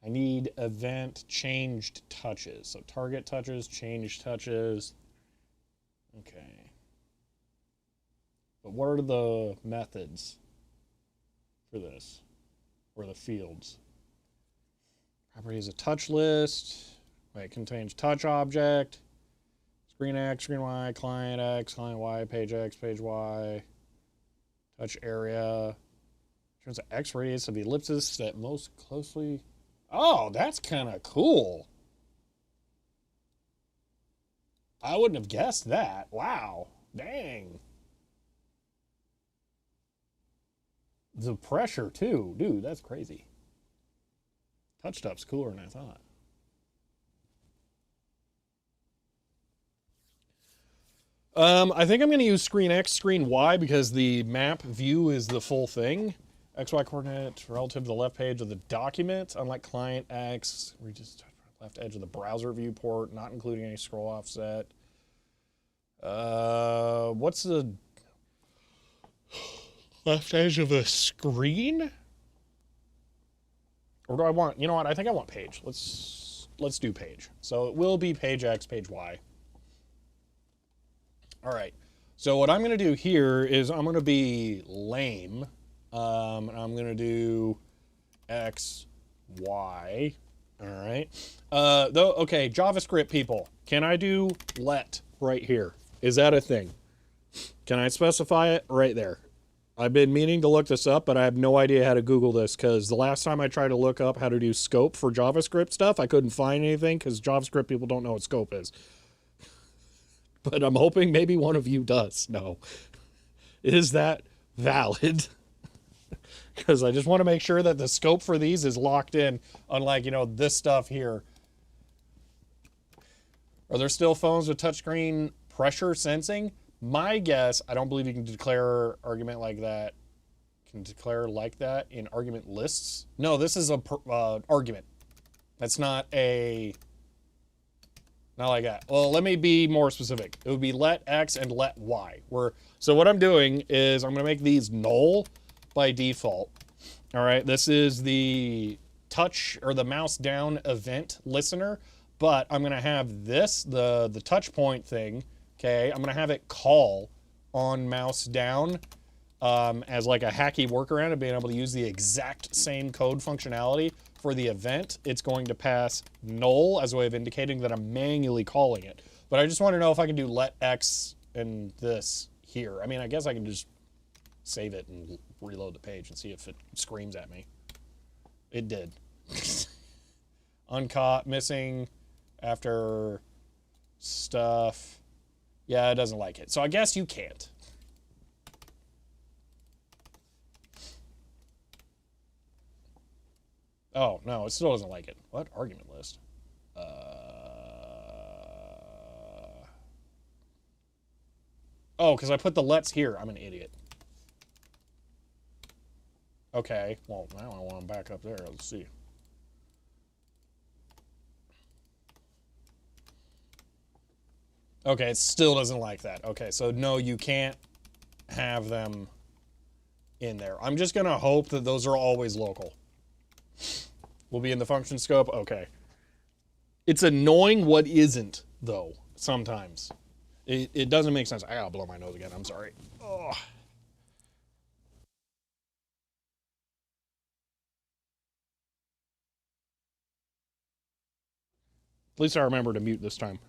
I need event changed touches. So target touches, changed touches. Okay. But what are the methods for this? or the fields. Property is a touch list. Wait, contains touch object. Screen X, screen Y, client X, client Y, page X, page Y. Touch area. Turns the X radius of the ellipsis that most closely. Oh, that's kind of cool. I wouldn't have guessed that. Wow. Dang. The pressure, too. Dude, that's crazy. Touch stuff's cooler than I thought. I think I'm going to use screen X, screen Y because the map view is the full thing. XY coordinate relative to the left page of the document, unlike client X, we just left edge of the browser viewport, not including any scroll offset. What's the left edge of a screen? Or do I want, you know what? I think I want page. Let's do page. So it will be page X, page Y. All right. So what I'm going to do here is I'm going to be lame. And I'm going to do X, Y. All right. Okay, JavaScript people. Can I do let right here? Is that a thing? Can I specify it right there? I've been meaning to look this up, but I have no idea how to Google this because the last time I tried to look up how to do scope for JavaScript stuff, I couldn't find anything because JavaScript people don't know what scope is. But I'm hoping maybe one of you does know. Is that valid? Because I just want to make sure that the scope for these is locked in, unlike, you know, this stuff here. Are there still phones with touchscreen pressure sensing? My guess, I don't believe you can declare argument like that. Can declare like that in argument lists? No, this is a argument. That's not a... Not like that. Well, let me be more specific. It would be let X and let Y. So what I'm doing is I'm going to make these null by default. All right, this is the touch or the mouse down event listener, but I'm going to have this, the touch point thing, okay? I'm going to have it call on mouse down as like a hacky workaround of being able to use the exact same code functionality. For the event, it's going to pass null as a way of indicating that I'm manually calling it. But I just want to know if I can do let X and this here. I mean, I guess I can just save it and reload the page and see if it screams at me. It did. Uncaught, missing, after stuff. Yeah, it doesn't like it. So I guess you can't. Oh, no, it still doesn't like it. What? Argument list. Oh, because I put the let's here. I'm an idiot. Okay, well, now I want them back up there. Let's see. Okay, it still doesn't like that. Okay, so no, you can't have them in there. I'm just going to hope that those are always local. Will be in the function scope? Okay. It's annoying what isn't, though, sometimes. It doesn't make sense. I gotta blow my nose again. I'm sorry. Oh. At least I remember to mute this time.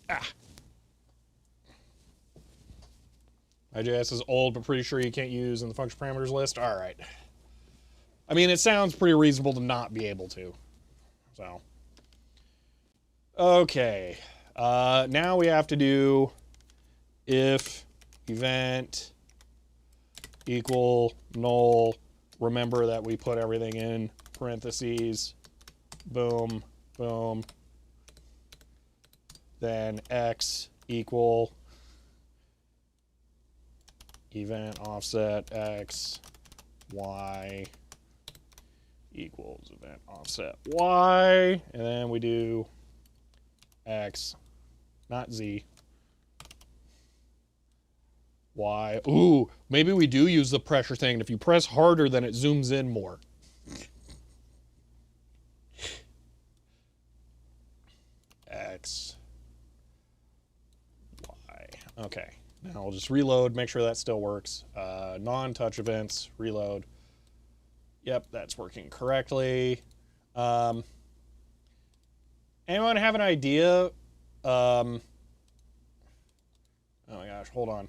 Ah. IJS is old, but pretty sure you can't use in the function parameters list. All right. I mean, it sounds pretty reasonable to not be able to. So. Okay. Now we have to do if event equal null. Remember that we put everything in parentheses. Boom, boom. Then X equal event offset X, Y equals event offset Y. And then we do X, not Z. Y. Ooh, maybe we do use the pressure thing. And if you press harder, then it zooms in more. X, Y. Okay. Now I'll just reload, make sure that still works. Non-touch events, reload. Yep, that's working correctly. Anyone have an idea? Oh my gosh, hold on.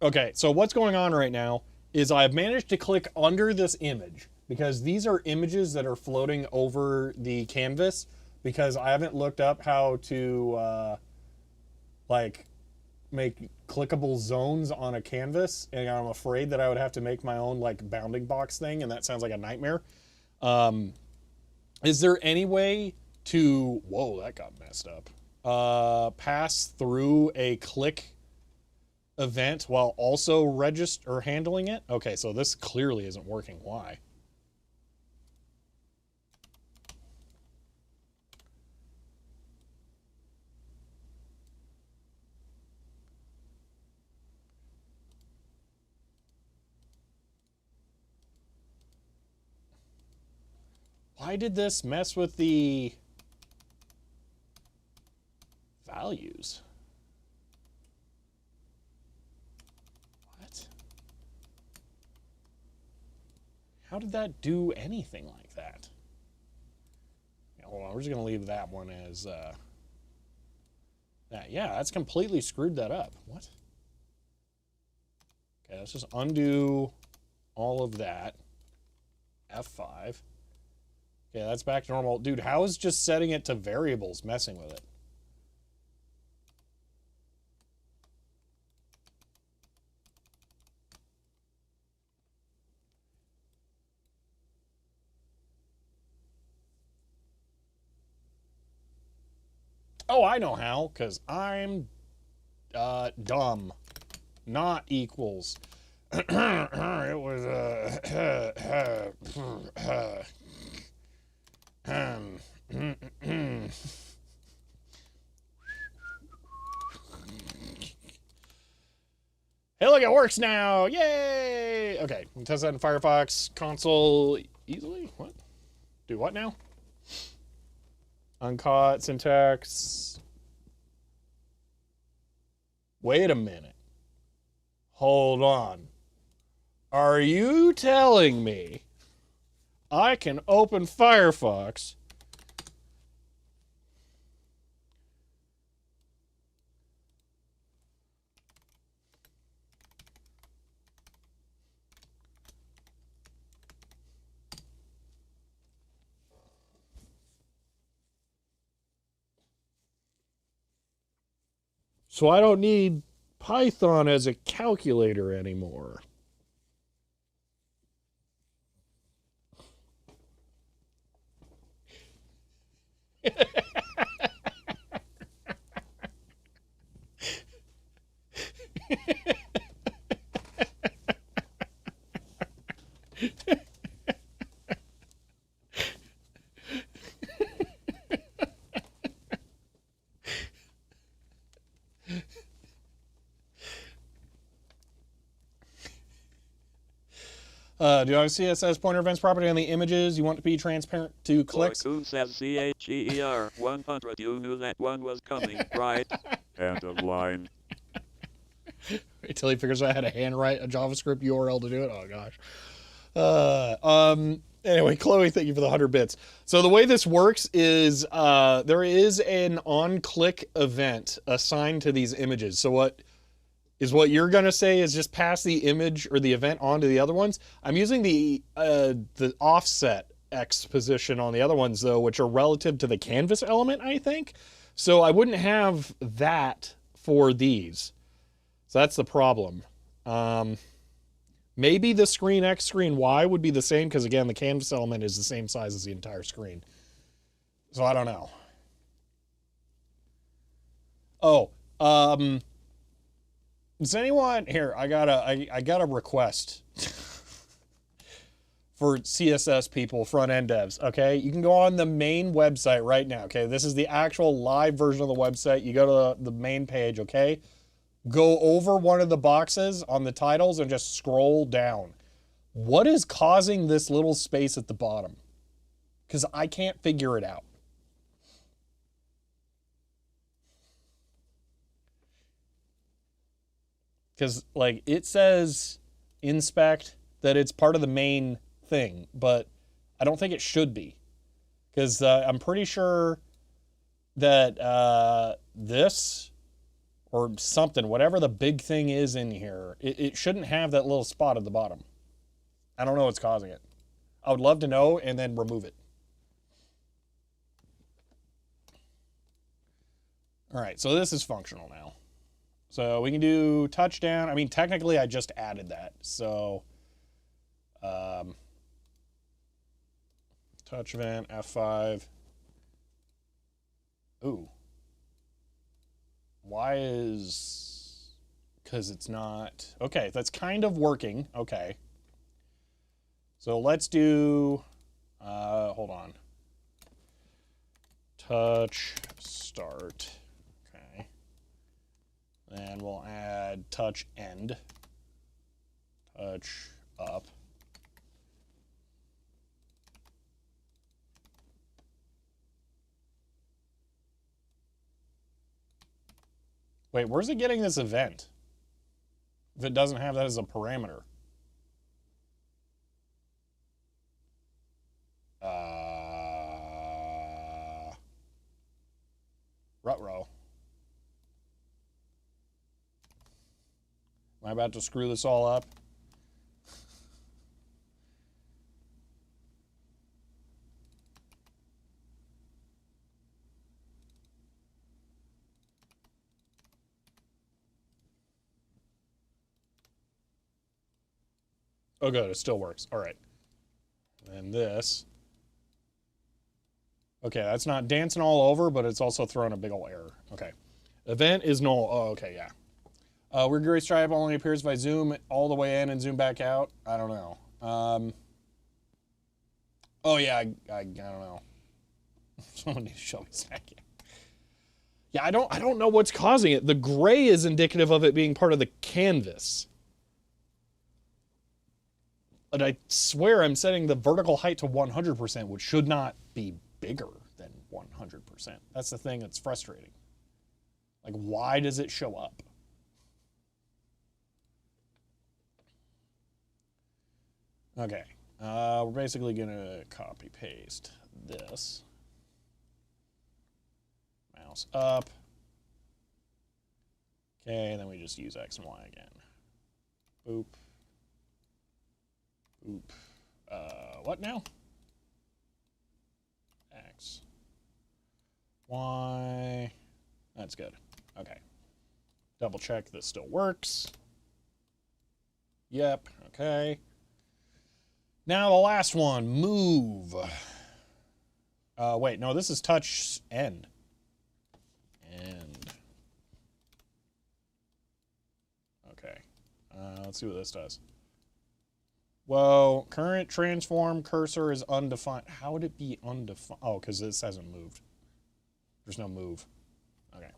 Okay, so what's going on right now is I've managed to click under this image because these are images that are floating over the canvas because I haven't looked up how to like make clickable zones on a canvas, and I'm afraid that I would have to make my own like bounding box thing, and that sounds like a nightmare. Is there any way to, whoa, that got messed up, pass through a click event while also register or handling it? Okay, so this clearly isn't working. Why? Why did this mess with the values? What? How did that do anything like that? Yeah, hold on, we're just gonna leave that one as that. Yeah, that's completely screwed that up. What? Okay, let's just undo all of that. F5. Okay, that's back to normal. Dude, how is just setting it to variables messing with it? Oh, I know how, because I'm dumb. Not equals. It was hey, look, it works now! Yay! Okay, we can test that in Firefox console easily. What? Do what now? Uncaught syntax. Wait a minute. Hold on. Are you telling me I can open Firefox so I don't need Python as a calculator anymore? Do you have a CSS pointer events property on the images? You want to be transparent to clicks? Orkun says CHEER 100. You knew that one was coming, right? End of line. Until he figures out how to handwrite a JavaScript URL to do it. Oh gosh. Anyway, Chloe, thank you for the 100 bits. So the way this works is there is an on-click event assigned to these images. So what you're gonna say is just pass the image or the event on to the other ones. I'm using the offset X position on the other ones though, which are relative to the canvas element, I think. So I wouldn't have that for these. So that's the problem. Maybe the screen X, screen Y would be the same because again, the canvas element is the same size as the entire screen. So I don't know. Oh, does anyone here? I got a request for CSS people, front end devs. Okay, you can go on the main website right now. Okay, this is the actual live version of the website. You go to the main page. Okay, go over one of the boxes on the titles and just scroll down. What is causing this little space at the bottom? Because I can't figure it out. Because like it says inspect, that it's part of the main thing, but I don't think it should be. Because I'm pretty sure that this or something, whatever the big thing is in here, it shouldn't have that little spot at the bottom. I don't know what's causing it. I would love to know and then remove it. All right, so this is functional now. So we can do touchdown. I mean, technically I just added that. So touch event, F5. Ooh. Why is... Because it's not... Okay, that's kind of working. Okay. So let's do... hold on. Touch start. Okay. And we'll add touch end. Touch up. Wait, where's it getting this event? If it doesn't have that as a parameter. Ruh-roh. Am I about to screw this all up? Oh, good. It still works. All right. And this. Okay, that's not dancing all over, but it's also throwing a big ol' error. Okay. Event is null. Oh, okay, yeah. Weird gray stripe only appears if I zoom all the way in and zoom back out. I don't know. Oh, yeah, I don't know. Someone needs to show me a second. Yeah, I don't know what's causing it. The gray is indicative of it being part of the canvas. But I swear I'm setting the vertical height to 100%, which should not be bigger than 100%. That's the thing that's frustrating. Like, why does it show up? Okay, we're basically gonna copy paste this. Mouse up. Okay, and then we just use X and Y again. Boop. Boop. What now? X. Y. That's good. Okay. Double check this still works. Yep. Okay. Now the last one. Move. Wait. No, this is touch end. End. Okay. Let's see what this does. Well, current transform cursor is undefined. How would it be undefined? Oh, because this hasn't moved. There's no move. Okay.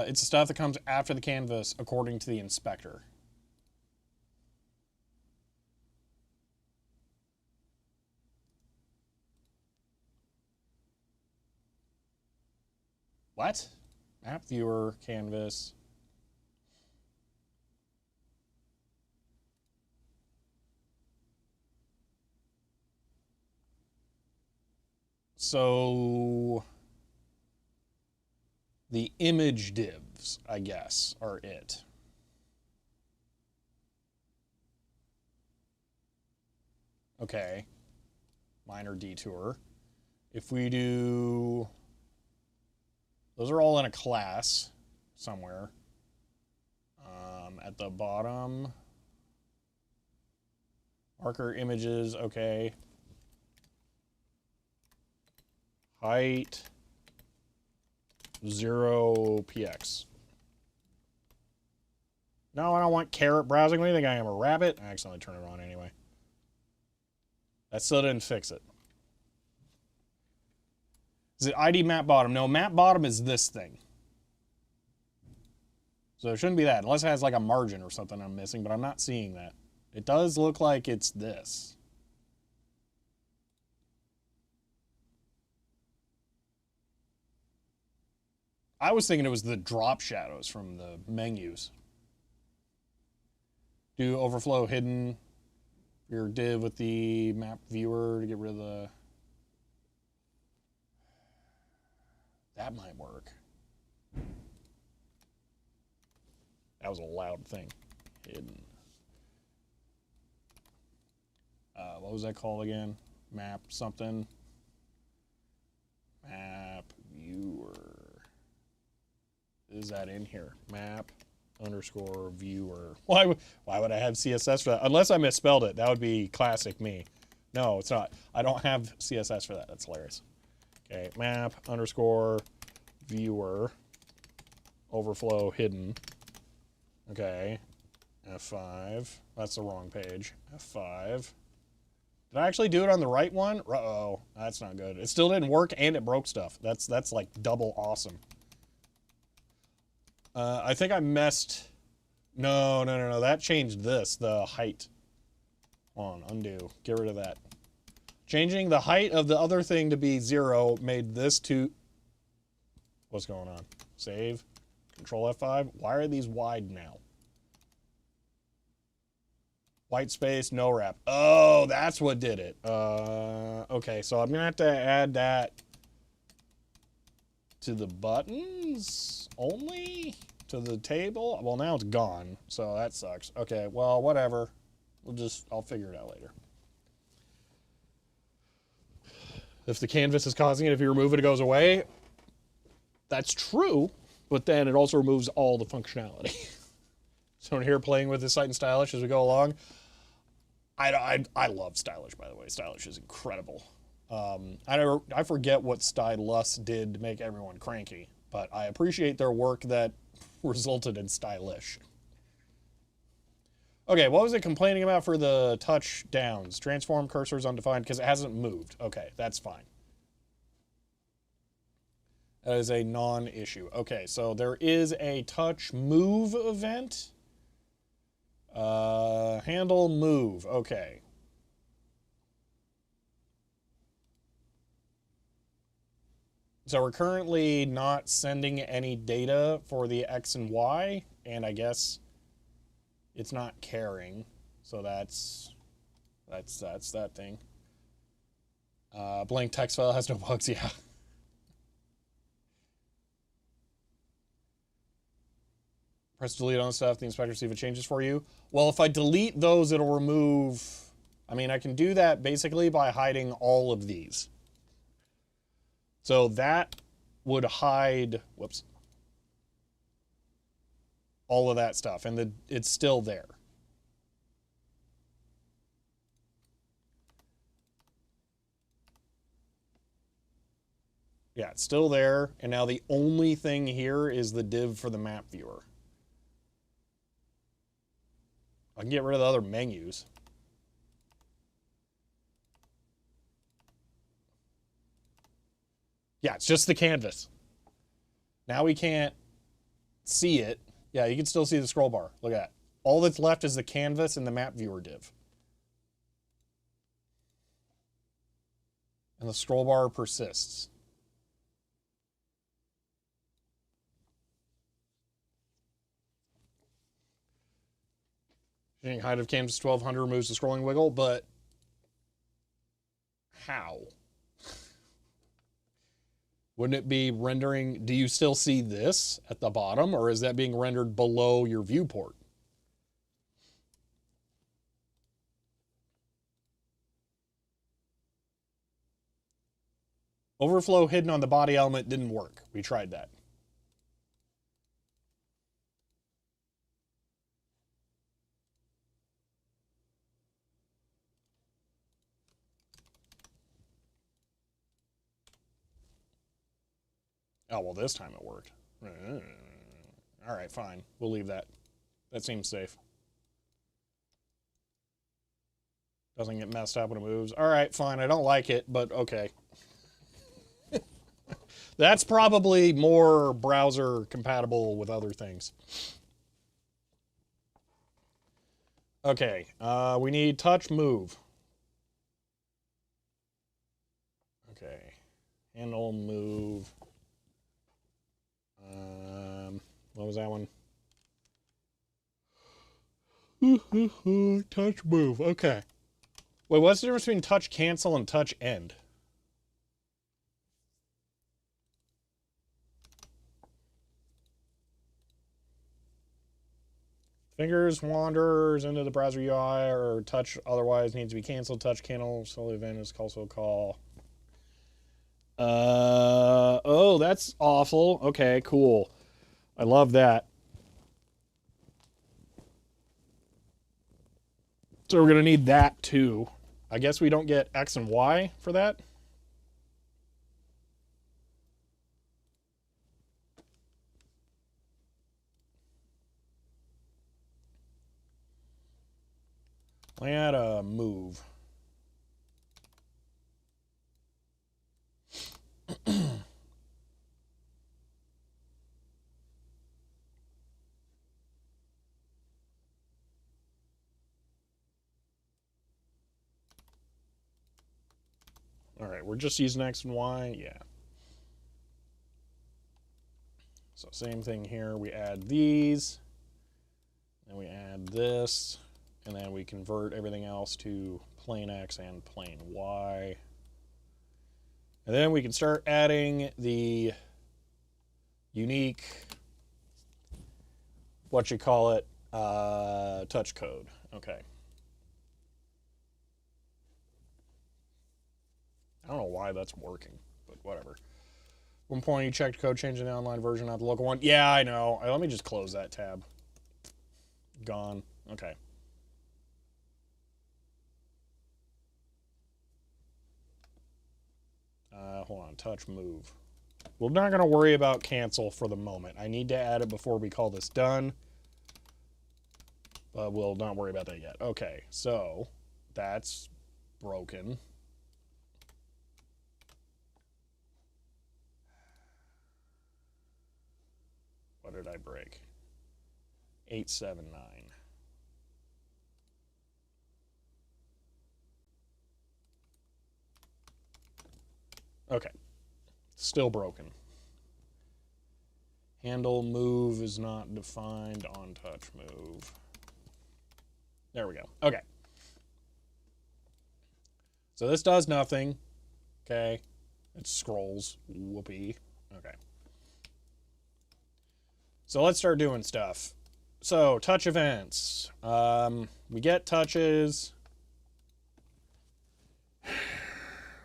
It's the stuff that comes after the canvas according to the inspector. What? Map viewer, canvas. So the image divs, I guess, are it. Okay. Minor detour. If we do... Those are all in a class somewhere. At the bottom. Marker images, okay. Height 0px. No, I don't want carrot browsing. What do you think I am, a rabbit? I accidentally turned it on anyway. That still didn't fix it. Is it ID map bottom? No, map bottom is this thing. So it shouldn't be that, unless it has like a margin or something I'm missing, but I'm not seeing that. It does look like it's this. I was thinking it was the drop shadows from the menus. Do overflow hidden your div with the map viewer to get rid of the... That might work. That was a loud thing. Hidden. What was that called again? Map something. Map viewer. Is that in here? Map underscore viewer. Why would I have CSS for that? Unless I misspelled it. That would be classic me. No, it's not. I don't have CSS for that. That's hilarious. Okay, map underscore viewer overflow hidden. Okay, F5. That's the wrong page. F5. Did I actually do it on the right one? Uh-oh, that's not good. It still didn't work and it broke stuff. That's like double awesome. I think I messed... No. That changed this, the height. Hold on, undo. Get rid of that. Changing the height of the other thing to be 0 made this to... What's going on? Save. Control F5. Why are these wide now? White space, no wrap. Oh, that's what did it. Okay, so I'm gonna have to add that to the buttons only? To the table? Well, now it's gone, so that sucks. Okay, well, whatever. I'll figure it out later. If the canvas is causing it, if you remove it, it goes away. That's true, but then it also removes all the functionality. So in here playing with this site and Stylish as we go along. I love Stylish, by the way. Stylish is incredible. I forget what Stylus did to make everyone cranky, but I appreciate their work that resulted in Stylish. Okay, what was it complaining about for the touchdowns? Transform cursors undefined because it hasn't moved. Okay, that's fine. That is a non-issue. Okay, so there is a touch move event. Handle move. Okay. So we're currently not sending any data for the X and Y, and I guess it's not caring. So that's that thing. Blank text file has no bugs. Yeah. Press delete on stuff, the inspector see if it changes for you. Well, if I delete those, it'll remove... I mean, I can do that basically by hiding all of these. So that would hide... Whoops. All of that stuff, and it's still there. Yeah, it's still there, and now the only thing here is the div for the map viewer. I can get rid of the other menus. Yeah, it's just the canvas. Now we can't see it. Yeah, you can still see the scroll bar. Look at that. All that's left is the canvas and the map viewer div. And the scroll bar persists. Height of canvas 1200 removes the scrolling wiggle, but how? Wouldn't it be rendering? Do you still see this at the bottom, or is that being rendered below your viewport? Overflow hidden on the body element didn't work. We tried that. Oh, well, this time it worked. All right, fine. We'll leave that. That seems safe. Doesn't get messed up when it moves. All right, fine. I don't like it, but okay. That's probably more browser compatible with other things. Okay, we need touch move. Okay, handle move. What was that one? Touch move. Okay. Wait, what's the difference between touch cancel and touch end? Fingers wanders into the browser UI or touch otherwise needs to be canceled. Touch cancel solely event is also call. Oh, that's awful. Okay, cool. I love that. So we're gonna need that too. I guess we don't get X and Y for that. I had a move. All right, we're just using X and Y. Yeah. So same thing here. We add these, and we add this, and then we convert everything else to plain X and plain Y. And then we can start adding the unique, what you call it, touch code. Okay. I don't know why that's working, but whatever. One point you checked code change in the online version, not the local one. Yeah, I know. Let me just close that tab. Gone. Okay. Hold on. Touch move. We're not going to worry about cancel for the moment. I need to add it before we call this done. But we'll not worry about that yet. Okay, so that's broken. What did I break? 879. Okay. Still broken. Handle move is not defined on touch move. There we go. Okay. So this does nothing. Okay. It scrolls. Whoopee. Okay. So let's start doing stuff. So touch events. We get touches.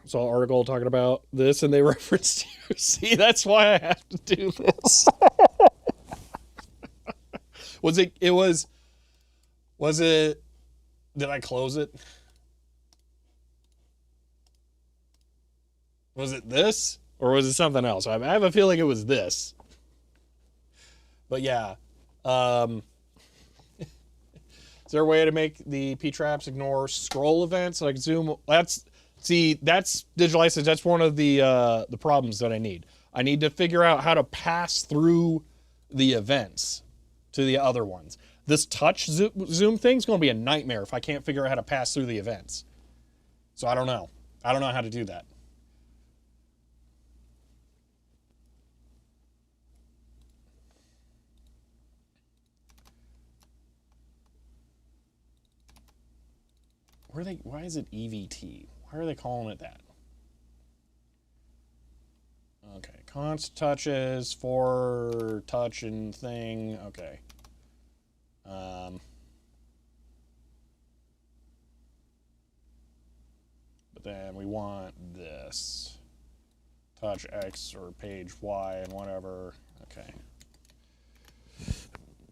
Saw an article talking about this and they referenced you. See, that's why I have to do this. Was it, did I close it? Was it this? Or was it something else? I have a feeling it was this. But yeah. Is there a way to make the P-traps ignore scroll events? Like zoom, that's digital license. That's one of the problems that I need. I need to figure out how to pass through the events to the other ones. This touch zoom thing is going to be a nightmare if I can't figure out how to pass through the events. So I don't know. I don't know how to do that. Why is it EVT? Why are they calling it that? Okay, const touches for touch and thing. Okay. But then we want this. Touch X or page Y and whatever. Okay.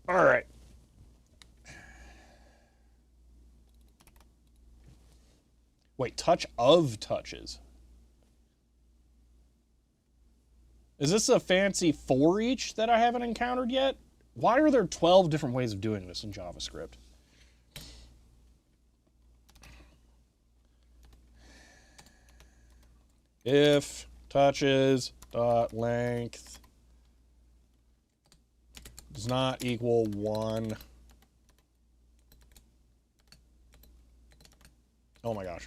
All right. Wait, touch of touches. Is this a fancy for each that I haven't encountered yet? Why are there 12 different ways of doing this in JavaScript? If touches dot length does not equal 1. Oh my gosh.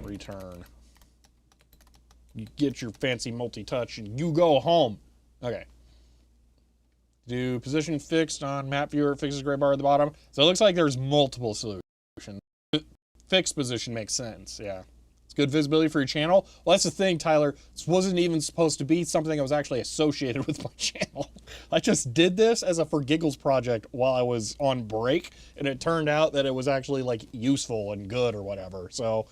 Return. You get your fancy multi-touch and you go home. Okay. Do position fixed on map viewer, fixes gray bar at the bottom. So it looks like there's multiple solutions. Fixed position makes sense, yeah. It's good visibility for your channel. Well, that's the thing, Tyler. This wasn't even supposed to be something that was actually associated with my channel. I just did this as a for giggles project while I was on break, and it turned out that it was actually like useful and good or whatever. So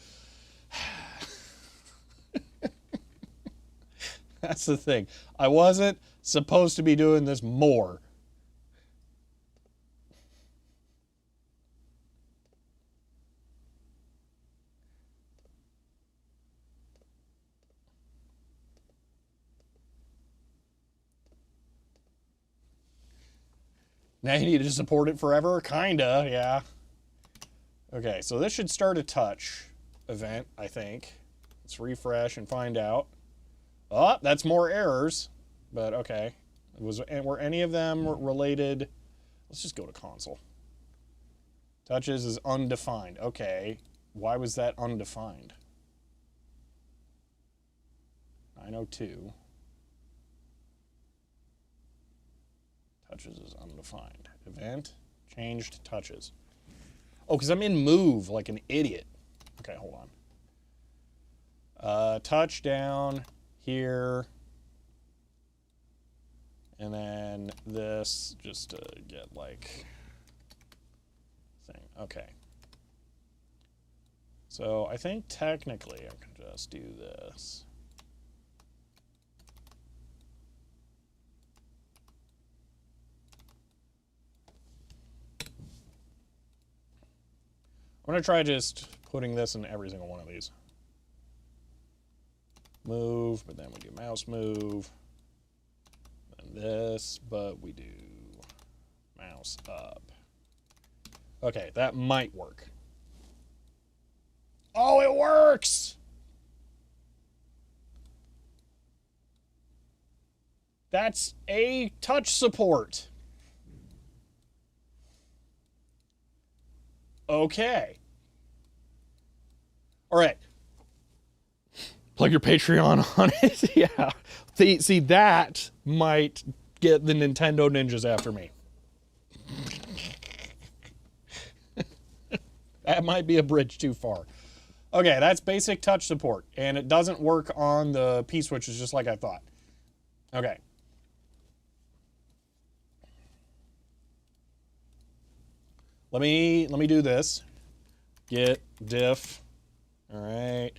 that's the thing. I wasn't supposed to be doing this more. Now you need to support it forever? Kinda, yeah. Okay, so this should start a touch event, I think. Let's refresh and find out. Oh, that's more errors, but okay. Were any of them related? Let's just go to console. Touches is undefined. Okay, why was that undefined? 902. Touches is undefined. Event, changed touches. Oh, because I'm in move like an idiot. Okay, hold on. Touch down here. And then this, just to get like thing. Okay. So I think technically I can just do this. I'm going to try just putting this in every single one of these. Move, but then we do mouse move. And this, but we do mouse up. Okay, that might work. Oh, it works! That's a touch support. Okay. All right. Plug your Patreon on it. Yeah. See, that might get the Nintendo ninjas after me. That might be a bridge too far. Okay, that's basic touch support, and it doesn't work on the P switches just like I thought. Okay. Let me do this. Git diff. All right.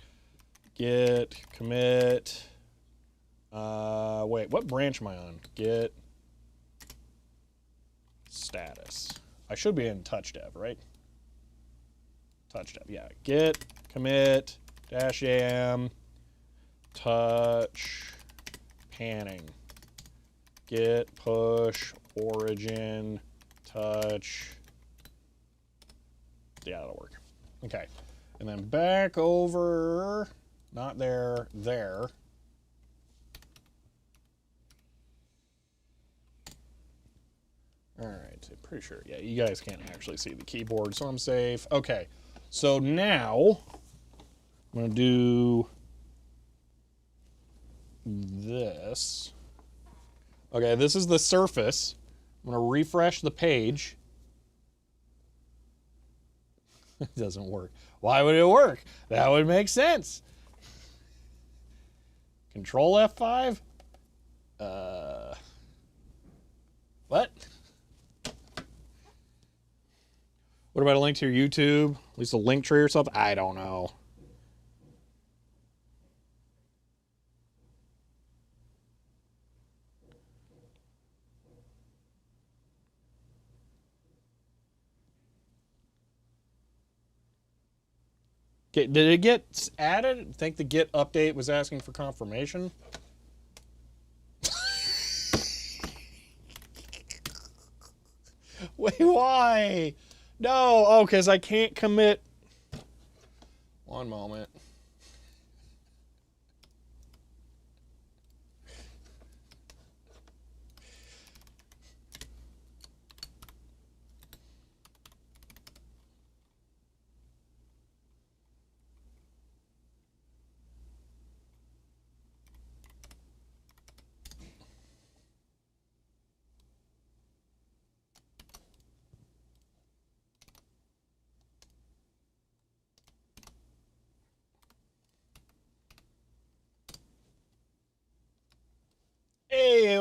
Git commit. Wait, what branch am I on? Git status. I should be in touch dev, right? Touch dev, yeah. Git commit -am touch panning. Git push origin touch. Yeah, that'll work. Okay. And then back over, not there, there. All right, I'm pretty sure. Yeah, you guys can't actually see the keyboard, so I'm safe. Okay, so now I'm going to do this. Okay, this is the surface. I'm going to refresh the page. It doesn't work. Why would it work? That would make sense. Control F5? What? What about a link to your YouTube? At least a link tree or something? I don't know. Okay, did it get added? I think the Git update was asking for confirmation. Wait, why? No, oh, because I can't commit. One moment.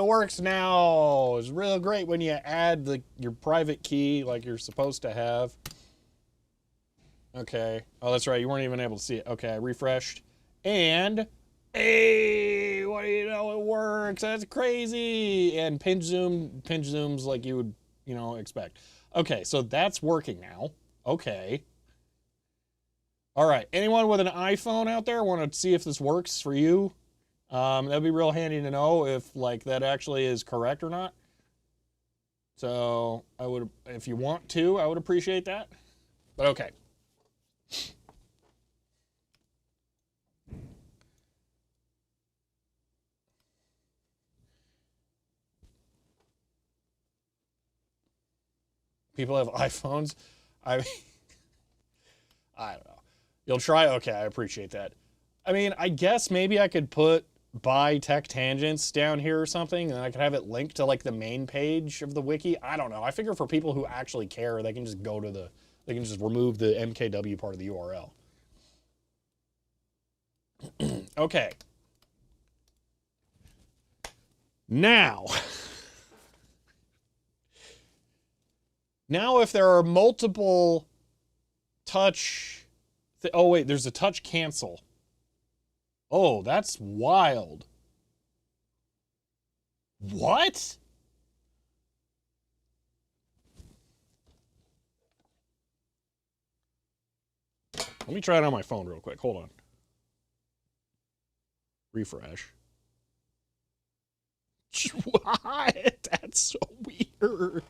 works now. It's real great when you add your private key like you're supposed to have. Okay. Oh, that's right. You weren't even able to see it. Okay, I refreshed. And, hey, what do you know? It works. That's crazy. And pinch zooms like you would, expect. Okay, so that's working now. Okay. All right. Anyone with an iPhone out there want to see if this works for you? That'd be real handy to know if that actually is correct or not. So I would, if you want to, I would appreciate that. But okay. People have iPhones. I mean, I don't know. You'll try? Okay, I appreciate that. I mean, I guess maybe I could put buy tech tangents down here or something, and I could have it linked to the main page of the wiki. I don't know. I figure for people who actually care, they can just go to they can just remove the MKW part of the URL. Okay. Now if there are multiple touch, oh wait, there's a touch cancel. Oh, that's wild. What? Let me try it on my phone real quick. Hold on. Refresh. What? That's so weird.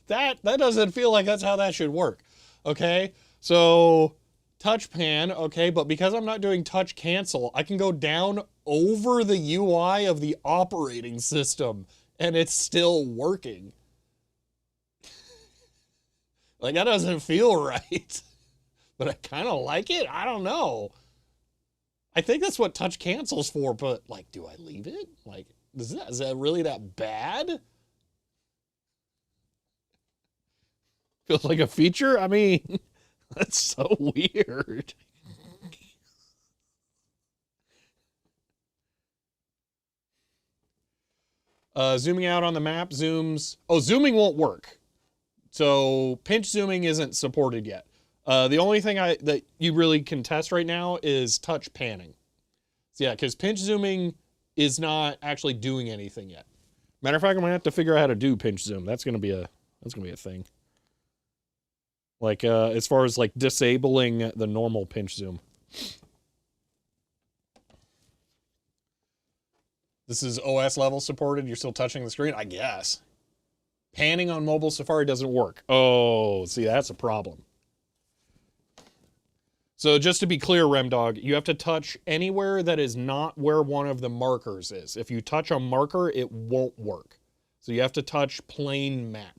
That doesn't feel like that's how that should work. Okay? So touch pan, okay, but because I'm not doing touch cancel, I can go down over the UI of the operating system and it's still working. That doesn't feel right. But I kind of like it. I don't know. I think that's what touch cancel's for, but do I leave it? Is that really that bad? Feels like a feature? I mean, that's so weird. Zooming out on the map, zooms. Oh, zooming won't work. So pinch zooming isn't supported yet. The only thing that you really can test right now is touch panning. So yeah, because pinch zooming is not actually doing anything yet. Matter of fact, I'm gonna have to figure out how to do pinch zoom. That's gonna be a thing. As far as disabling the normal pinch zoom. This is OS level supported. You're still touching the screen, I guess. Panning on mobile Safari doesn't work. Oh, see, that's a problem. So just to be clear, Remdog, you have to touch anywhere that is not where one of the markers is. If you touch a marker, it won't work. So you have to touch plain map.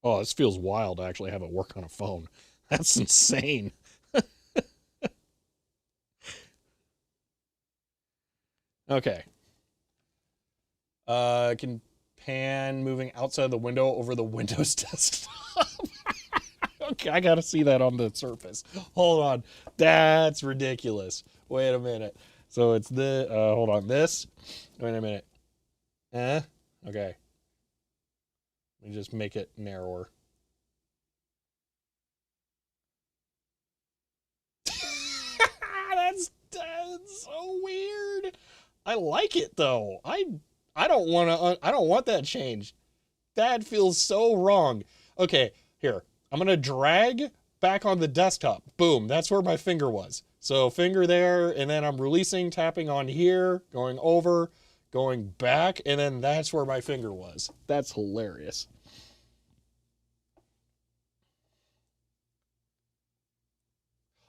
Oh, this feels wild to actually have it work on a phone. That's insane. Okay. I can pan moving outside the window over the Windows desktop. Okay, I gotta see that on the Surface. Hold on. That's ridiculous. Wait a minute. So it's hold on, this. Wait a minute. Okay. Let me just make it narrower. That's so weird. I like it though. I don't want that changed. That feels so wrong. Okay, here. I'm going to drag back on the desktop. Boom, that's where my finger was. So finger there, and then I'm releasing, tapping on here, going over, going back, and then that's where my finger was. That's hilarious.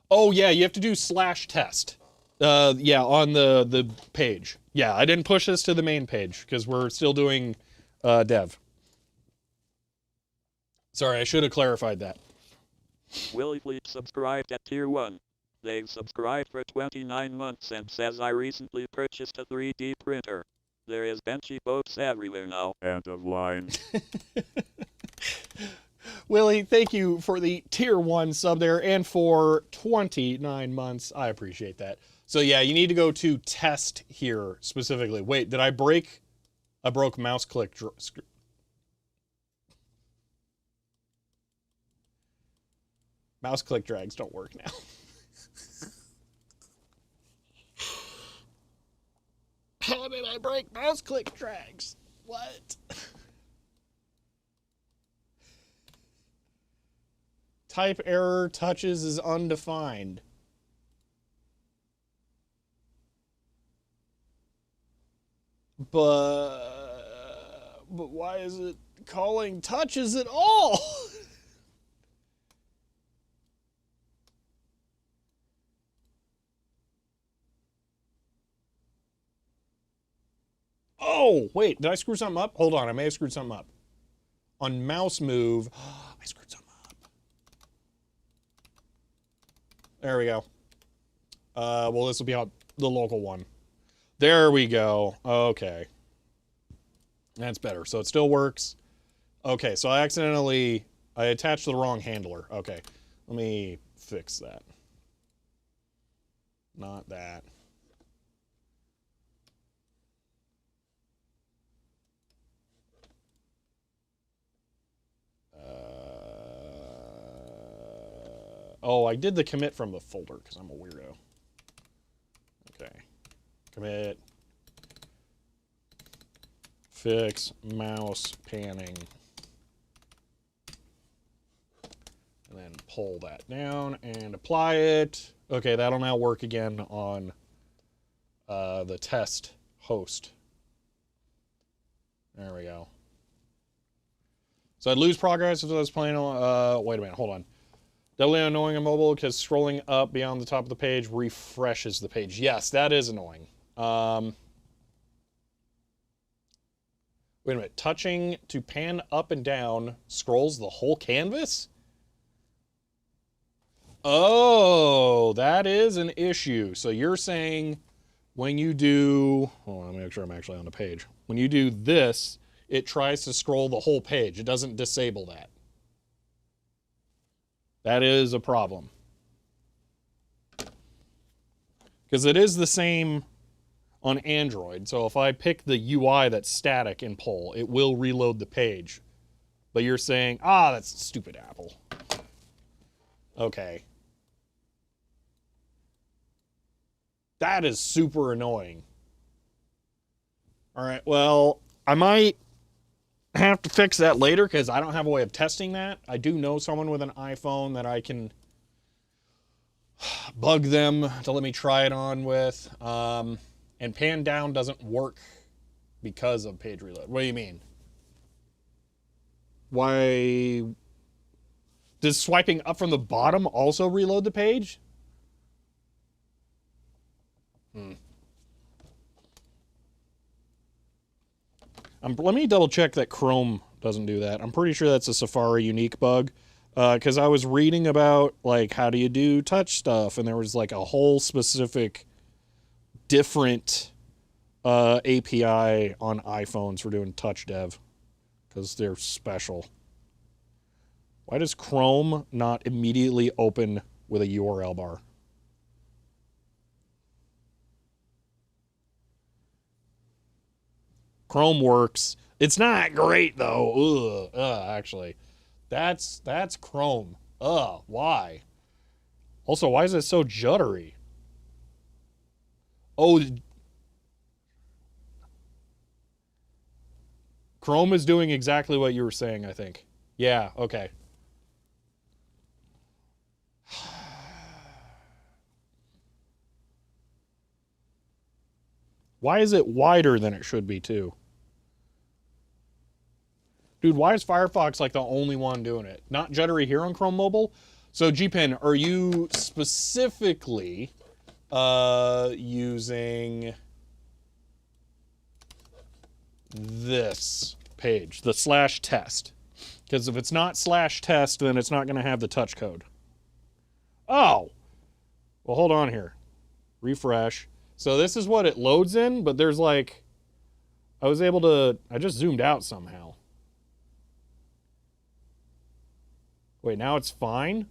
Oh yeah, you have to do /test. Yeah, on the page. Yeah, I didn't push this to the main page because we're still doing dev. Sorry, I should have clarified that. Willie Fleet subscribed at Tier 1. They've subscribed for 29 months and says I recently purchased a 3D printer. There is benchy boats everywhere now. End of line. Willie, thank you for the tier 1 sub there and for 29 months. I appreciate that. So yeah, you need to go to test here specifically. Wait, did I break? I broke mouse click. Mouse click drags don't work now. How did I break mouse click drags? What? Type error touches is undefined. But why is it calling touches at all? Oh, wait, did I screw something up? Hold on, I may have screwed something up. On mouse move, I screwed something up. There we go. Well, this will be on the local one. There we go. Okay. That's better. So it still works. Okay, so I attached the wrong handler. Okay, let me fix that. Not that. Oh, I did the commit from the folder because I'm a weirdo. Okay. Commit. Fix mouse panning. And then pull that down and apply it. Okay, that'll now work again on the test host. There we go. So I'd lose progress if I was playing on, wait a minute, hold on. Doubly annoying on mobile because scrolling up beyond the top of the page refreshes the page. Yes, that is annoying. Wait a minute. Touching to pan up and down scrolls the whole canvas? Oh, that is an issue. So you're saying when you do... Hold on, let me make sure I'm actually on the page. When you do this, it tries to scroll the whole page. It doesn't disable that. That is a problem. Because it is the same on Android. So if I pick the UI that's static and pull, it will reload the page. But you're saying, that's stupid Apple. Okay. That is super annoying. All right, well, I might have to fix that later because I don't have a way of testing that. I do know someone with an iPhone that I can bug them to let me try it on with. And pan down doesn't work because of page reload. What do you mean? Why? Does swiping up from the bottom also reload the page? Let me double check that Chrome doesn't do that. I'm pretty sure that's a Safari unique bug. Because I was reading about, like, how do you do touch stuff, and there was, like, a whole specific different API on iPhones for doing touch dev. Because they're special. Why does Chrome not immediately open with a URL bar? Chrome works. It's not great though. Actually, that's Chrome. Why? Also, why is it so juddery? Oh, Chrome is doing exactly what you were saying, I think. Yeah, okay. Why is it wider than it should be, too? Dude, why is Firefox like the only one doing it? Not juddery here on Chrome Mobile? So, GPen, are you specifically using this page, the /test? Because if it's not /test, then it's not going to have the touch code. Oh! Well, hold on here. Refresh. So this is what it loads in, but there's like, I just zoomed out somehow. Wait, now it's fine?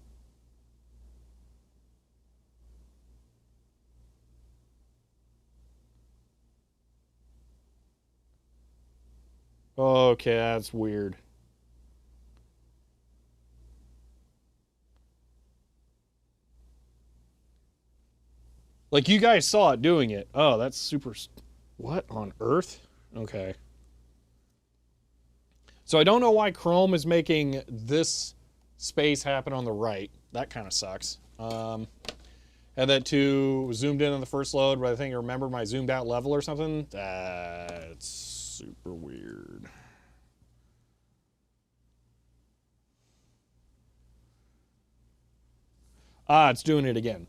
Okay, that's weird. Like, you guys saw it doing it. Oh, that's super... What on earth? Okay. So I don't know why Chrome is making this space happen on the right. That kind of sucks. Had that too zoomed in on the first load, but I think I remember my zoomed out level or something. That's super weird. Ah, it's doing it again.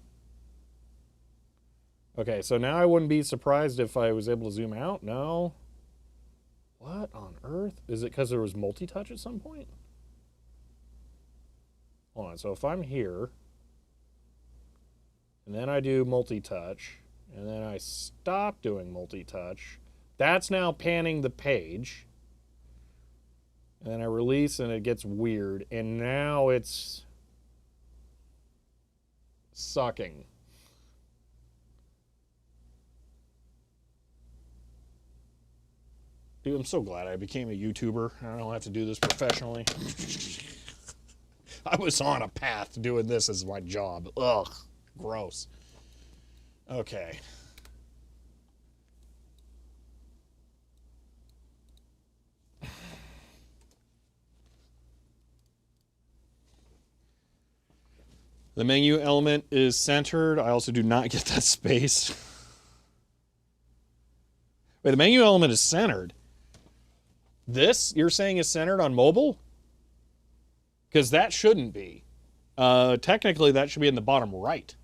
Okay, so now I wouldn't be surprised if I was able to zoom out. No. What on earth? Is it because there was multi-touch at some point? Hold on, so if I'm here, and then I do multi-touch, and then I stop doing multi-touch, that's now panning the page. And then I release and it gets weird, and now it's sucking. Dude, I'm so glad I became a YouTuber. I don't have to do this professionally. I was on a path doing this as my job. Ugh, gross. Okay. The menu element is centered. I also do not get that space. Wait, the menu element is centered. This, you're saying, is centered on mobile? Because that shouldn't be. Technically, that should be in the bottom right.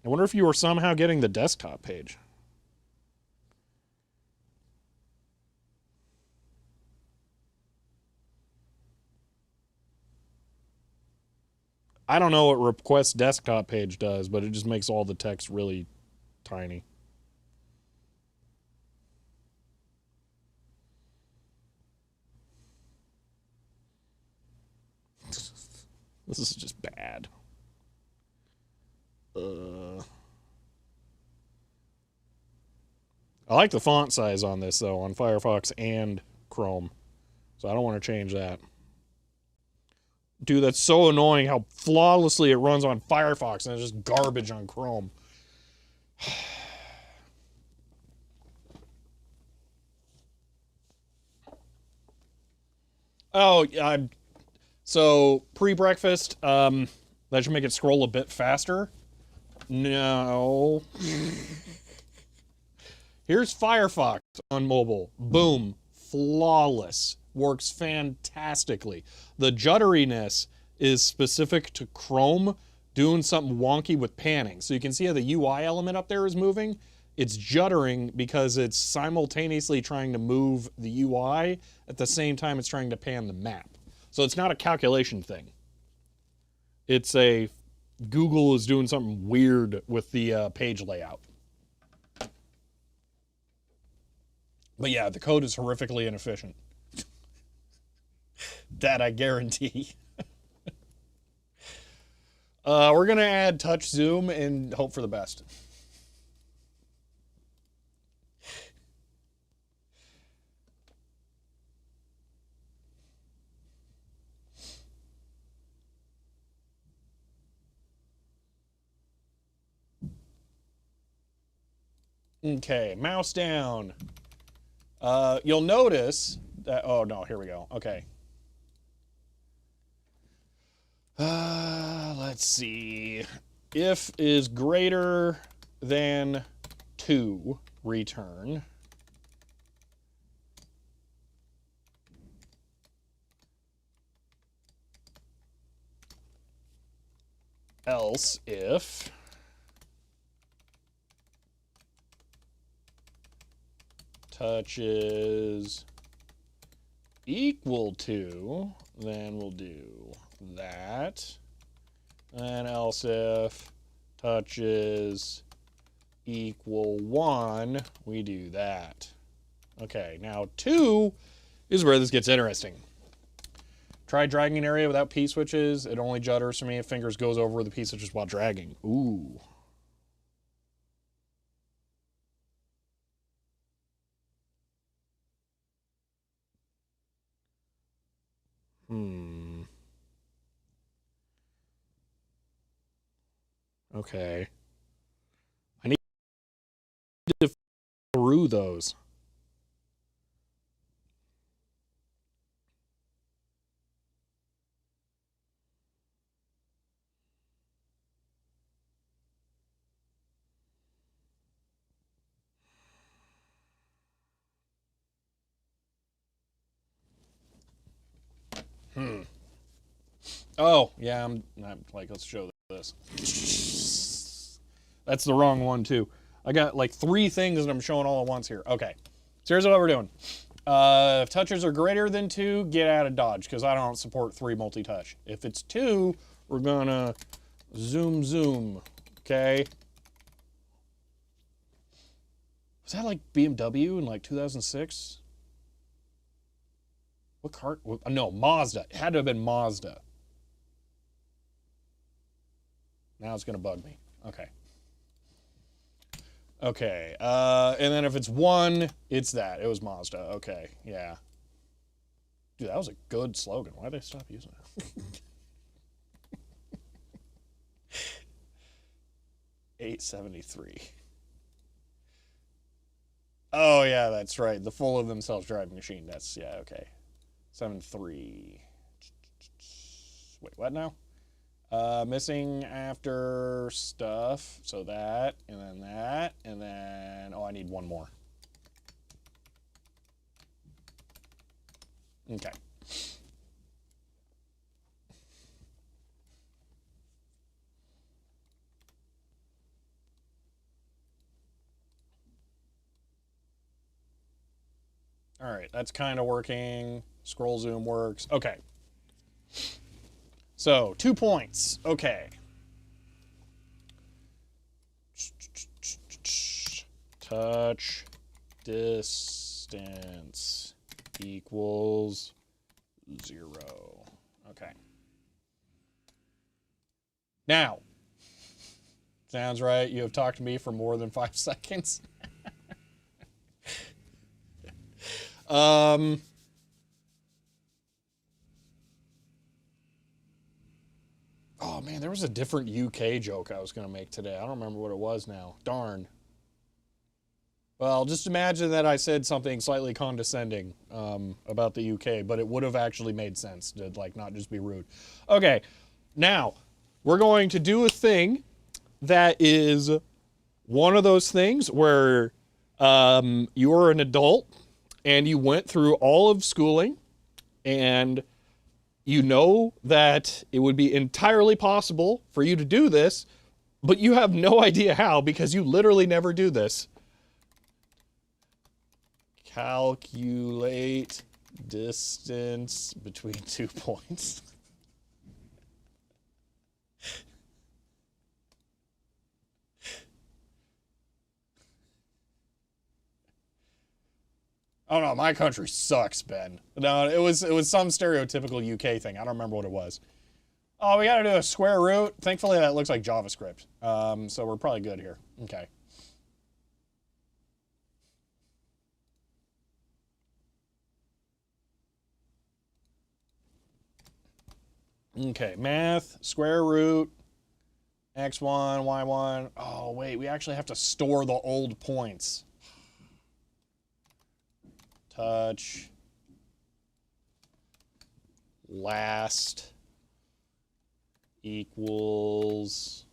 I wonder if you were somehow getting the desktop page. I don't know what request desktop page does, but it just makes all the text really tiny. This is just bad. I like the font size on this, though, on Firefox and Chrome. So I don't want to change that. Dude, that's so annoying how flawlessly it runs on Firefox and it's just garbage on Chrome. Oh, so pre-breakfast, that should make it scroll a bit faster. No. Here's Firefox on mobile. Boom. Flawless. Works fantastically. The judderiness is specific to Chrome doing something wonky with panning. So you can see how the UI element up there is moving. It's juddering because it's simultaneously trying to move the UI at the same time it's trying to pan the map. So it's not a calculation thing. It's a Google is doing something weird with the page layout. But yeah, the code is horrifically inefficient. That I guarantee. We're going to add touch zoom and hope for the best. Okay, mouse down. You'll notice that, oh no, here we go. Okay. Let's see. If is greater than 2, return. Else if touch is equal to, then we'll do that. And else if touch is equal 1, we do that. Okay, now 2 is where this gets interesting. Try dragging an area without P switches. It only judders for me if fingers goes over the P switches while dragging. Ooh. Okay. I need to through those. Oh, yeah, I'm like, let's show this. That's the wrong one, too. I got like 3 things that I'm showing all at once here. Okay, so here's what we're doing. If touches are greater than 2, get out of Dodge, because I don't support 3 multi-touch. If it's 2, we're gonna zoom, okay? Was that like BMW in like 2006? What car? No, Mazda. It had to have been Mazda. Now it's gonna bug me. Okay. Okay, and then if it's 1, it's that. It was Mazda. Okay, yeah. Dude, that was a good slogan. Why'd they stop using it? 873. Oh, yeah, that's right. The full of themselves driving machine. That's, yeah, okay. 73. Wait, what now? Missing after stuff, so that, and then, oh, I need 1 more. Okay. All right, that's kind of working. Scroll zoom works. Okay. So, 2 points. Okay. Touch distance equals 0. Okay. Now, sounds right. You have talked to me for more than 5 seconds. Oh man, there was a different UK joke I was going to make today. I don't remember what it was now. Darn. Well, just imagine that I said something slightly condescending about the UK, but it would have actually made sense to like not just be rude. Okay, now we're going to do a thing that is one of those things where you are an adult and you went through all of schooling and you know that it would be entirely possible for you to do this, but you have no idea how because you literally never do this. Calculate distance between 2 points. Oh no, my country sucks, Ben. No, it was some stereotypical UK thing. I don't remember what it was. Oh, we gotta do a square root. Thankfully, that looks like JavaScript. So we're probably good here. Okay. Okay, math, square root, x1, y1. Oh, wait, we actually have to store the old points. Touch. Last equals.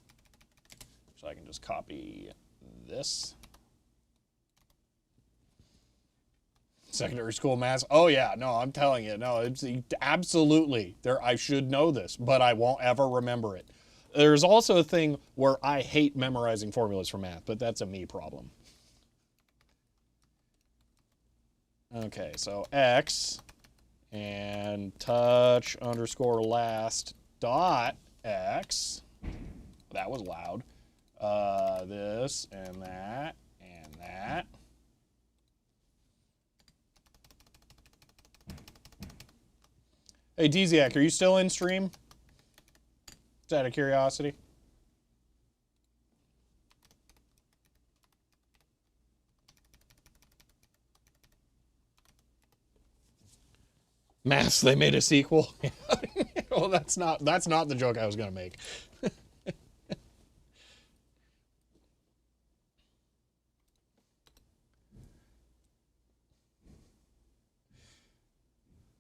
So I can just copy this. Secondary school math. Oh yeah, no, I'm telling you, no, it's absolutely there. I should know this, but I won't ever remember it. There's also a thing where I hate memorizing formulas for math, but that's a me problem. Okay, so x and touch underscore last dot x. That was loud. This and that and that. Hey, Dziak, are you still in stream? Just out of curiosity. Mass, they made a sequel. Well, that's not the joke I was gonna make.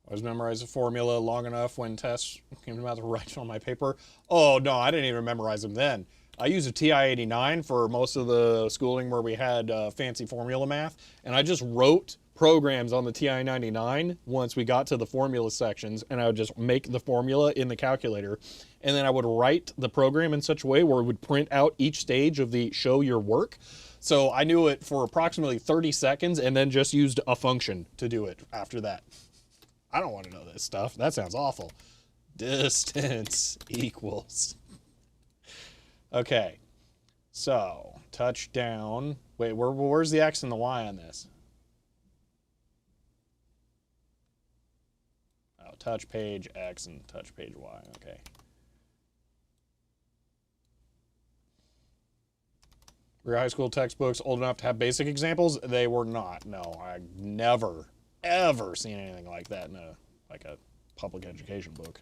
I was memorizing a formula long enough when tests came about to write on my paper. Oh no, I didn't even memorize them then. I used a TI-89 for most of the schooling where we had fancy formula math, and I just wrote programs on the TI-99 once we got to the formula sections, and I would just make the formula in the calculator, and then I would write the program in such a way where it would print out each stage of the show your work. So I knew it for approximately 30 seconds and then just used a function to do it after that. I don't want to know this stuff. That sounds awful. Distance equals. Okay. So, touchdown. Wait, where's the X and the Y on this? Oh, touch page X and touch page Y. Okay. Were your high school textbooks old enough to have basic examples? They were not. No, I never, ever seen anything like that in a public education book.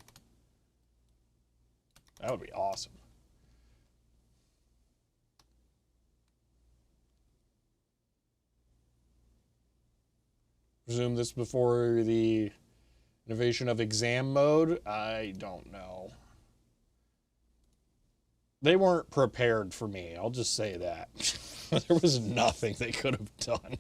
That would be awesome. Presume this before the innovation of exam mode? I don't know. They weren't prepared for me, I'll just say that. There was nothing they could have done.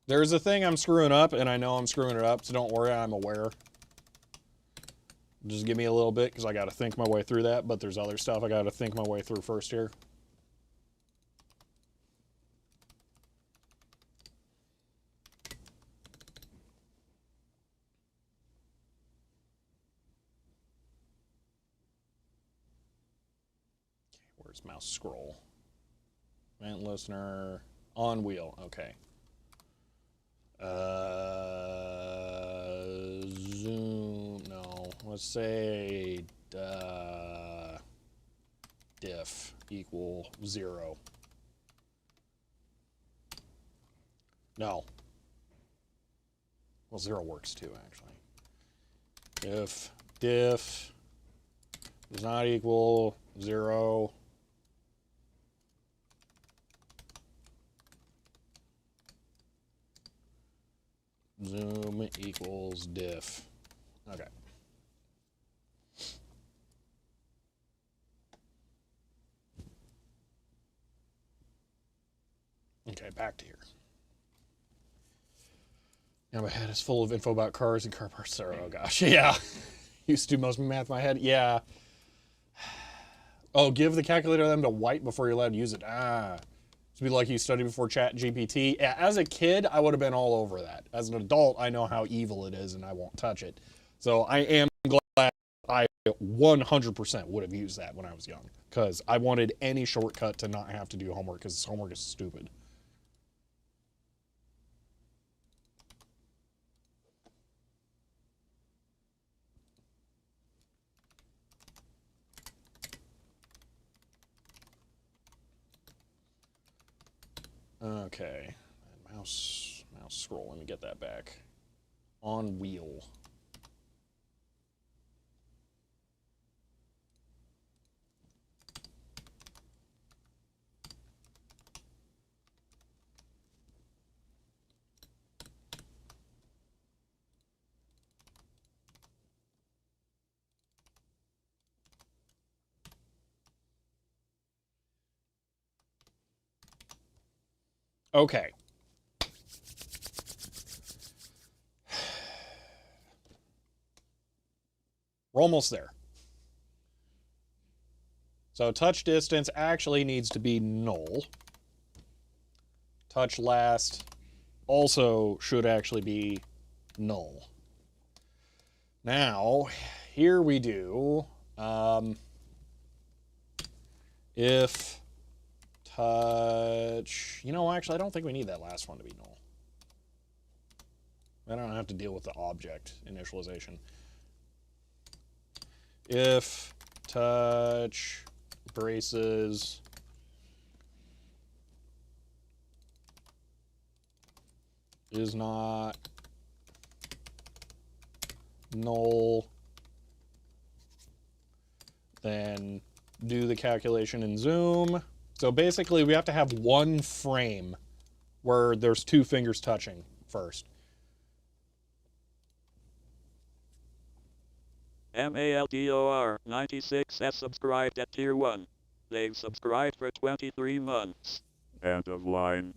There's a thing I'm screwing up, and I know I'm screwing it up, so don't worry, I'm aware. Just give me a little bit, because I got to think my way through that, but there's other stuff I got to think my way through first here. Okay, where's mouse scroll? Event listener, on wheel, okay. Zoom, no, let's say diff equal 0. No. Well, 0 works too, actually. If diff does not equal 0, zoom equals diff. Okay. Okay, back to here. Now my head is full of info about cars and car parts. Oh gosh, yeah. Used to do most of my math in my head. Yeah. Oh, give the calculator them to wipe before you're allowed to use it. Ah. To be like you studied before Chat GPT. Yeah, as a kid, I would have been all over that. As an adult, I know how evil it is and I won't touch it. So I am glad I 100% would have used that when I was young. Because I wanted any shortcut to not have to do homework, because homework is stupid. Okay, mouse scroll, let me get that back. On wheel. Okay. We're almost there. So touch distance actually needs to be null. Touch last also should actually be null. Now, here we do if touch, actually I don't think we need that last one to be null. I don't have to deal with the object initialization. If touch braces is not null, then do the calculation in zoom. So basically we have to have one frame where there's two fingers touching first. MALDOR 96 has subscribed at tier 1. They've subscribed for 23 months. End of line.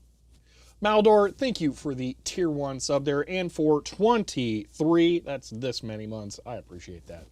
Maldor, thank you for the tier 1 sub there and for 23. That's this many months. I appreciate that.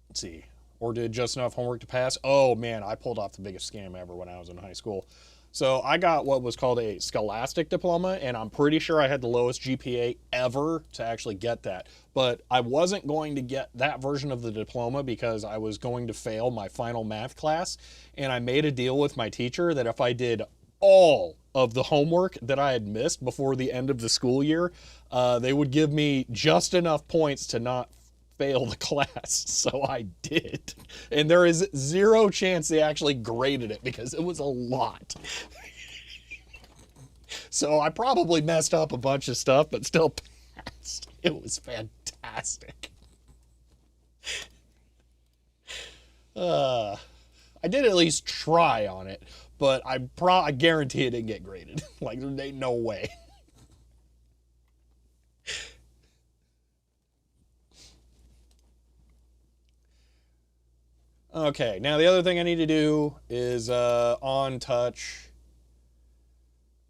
Let's see. Or did just enough homework to pass? Oh man, I pulled off the biggest scam ever when I was in high school. So I got what was called a scholastic diploma, and I'm pretty sure I had the lowest GPA ever to actually get that. But I wasn't going to get that version of the diploma because I was going to fail my final math class, and I made a deal with my teacher that if I did all of the homework that I had missed before the end of the school year, they would give me just enough points to not fail the class. So I did. And there is zero chance they actually graded it because it was a lot. So I probably messed up a bunch of stuff, but still passed. It was fantastic. I did at least try on it, but I guarantee it didn't get graded. Like, there ain't no way. Okay, now the other thing I need to do is on touch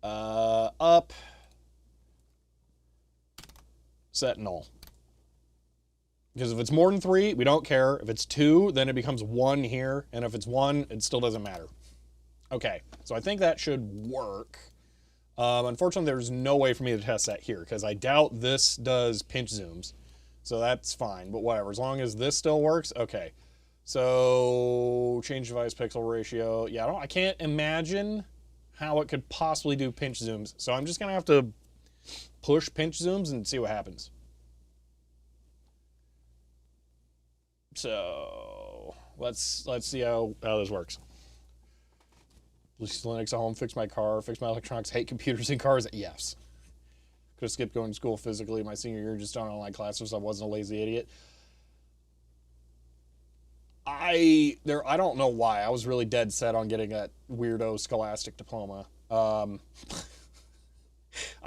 up set null. Because if it's more than 3, we don't care. If it's 2, then it becomes 1 here. And if it's 1, it still doesn't matter. Okay, so I think that should work. Unfortunately, there's no way for me to test that here because I doubt this does pinch zooms. So that's fine, but whatever. As long as this still works, okay. So change device pixel ratio. Yeah, I can't imagine how it could possibly do pinch zooms. So I'm just gonna have to push pinch zooms and see what happens. So let's see how this works. Linux at home, fix my car, fix my electronics, hate computers and cars. Yes. Could have skipped going to school physically my senior year, just done online classes, so I wasn't a lazy idiot. I don't know why. I was really dead set on getting that weirdo scholastic diploma. I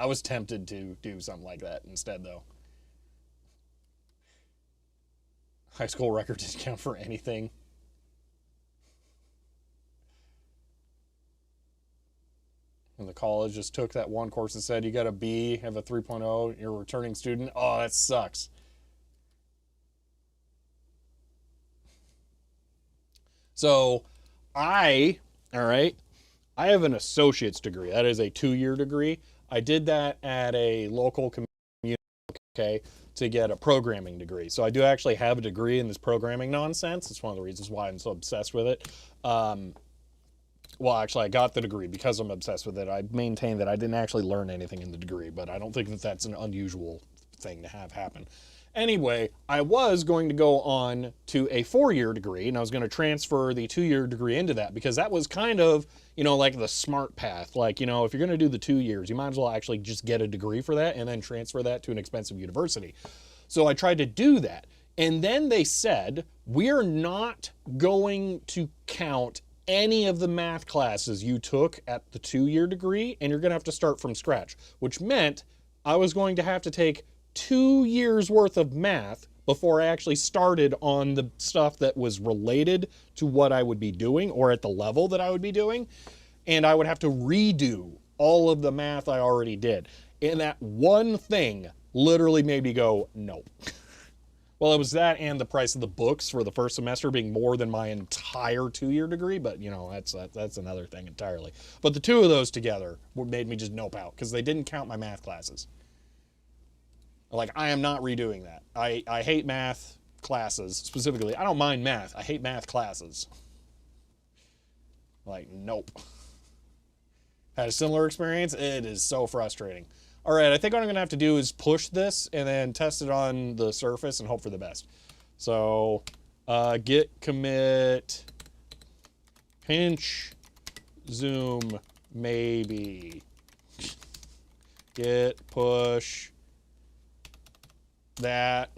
was tempted to do something like that instead, though. High school record didn't count for anything. And the college just took that one course and said, you got a B, have a 3.0, you're a returning student. Oh, that sucks. So I have an associate's degree. That is a 2-year degree. I did that at a local community, okay, to get a programming degree. So I do actually have a degree in this programming nonsense. It's one of the reasons why I'm so obsessed with it. Well, actually, I got the degree because I'm obsessed with it. I maintain that I didn't actually learn anything in the degree, but I don't think that that's an unusual thing to have happen. Anyway, I was going to go on to a 4-year degree, and I was going to transfer the 2-year degree into that because that was kind of, like the smart path. Like, if you're going to do the 2 years, you might as well actually just get a degree for that and then transfer that to an expensive university. So I tried to do that. And then they said, we're not going to count any of the math classes you took at the 2-year degree, and you're going to have to start from scratch, which meant I was going to have to take 2 years worth of math before I actually started on the stuff that was related to what I would be doing or at the level that I would be doing. And I would have to redo all of the math I already did. And that one thing literally made me go, no. Well, it was that and the price of the books for the first semester being more than my entire 2-year degree, but that's another thing entirely. But the two of those together made me just nope out because they didn't count my math classes. Like, I am not redoing that. I hate math classes, specifically. I don't mind math. I hate math classes. Like, nope. Had a similar experience. It is so frustrating. All right, I think what I'm going to have to do is push this and then test it on the surface and hope for the best. So, git commit pinch zoom maybe. Git push that.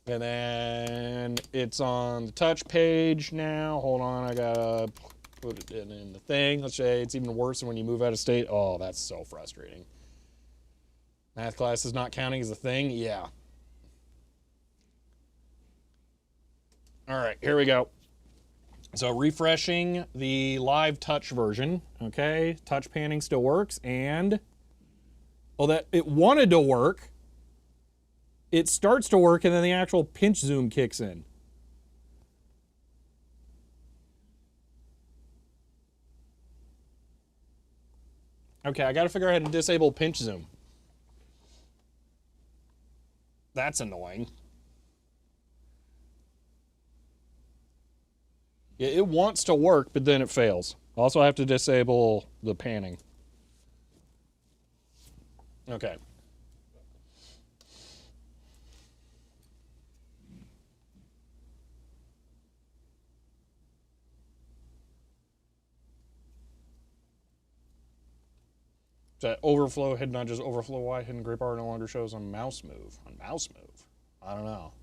And then it's on the touch page now. Hold on, I gotta put it in the thing. Let's say it's even worse than when you move out of state. Oh, that's so frustrating. Math class is not counting as a thing? Yeah. All right, here we go. So refreshing the live touch version. Okay, touch panning still works. And, oh, that it wanted to work. It starts to work, and then the actual pinch zoom kicks in. Okay, I got to figure out how to disable pinch zoom. That's annoying. Yeah, it wants to work, but then it fails. Also, I have to disable the panning. Okay. That overflow hidden nudges, overflow Y hidden gray bar no longer shows on mouse move. On mouse move? I don't know.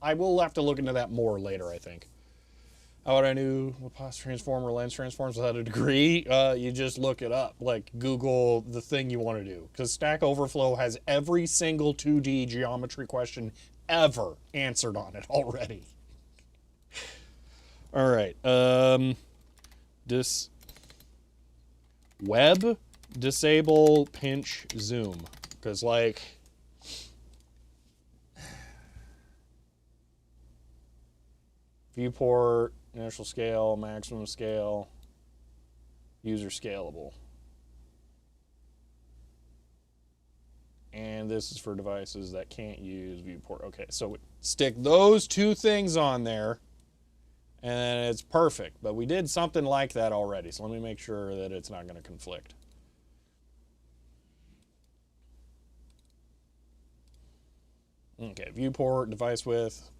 I will have to look into that more later, I think. How would I knew what pos transform or lens transforms without a degree? You just look it up. Like, Google the thing you want to do. Because Stack Overflow has every single 2D geometry question ever answered on it already. All right. Web disable pinch zoom. Because, like, viewport, initial scale, maximum scale, user scalable. And this is for devices that can't use viewport. Okay, so stick those two things on there, and it's perfect. But we did something like that already, so let me make sure that it's not going to conflict. Okay, viewport, device width,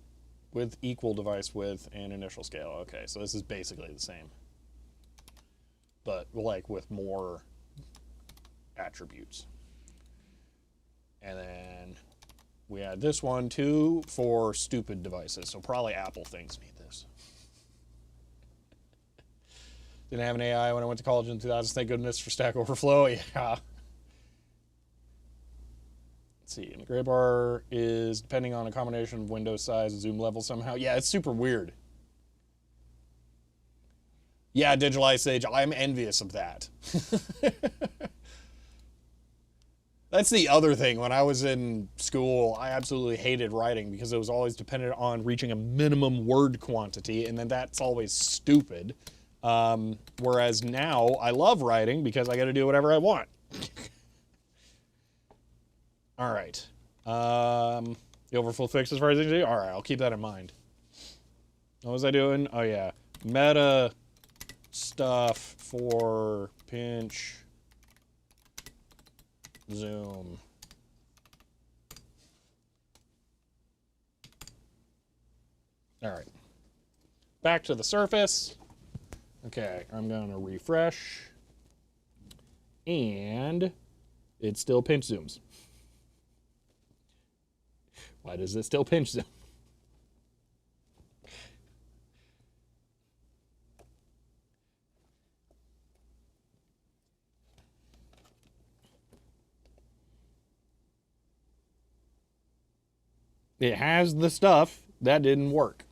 with equal device width and initial scale. Okay, so this is basically the same, but like with more attributes. And then we add this one too for stupid devices. So probably Apple things need this. Didn't have an AI when I went to college in 2000. Thank goodness for Stack Overflow. Yeah. Let's see, and the gray bar is depending on a combination of window size and zoom level somehow. Yeah, it's super weird. Yeah, Digital Ice Age, I'm envious of that. That's the other thing. When I was in school, I absolutely hated writing because it was always dependent on reaching a minimum word quantity, and then that's always stupid. Whereas now, I love writing because I got to do whatever I want. All right. The overflow fix as far as I all right, I'll keep that in mind. What was I doing? Oh, yeah. Meta stuff for pinch zoom. All right. Back to the surface. Okay, I'm going to refresh. And it still pinch zooms. Why does it still pinch zoom? It has the stuff that didn't work.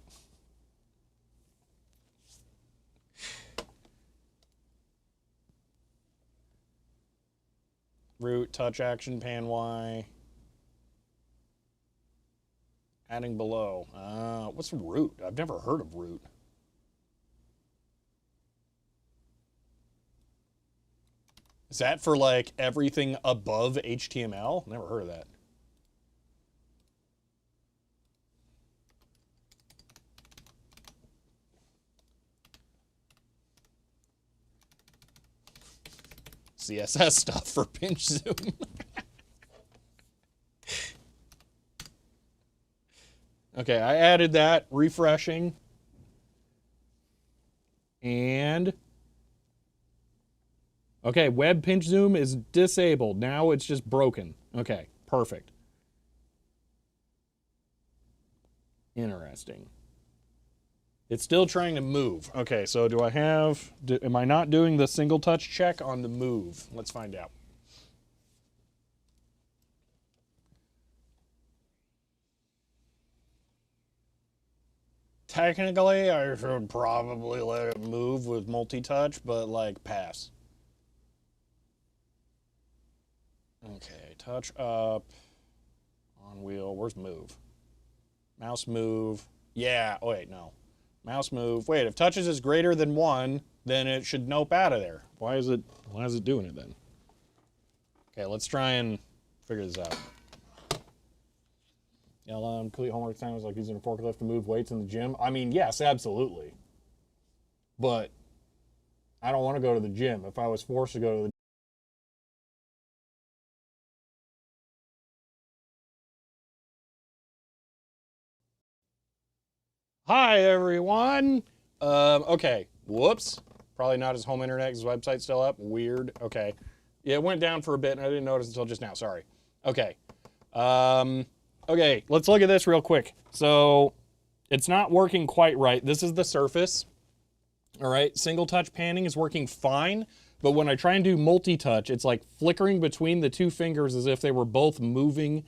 Root, touch action, pan Y. Adding below. What's root? I've never heard of root. Is that for like everything above HTML? Never heard of that. CSS stuff for pinch zoom. Okay, I added that, refreshing. And okay, web pinch zoom is disabled. Now it's just broken. Okay, perfect. Interesting. It's still trying to move. Okay, so do I have, am I not doing the single touch check on the move? Let's find out. Technically, I should probably let it move with multi-touch, but like pass. Okay, touch up, on wheel, where's move? Mouse move, yeah, oh wait, no. Mouse move. Wait, if touches is greater than 1, then it should nope out of there. Why is it doing it then? Okay, let's try and figure this out. Complete homework time is like using a forklift to move weights in the gym. I mean, yes, absolutely. But I don't want to go to the gym. If I was forced to go to the Hi, everyone. Okay. Whoops. Probably not his home internet. His website's still up. Weird. Okay. Yeah, it went down for a bit, and I didn't notice until just now. Sorry. Okay. Okay, let's look at this real quick. So it's not working quite right. This is the surface. All right. Single touch panning is working fine, but when I try and do multi-touch, it's like flickering between the two fingers as if they were both moving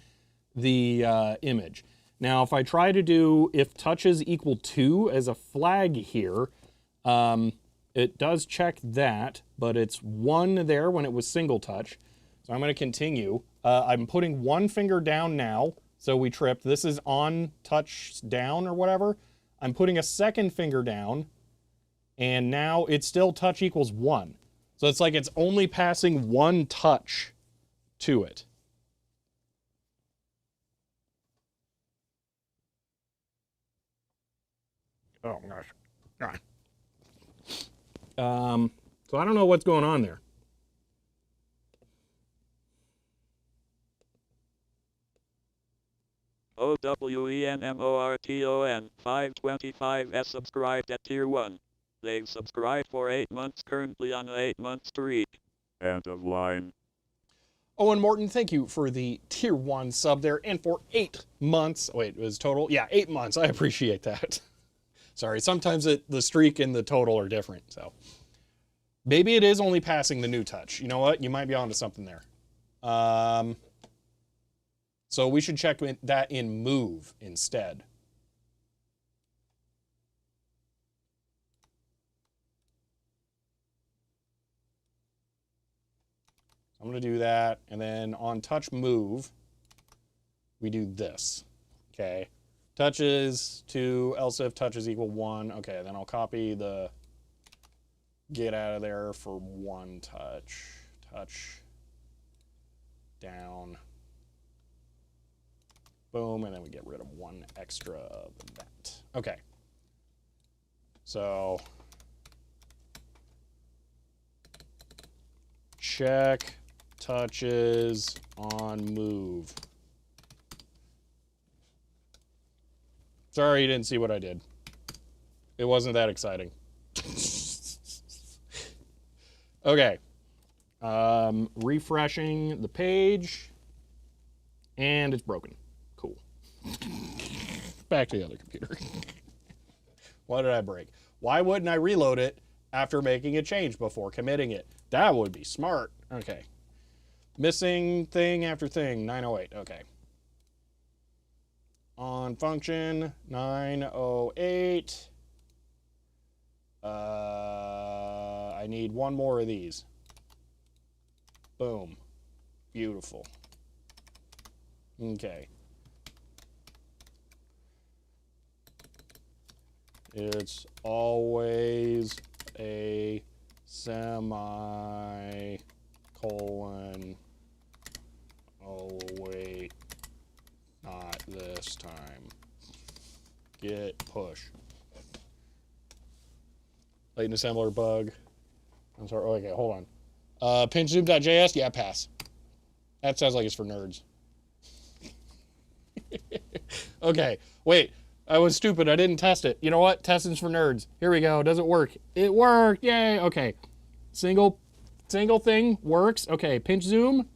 the image. Now, if I try to do if touches equal 2 as a flag here, it does check that, but it's 1 there when it was single touch. So I'm going to continue. I'm putting 1 finger down now, so we tripped. This is on touch down or whatever. I'm putting a 2nd finger down, and now it's still touch equals 1. So it's like it's only passing 1 touch to it. Oh gosh. All right. So I don't know what's going on there. OWENMORTON 525S subscribed at tier 1. They've subscribed for 8 months, currently on an 8-month streak. End of line. Owen Morton, thank you for the tier 1 sub there and for 8 months. Wait, it was total? Yeah, 8 months. I appreciate that. Sorry, sometimes the streak and the total are different, so. Maybe it is only passing the new touch. You know what? You might be onto something there. So we should check that in move instead. I'm going to do that, and then on touch move, we do this, okay? Touches to else if touches equal 1. Okay, then I'll copy the get out of there for 1 touch. Touch down. Boom, and then we get rid of 1 extra of that. Okay. So check touches on move. Sorry you didn't see what I did. It wasn't that exciting. Okay. Refreshing the page. And it's broken. Cool. Back to the other computer. What did I break? Why wouldn't I reload it after making a change before committing it? That would be smart. Okay. Missing thing after thing. 908. Okay. On function 908. I need 1 more of these. Boom. Beautiful. Okay. It's always a semicolon colon, oh wait, not this time. Git push. Latent assembler bug. I'm sorry. Oh, okay, hold on. Pinchzoom.js, yeah, pass. That sounds like it's for nerds. Okay, wait. I was stupid. I didn't test it. You know what? Testing's for nerds. Here we go. Does it work? It worked. Yay. Okay. Single thing works. Okay, pinch zoom.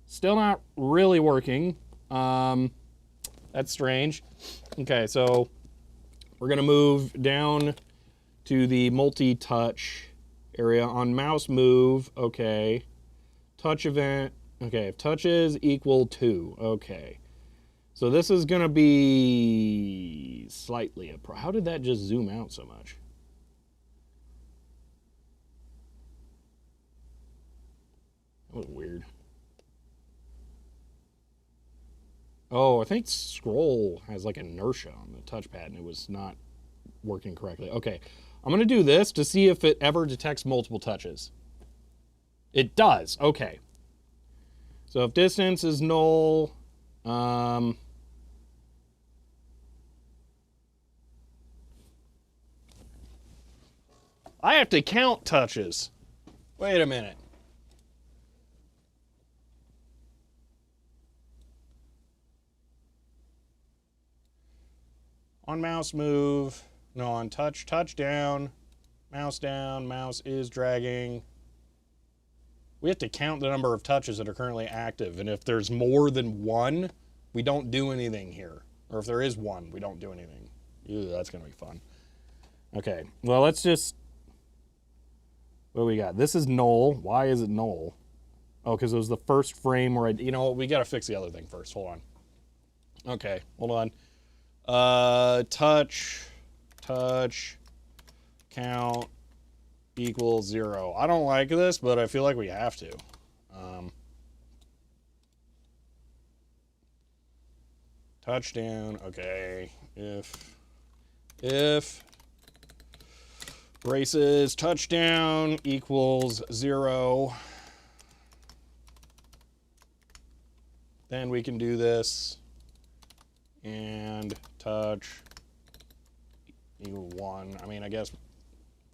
Still not really working. That's strange. Okay, so we're gonna move down to the multi-touch area on mouse move. Okay, touch event. Okay, if touches equal 2. Okay, so this is gonna be slightly a how did that just zoom out so much? That was weird. Oh, I think scroll has like inertia on the touchpad and it was not working correctly. Okay, I'm gonna do this to see if it ever detects multiple touches. It does, okay. So if distance is null, I have to count touches. Wait a minute. On mouse move, no, on touch down, mouse is dragging. We have to count the number of touches that are currently active, and if there's more than one, we don't do anything here. Or if there is one, we don't do anything. Ew, that's gonna be fun. Okay, well, let's just, what do we got? This is null. Why is it null? Oh, because it was the first frame where you know what, we gotta fix the other thing first, hold on. Okay, hold on. Touch, count, equals 0. I don't like this, but I feel like we have to. Touchdown, okay. If braces touchdown equals 0, then we can do this. And touch equal 1. I mean, I guess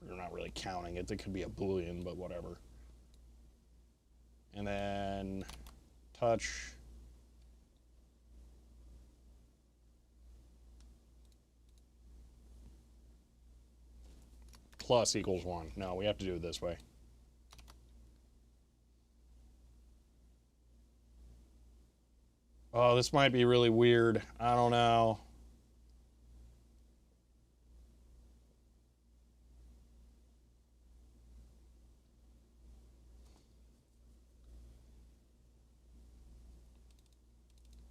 we're not really counting it. It could be a Boolean, but whatever. And then touch plus equals 1. No, we have to do it this way. Oh, this might be really weird. I don't know.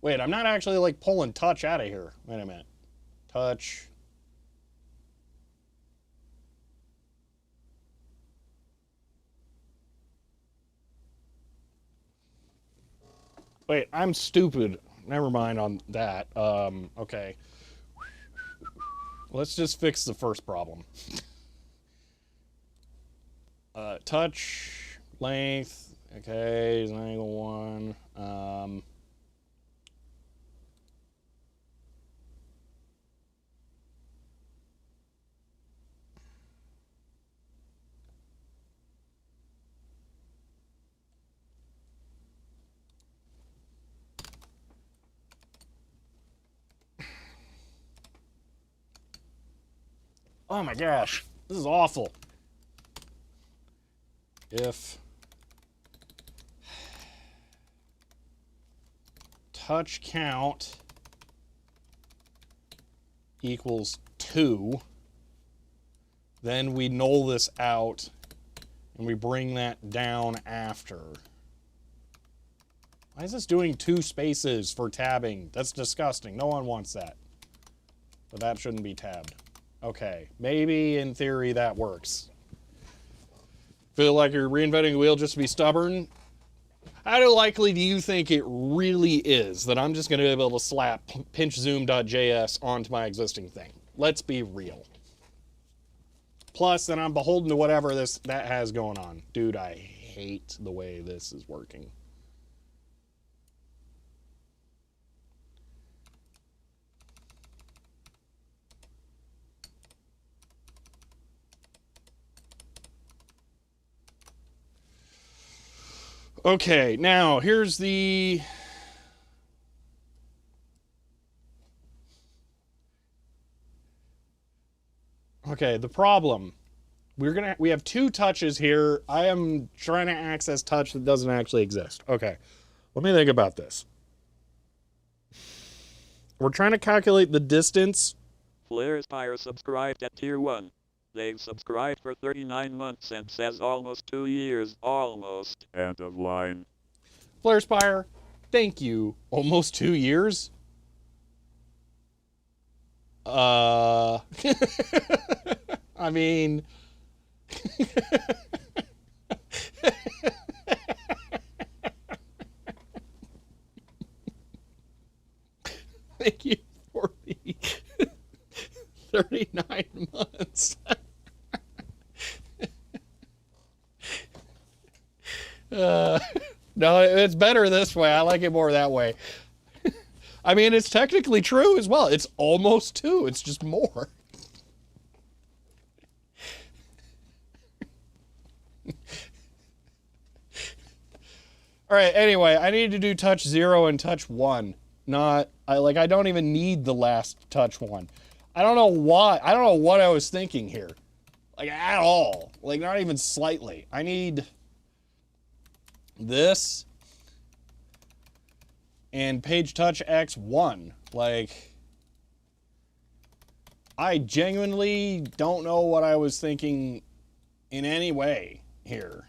Wait, I'm not actually like pulling touch out of here. Wait a minute. Touch. Wait, I'm stupid. Never mind on that. Okay. Let's just fix the first problem. Touch, length, okay, is an angle 1. Oh my gosh, this is awful. If touch count equals 2, then we null this out and we bring that down after. Why is this doing 2 spaces for tabbing? That's disgusting. No one wants that. But that shouldn't be tabbed. Okay, maybe in theory that works. Feel like you're reinventing the wheel just to be stubborn? How likely do you think it really is that I'm just going to be able to slap pinchzoom.js onto my existing thing? Let's be real. Plus, then I'm beholden to whatever that has going on. Dude, I hate the way this is working. Okay, now here's the... Okay, the problem. We have two touches here. I am trying to access touch that doesn't actually exist. Okay, let me think about this. We're trying to calculate the distance. Flare Spire subscribed at tier 1. They've subscribed for 39 months and says almost 2 years. Almost. End of line. Flare Spire, thank you. Almost 2 years? I mean... Thank you for the 39 months. No, it's better this way. I like it more that way. I mean, it's technically true as well. It's almost 2. It's just more. All right, anyway, I need to do touch 0 and touch 1. I don't even need the last touch 1. I don't know why. I don't know what I was thinking here. Like, at all. Like, not even slightly. I need this and page touch X1. Like, I genuinely don't know what I was thinking in any way here.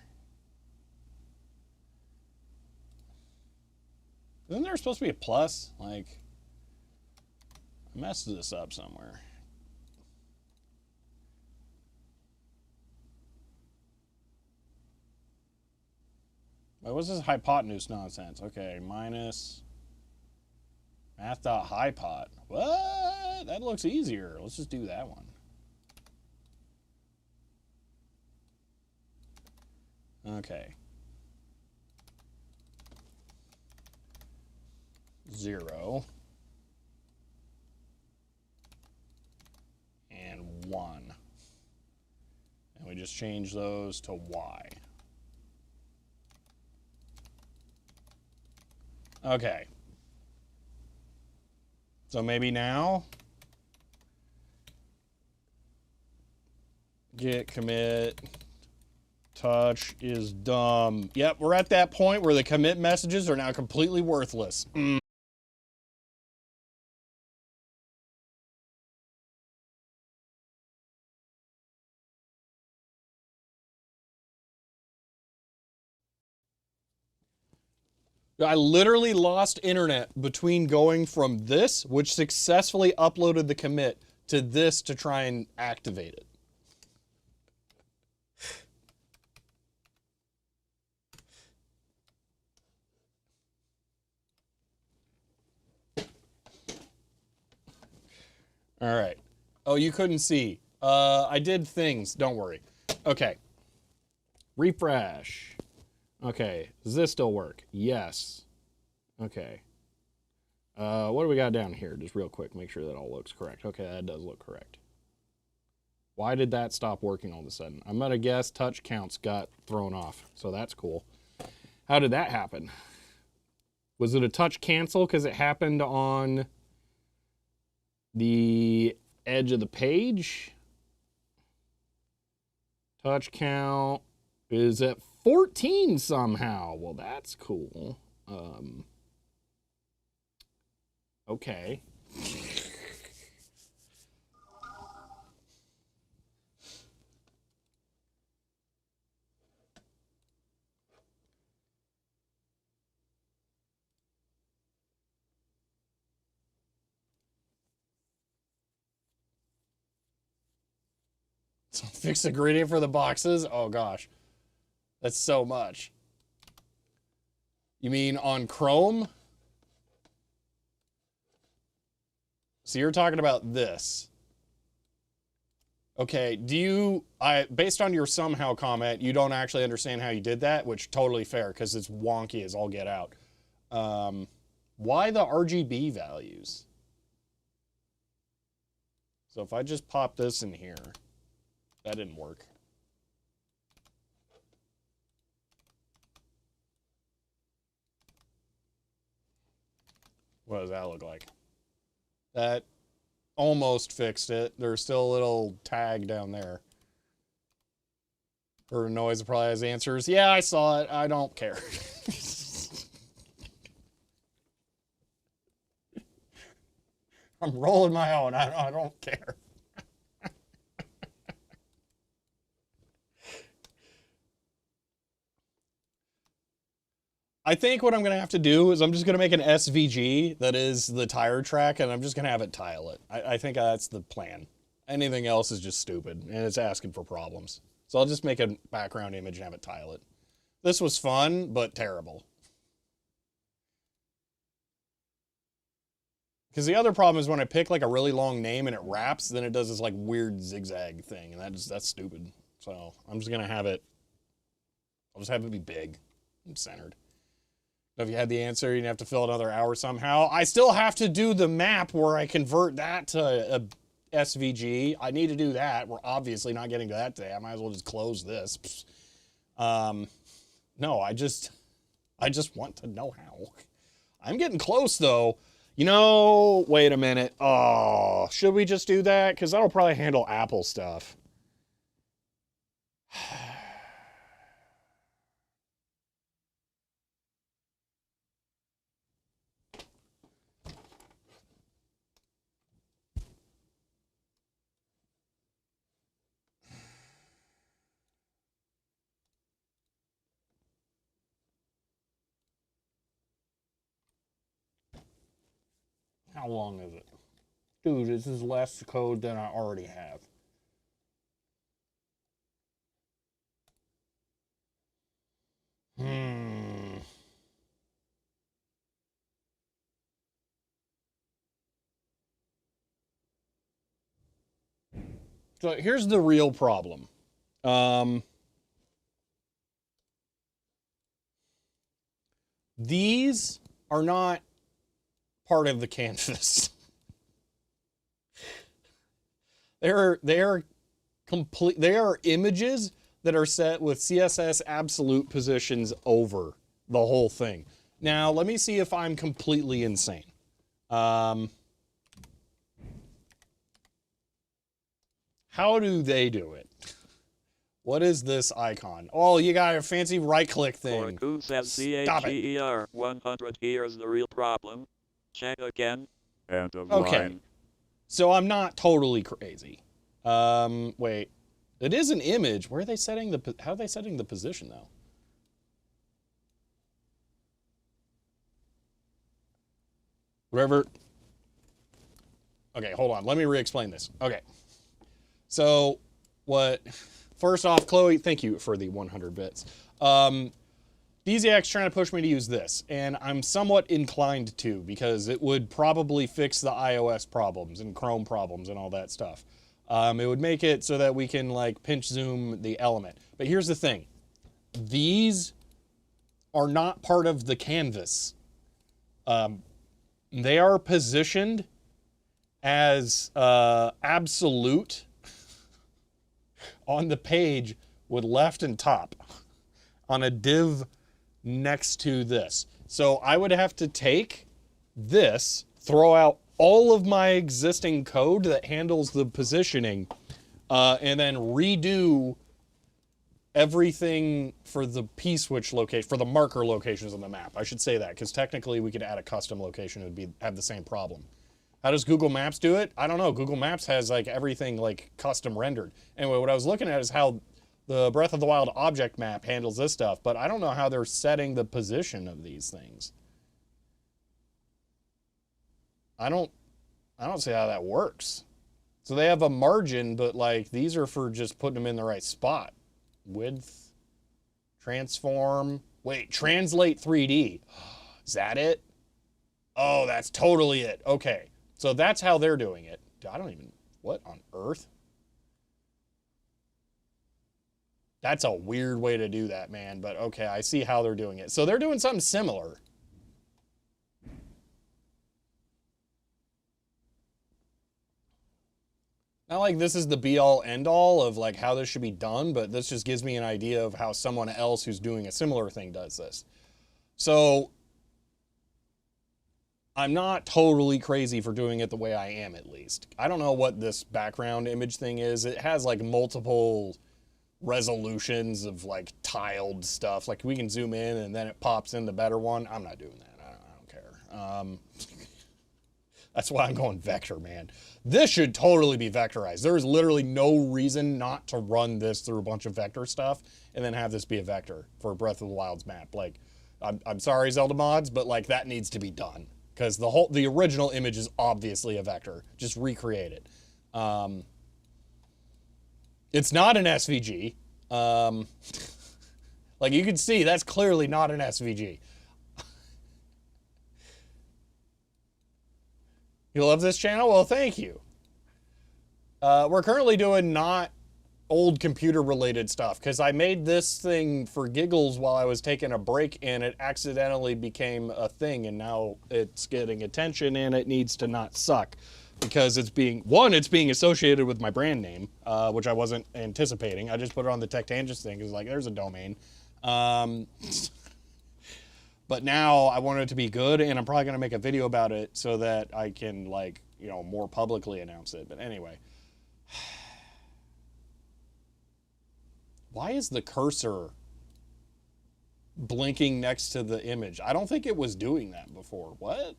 Isn't there supposed to be a plus? Like, I messed this up somewhere. Wait, what's this hypotenuse nonsense? Okay, minus math.hypot. What? That looks easier. Let's just do that one. Okay. 0 and 1. And we just change those to Y. Okay. So maybe now git commit touch is dumb. Yep, we're at that point where the commit messages are now completely worthless. I literally lost internet between going from this, which successfully uploaded the commit, to this to try and activate it. All right. Oh, you couldn't see. I did things. Don't worry. Okay. Refresh. Okay, does this still work? Yes. Okay. What do we got down here? Just real quick, make sure that all looks correct. Okay, that does look correct. Why did that stop working all of a sudden? I'm gonna guess touch counts got thrown off, so that's cool. How did that happen? Was it a touch cancel because it happened on the edge of the page? Touch count is at 14 somehow. Well, that's cool. Okay. So fix the gradient for the boxes? Oh gosh. That's so much. You mean on Chrome? So you're talking about this. Okay, based on your somehow comment, you don't actually understand how you did that, which totally fair, because it's wonky as all get out. Why the RGB values? So if I just pop this in here, that didn't work. What does that look like? That almost fixed it. There's still a little tag down there. Or noise probably has answers. Yeah, I saw it. I don't care. I'm rolling my own. I don't care. I think what I'm going to have to do is I'm just going to make an SVG that is the tire track, and I'm just going to have it tile it. I think that's the plan. Anything else is just stupid, and it's asking for problems. So I'll just make a background image and have it tile it. This was fun, but terrible. Because the other problem is when I pick like a really long name and it wraps, then it does this like weird zigzag thing, and that's stupid. So I'm just going to have it, I'll just have it be big and centered. If you had the answer, you'd have to fill another hour somehow. I still have to do the map where I convert that to a SVG. I need to do that. We're obviously not getting to that today. I might as well just close this. No, I just want to know how. I'm getting close though. You know, wait a minute. Oh, should we just do that? Because that'll probably handle Apple stuff. How long is it? Dude, this is less code than I already have. So here's the real problem. These are not part of the canvas. They are images that are set with CSS absolute positions over the whole thing. Now, let me see if I'm completely insane. How do they do it? What is this icon? Oh, you got a fancy right-click thing. For who says Stop it. CHER 100, here's the real problem. Check again. End of Okay. line. So I'm not totally crazy. Wait. It is an image. Where are they setting how are they setting the position though? Whatever. Okay, hold on. Let me re-explain this. Okay. So first off, Chloe, thank you for the 100 bits. DZX trying to push me to use this, and I'm somewhat inclined to, because it would probably fix the iOS problems and Chrome problems and all that stuff. It would make it so that we can like pinch zoom the element. But here's the thing. These are not part of the canvas. They are positioned as absolute on the page with left and top on a div next to this. So I would have to take this, throw out all of my existing code that handles the positioning, and then redo everything for the P-switch location, for the marker locations on the map. I should say that, because technically we could add a custom location, it would have the same problem. How does Google Maps do it? I don't know. Google Maps has like everything like custom rendered. Anyway, what I was looking at is how the Breath of the Wild object map handles this stuff, but I don't know how they're setting the position of these things. I don't see how that works. So they have a margin, but like these are for just putting them in the right spot. Width, transform, wait, translate 3D. Is that it? Oh, that's totally it. Okay. So that's how they're doing it. I don't even, what on earth? That's a weird way to do that, man. But okay, I see how they're doing it. So they're doing something similar. Not like this is the be-all, end-all of like how this should be done, but this just gives me an idea of how someone else who's doing a similar thing does this. So I'm not totally crazy for doing it the way I am, at least. I don't know what this background image thing is. It has like multiple resolutions of like tiled stuff. Like we can zoom in and then it pops in the better one. I'm not doing that. I don't care. That's why I'm going vector, man. This should totally be vectorized. There is literally no reason not to run this through a bunch of vector stuff and then have this be a vector for Breath of the Wild's map. Like, I'm sorry, Zelda mods, but like that needs to be done because the original image is obviously a vector. Just recreate it. It's not an SVG. Like you can see, that's clearly not an SVG. You love this channel? Well, thank you. We're currently doing not old computer related stuff because I made this thing for giggles while I was taking a break and it accidentally became a thing and now it's getting attention and it needs to not suck because it's being associated with my brand name, which I wasn't anticipating. I just put it on the Tech Tangents thing because like there's a domain. But now I want it to be good, and I'm probably going to make a video about it so that I can, like, you know, more publicly announce it. But anyway. Why is the cursor blinking next to the image? I don't think it was doing that before. What?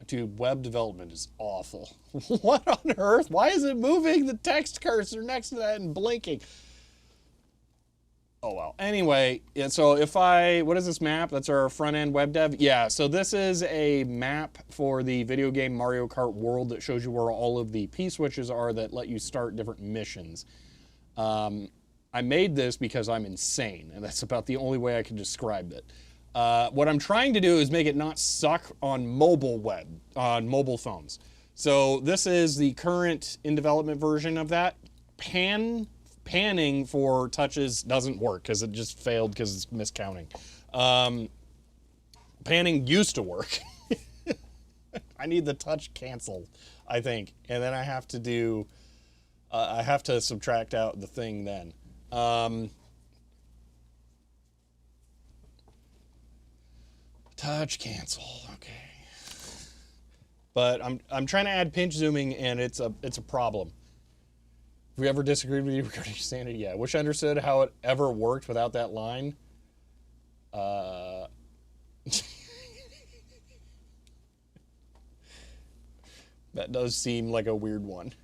Dude, web development is awful. What on earth? Why is it moving the text cursor next to that and blinking? Oh, well. Anyway, yeah, so what is this map? That's our front-end web dev? Yeah, so this is a map for the video game Mario Kart World that shows you where all of the P-switches are that let you start different missions. I made this because I'm insane, and that's about the only way I can describe it. What I'm trying to do is make it not suck on mobile phones. So this is the current in development version of that. Panning for touches doesn't work because it just failed because it's miscounting. Panning used to work. I need the touch cancel, I think. And then I have to do, I have to subtract out the thing then. Touch cancel, okay. But I'm trying to add pinch zooming and it's a problem. Have we ever disagreed with you regarding your sanity? Yeah, I wish I understood how it ever worked without that line. That does seem like a weird one.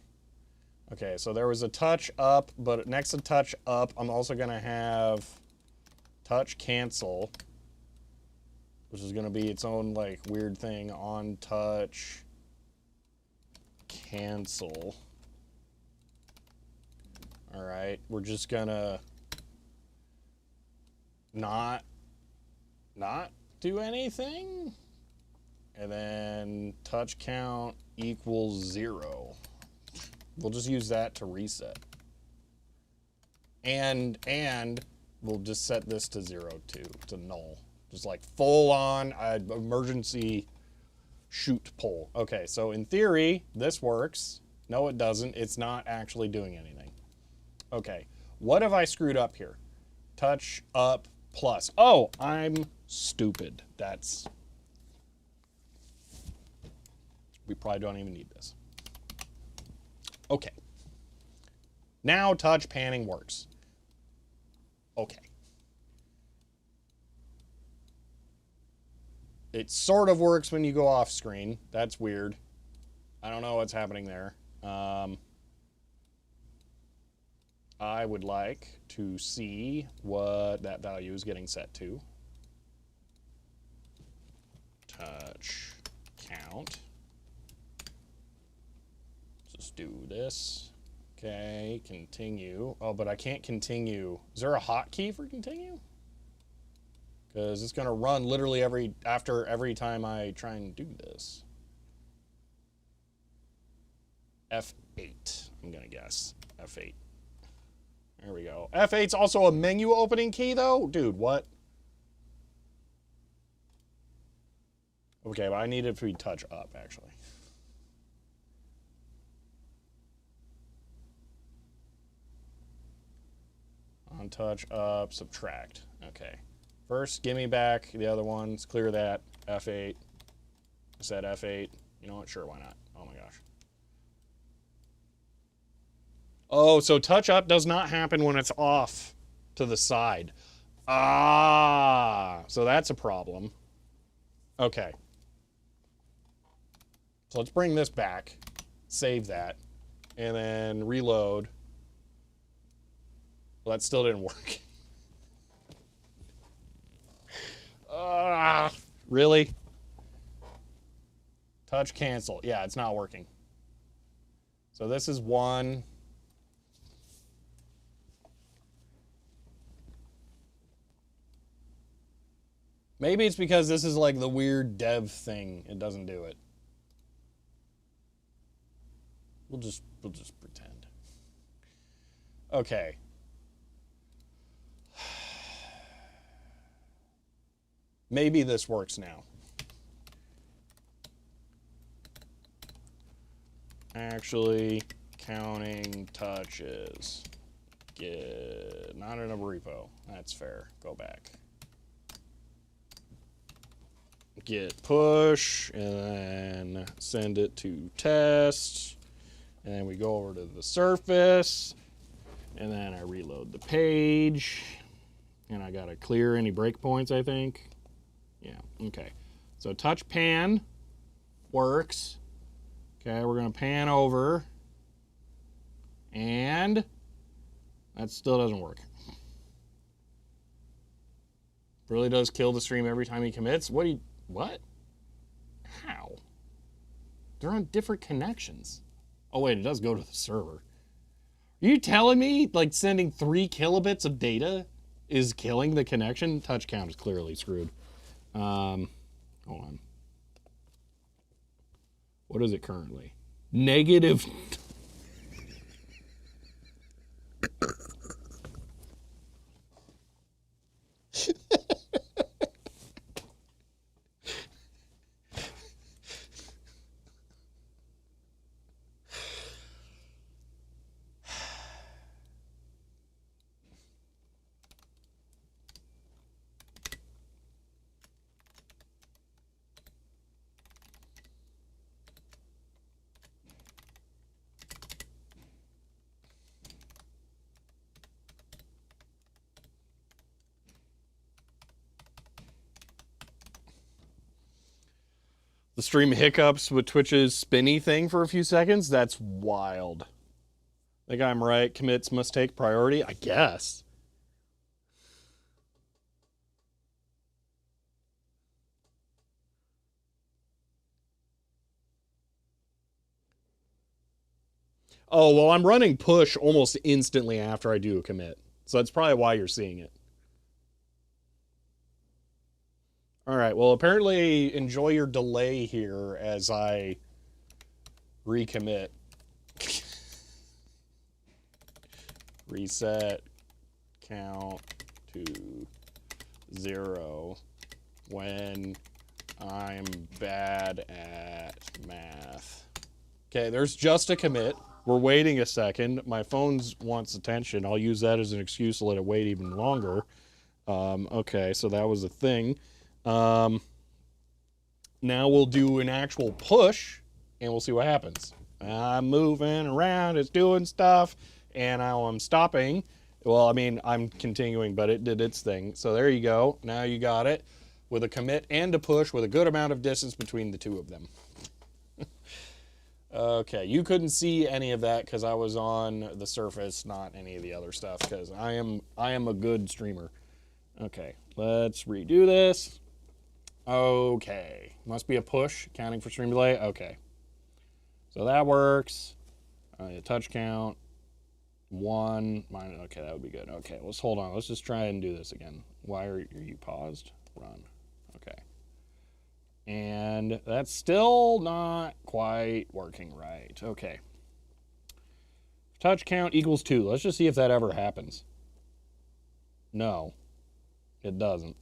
Okay, so there was a touch up, but next to touch up, I'm also gonna have touch cancel, which is gonna be its own like weird thing on touch cancel. All right, we're just gonna not do anything. And then touch count equals 0. We'll just use that to reset. And we'll just set this to 0 too, to null. Just like full on emergency shoot pull. Okay, so in theory, this works. No, it doesn't. It's not actually doing anything. Okay, what have I screwed up here? Touch up plus. Oh, I'm stupid. We probably don't even need this. Okay. Now touch panning works. Okay. It sort of works when you go off screen. That's weird. I don't know what's happening there. I would like to see what that value is getting set to. Touch count. Let's just do this. Okay, continue. Oh, but I can't continue. Is there a hotkey for continue? because it's going to run literally after every time I try and do this. F8, I'm going to guess. F8. There we go. F8's also a menu opening key, though? Dude, what? Okay, but I need it to be touch up, actually. On touch up, subtract. Okay. First, give me back the other ones. Clear that. F8. I said F8. You know what? Sure, why not? Oh my gosh. Oh, so touch up does not happen when it's off to the side. Ah, so that's a problem. Okay. So let's bring this back. Save that. And then reload. Well, that still didn't work. Really? Touch cancel. Yeah, it's not working. So this is one. Maybe it's because this is like the weird dev thing. It doesn't do it. We'll just pretend. Okay. Maybe this works now. Actually, counting touches. Not in a repo. That's fair. Go back. Git push, and then send it to test. And then we go over to the surface. And then I reload the page. And I got to clear any breakpoints, I think. Yeah, okay. So touch pan works. Okay, we're going to pan over. And that still doesn't work. Really does kill the stream every time he commits? What? How? They're on different connections. Oh, wait, it does go to the server. Are you telling me, like, sending 3 kilobits of data is killing the connection? Touch count is clearly screwed. Hold on. What is it currently? Negative. The stream hiccups with Twitch's spinny thing for a few seconds? That's wild. I think I'm right. Commits must take priority? I guess. Oh, well, I'm running push almost instantly after I do a commit. So that's probably why you're seeing it. All right, well, apparently enjoy your delay here as I recommit. Reset count to 0 when I'm bad at math. Okay, there's just a commit. We're waiting a second. My phone wants attention. I'll use that as an excuse to let it wait even longer. Okay, so that was a thing. Now we'll do an actual push, and we'll see what happens. I'm moving around, it's doing stuff, and now I'm stopping. Well, I mean, I'm continuing, but it did its thing. So there you go. Now you got it with a commit and a push with a good amount of distance between the two of them. Okay, you couldn't see any of that because I was on the surface, not any of the other stuff, because I am a good streamer. Okay, let's redo this. Okay, must be a push, counting for stream delay. Okay, so that works. Touch count, 1 minus, okay, that would be good. Okay, let's hold on. Let's just try and do this again. Why are you paused? Run. Okay. And that's still not quite working right. Okay. Touch count equals 2. Let's just see if that ever happens. No, it doesn't.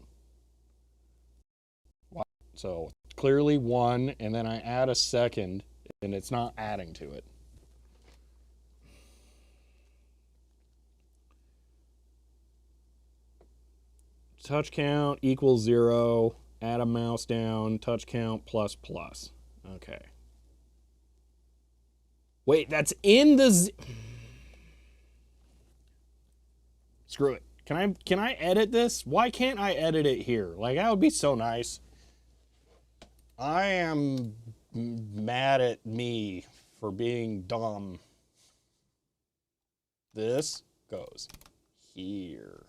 So clearly 1, and then I add a second, and it's not adding to it. Touch count equals 0. Add a mouse down. Touch count plus plus. Okay. Wait, that's in the... Screw it. Can I edit this? Why can't I edit it here? Like, that would be so nice. I am mad at me for being dumb. This goes here.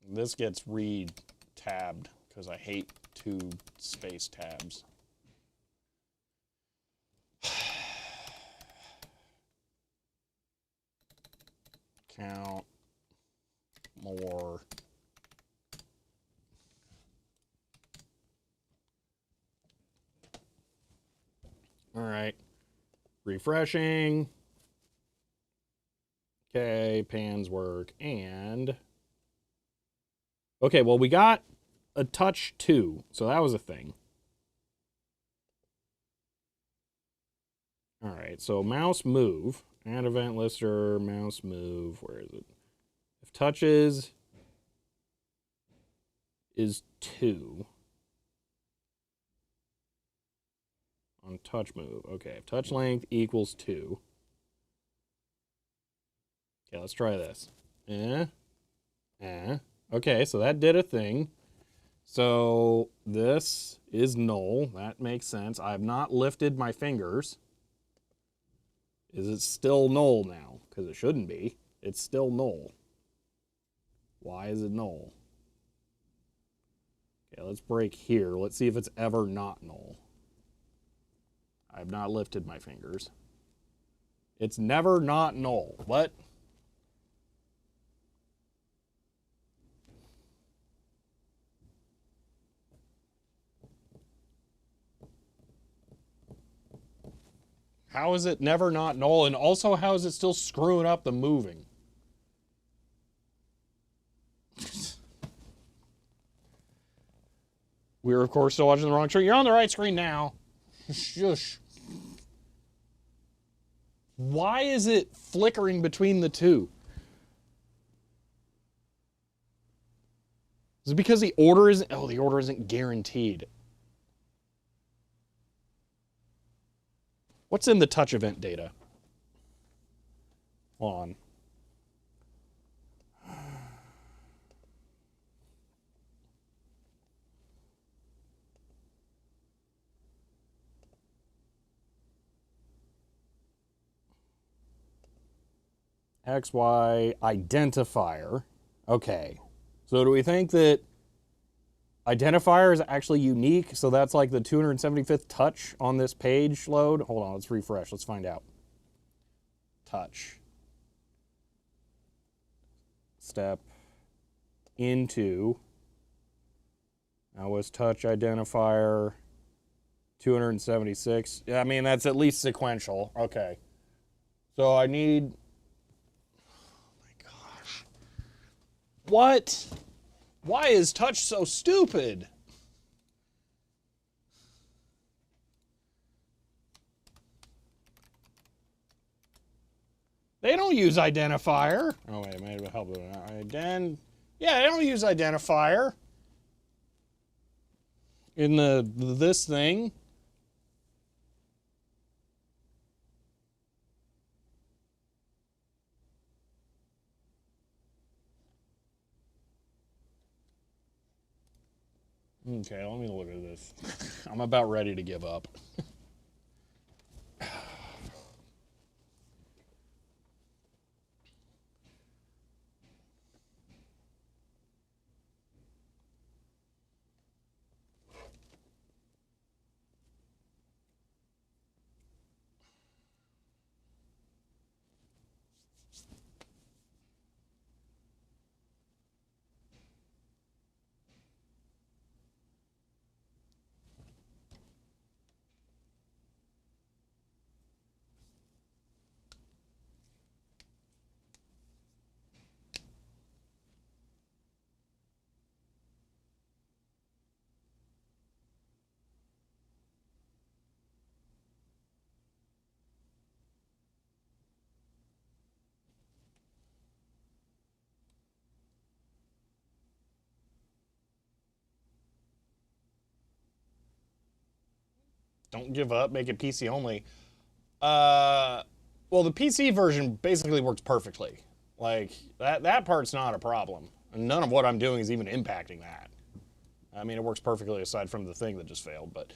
This gets re-tabbed because I hate 2 space tabs. Count more. All right. Refreshing. Okay, pans work. And okay, well, we got a touch 2, so that was a thing. All right, so mouse move. Add event lister, mouse move. Where is it? If touches is 2 on touch move. Okay, if touch length equals 2. Okay, let's try this. Okay, so that did a thing. So this is null. That makes sense. I have not lifted my fingers. Is it still null now? Because it shouldn't be. It's still null. Why is it null? Okay, let's break here. Let's see if it's ever not null. I have not lifted my fingers. It's never not null. What? How is it never not null? And also, how is it still screwing up the moving? We're, of course, still watching the wrong screen. You're on the right screen now. Shush. Why is it flickering between the two? Is it because the order isn't... Oh, the order isn't guaranteed. What's in the touch event data? Hold on. XY identifier. Okay. So do we think that identifier is actually unique? So that's like the 275th touch on this page load. Hold on, let's refresh. Let's find out. Touch. Step into. Now was touch identifier 276. I mean, that's at least sequential. Okay. So I need... What? Why is touch so stupid? They don't use identifier. Oh wait, it may have helped. Yeah, they don't use identifier in this thing. Okay, let me look at this. I'm about ready to give up. don't give up, make it PC only. Well, the PC version basically works perfectly. Like, that part's not a problem. And none of what I'm doing is even impacting that. I mean, it works perfectly aside from the thing that just failed, but...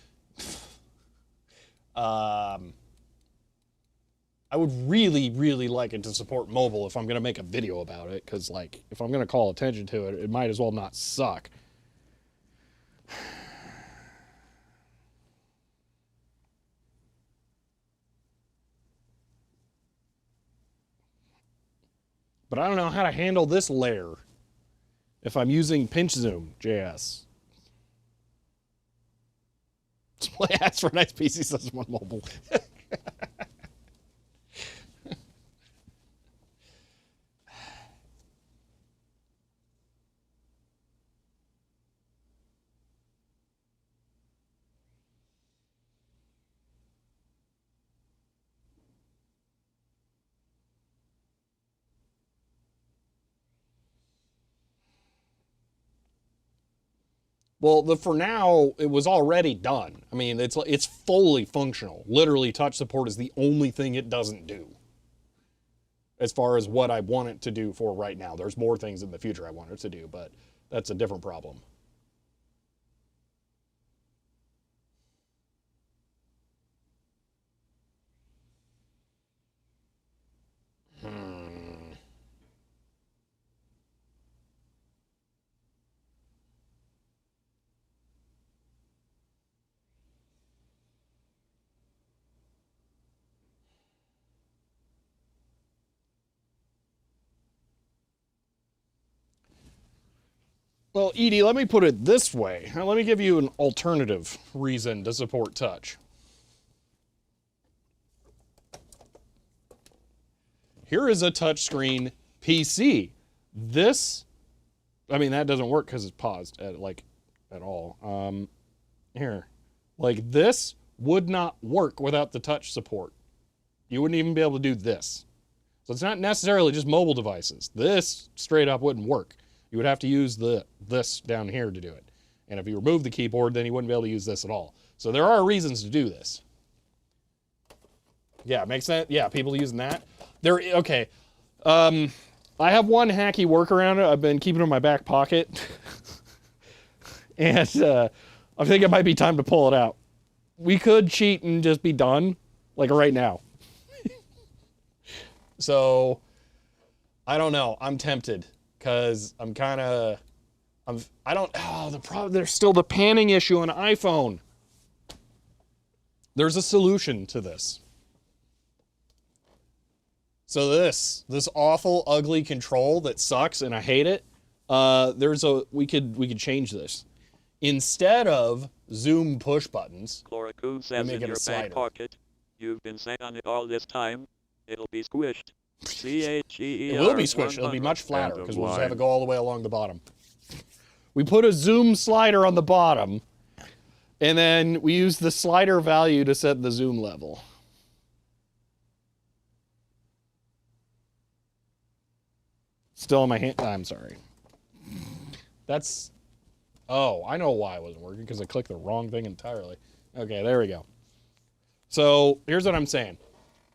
I would really, really like it to support mobile if I'm going to make a video about it, because, like, if I'm going to call attention to it, it might as well not suck. But I don't know how to handle this layer if I'm using pinch zoom JS. Display ads for nice PC says one mobile. Well, for now, it was already done. I mean, it's fully functional. Literally, touch support is the only thing it doesn't do. As far as what I want it to do for right now. There's more things in the future I want it to do, but that's a different problem. Well, Edie, let me put it this way. Now, let me give you an alternative reason to support touch. Here is a touchscreen PC. This, I mean, that doesn't work because it's paused at all. Here, like this would not work without the touch support. You wouldn't even be able to do this. So it's not necessarily just mobile devices. This straight up wouldn't work. You would have to use this down here to do it. And if you remove the keyboard, then you wouldn't be able to use this at all. So there are reasons to do this. Yeah, makes sense. Yeah, people using that. Okay. I have one hacky workaround I've been keeping in my back pocket. And I think it might be time to pull it out. We could cheat and just be done, like right now. So, I don't know. I'm tempted. Because the problem, there's still the panning issue on iPhone. There's a solution to this. So this awful, ugly control that sucks and I hate it, we could change this. Instead of zoom push buttons, Chlorocoon says in your back pocket, you've been sat on it all this time, it'll be squished. It will be squished. It'll be much flatter because we'll just have it go all the way along the bottom. We put a zoom slider on the bottom, and then we use the slider value to set the zoom level. Still in my hand. I'm sorry. Oh, I know why it wasn't working because I clicked the wrong thing entirely. Okay, there we go. So here's what I'm saying.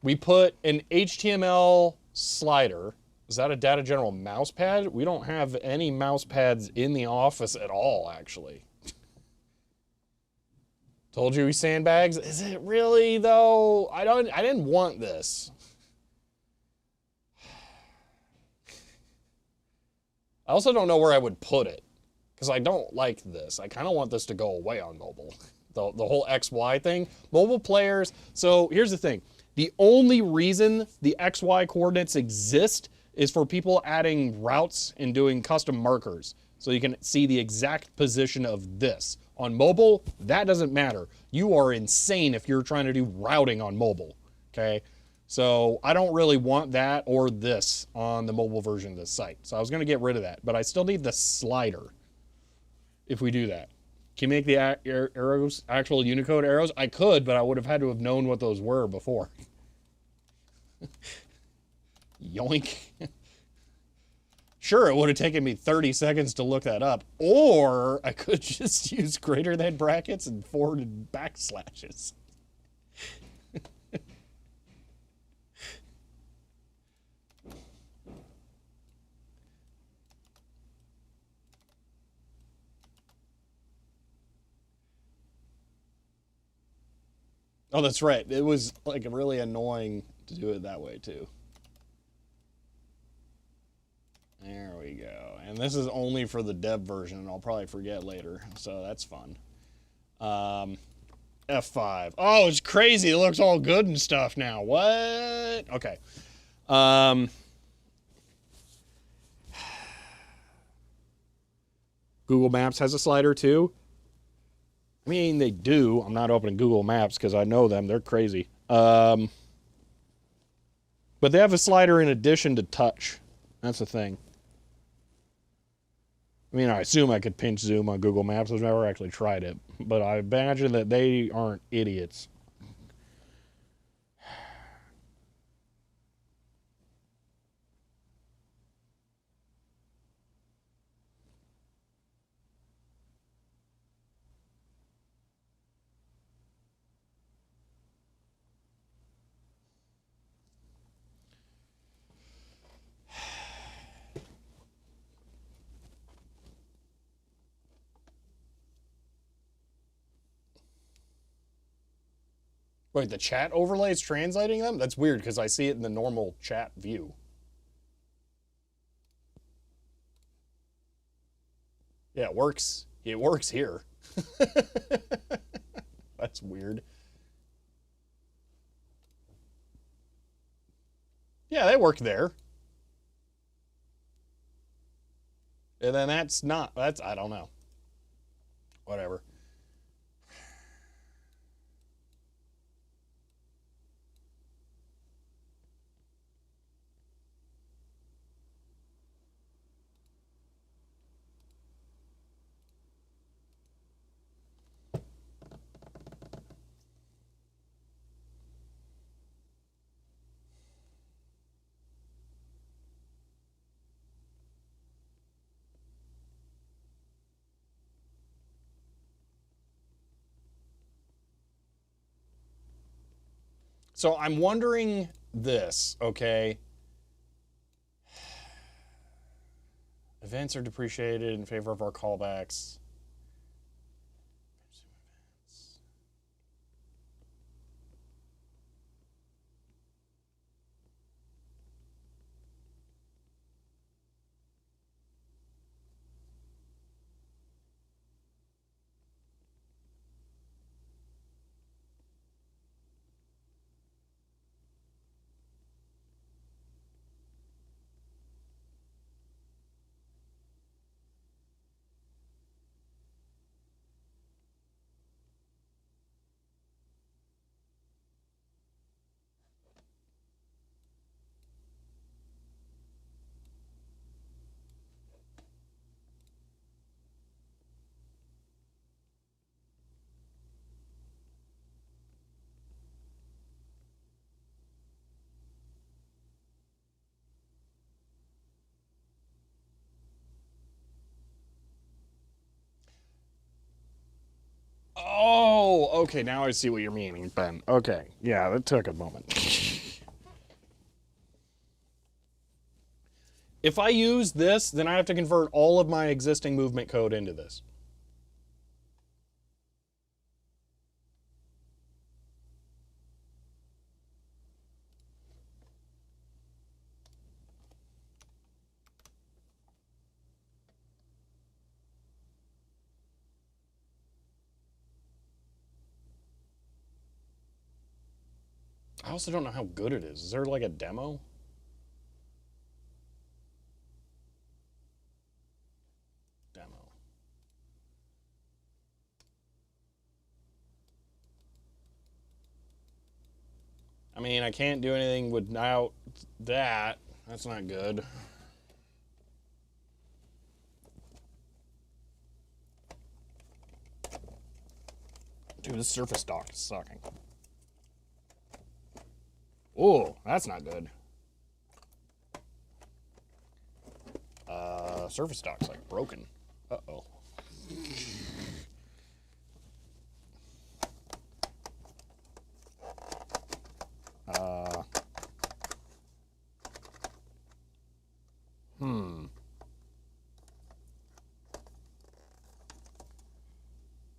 We put an HTML slider. Is that a Data General mouse pad? We don't have any mouse pads in the office at all, actually. Told you we sandbags. Is it really though? I didn't want this. I also don't know where I would put it because I don't like this. I kind of want this to go away on mobile. The whole XY thing. Mobile players. So here's the thing. The only reason the XY coordinates exist is for people adding routes and doing custom markers. So you can see the exact position of this. On mobile, that doesn't matter. You are insane if you're trying to do routing on mobile, okay? So I don't really want that or this on the mobile version of this site. So I was gonna get rid of that, but I still need the slider if we do that. Can you make the arrows, actual Unicode arrows? I could, but I would have had to have known what those were before. Yoink. Sure, it would have taken me 30 seconds to look that up, or I could just use greater than brackets and forwarded backslashes. Oh, that's right. It was like really annoying to do it that way too. There we go. And this is only for the dev version, and I'll probably forget later, so that's fun. F5. Oh, it's crazy. It looks all good and stuff now. What? Okay. Google Maps has a slider too. I mean, they do. I'm not opening Google Maps because I know them. They're crazy. But they have a slider in addition to touch. That's the thing. I mean, I assume I could pinch zoom on Google Maps. I've never actually tried it. But I imagine that they aren't idiots. Wait, the chat overlay is translating them? That's weird because I see it in the normal chat view. Yeah, it works. It works here. That's weird. Yeah, they work there. And then that's not, that's, I don't know. Whatever. So I'm wondering this, okay? Events are depreciated in favor of our callbacks. Oh, okay, now I see what you're meaning, Ben. Okay, yeah, that took a moment. If I use this, then I have to convert all of my existing movement code into this. I also don't know how good it is. Is there like a demo? Demo. I mean, I can't do anything without that. That's not good. Dude, this surface dock is sucking. Oh, that's not good. Surface dock's like broken. Uh-oh.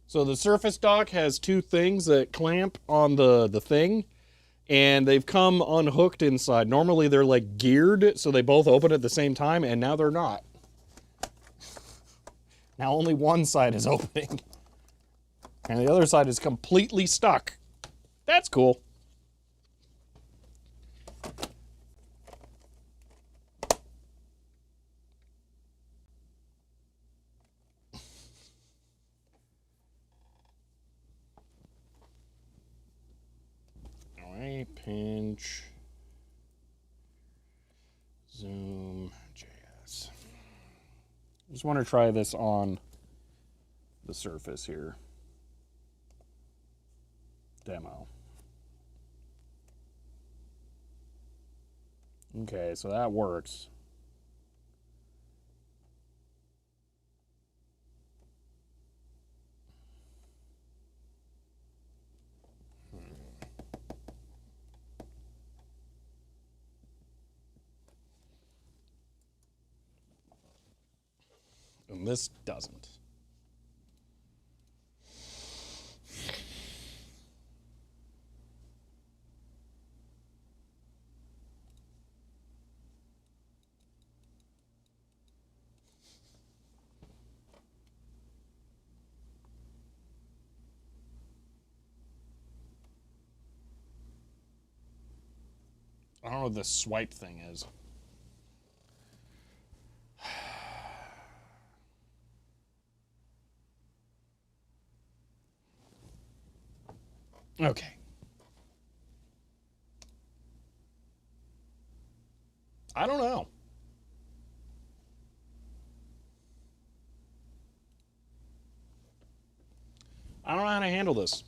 So the Surface Dock has two things that clamp on the thing, and they've come unhooked inside. Normally they're like geared, so they both open at the same time, and now they're not. Now only one side is opening, and the other side is completely stuck. That's cool. Pinch, zoom, JS. Just want to try this on the surface here. Demo. Okay, so that works. And this doesn't. I don't know what this swipe thing is. Okay. I don't know. I don't know how to handle this.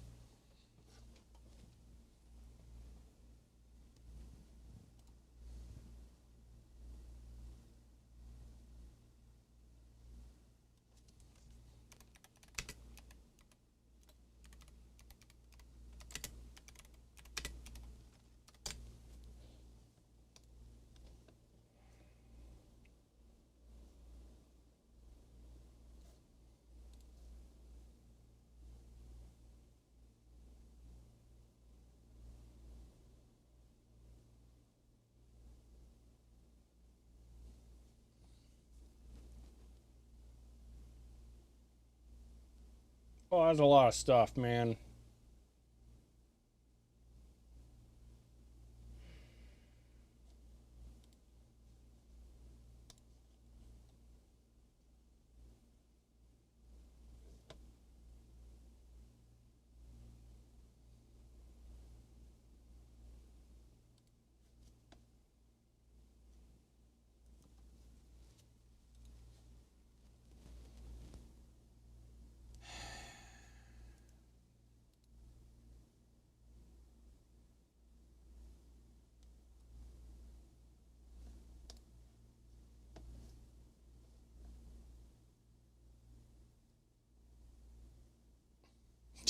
Oh, that's a lot of stuff, man.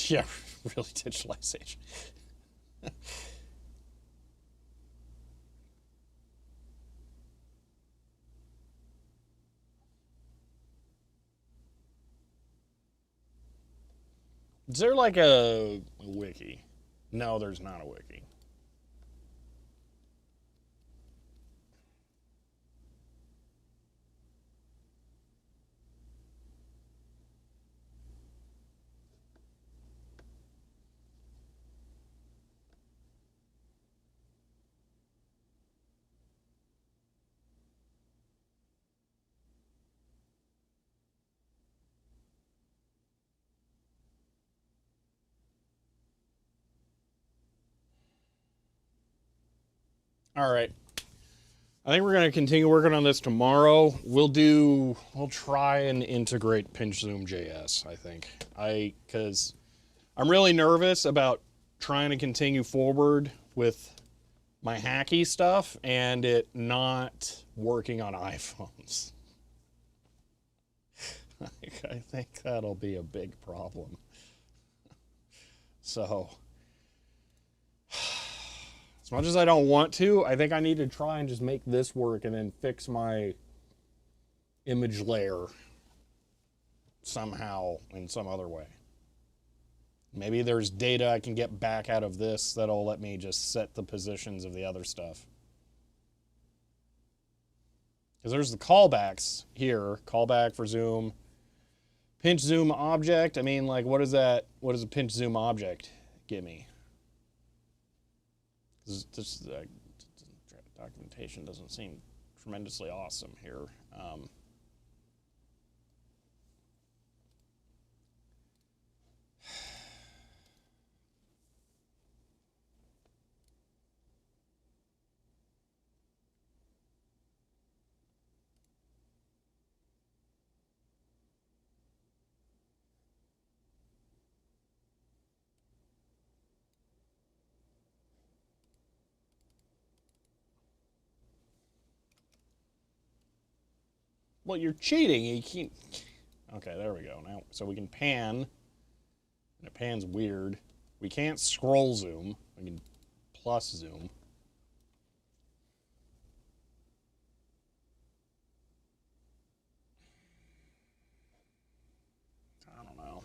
Yeah, really digitalization. Is there like a wiki? No, there's not a wiki. All right. I think we're going to continue working on this tomorrow. We'll try and integrate pinch zoom JS, I think. Because I'm really nervous about trying to continue forward with my hacky stuff and it not working on iPhones. I think that'll be a big problem. So, as much as I don't want to, I think I need to try and just make this work and then fix my image layer somehow in some other way. Maybe there's data I can get back out of this that'll let me just set the positions of the other stuff. Because there's the callbacks here. Callback for zoom. Pinch zoom object. I mean, like, what is that? What does a pinch zoom object give me? This documentation doesn't seem tremendously awesome here. Well, you're cheating. You can't. Okay, there we go. Now, so we can pan. And it pans weird. We can't scroll zoom. We can plus zoom. I don't know.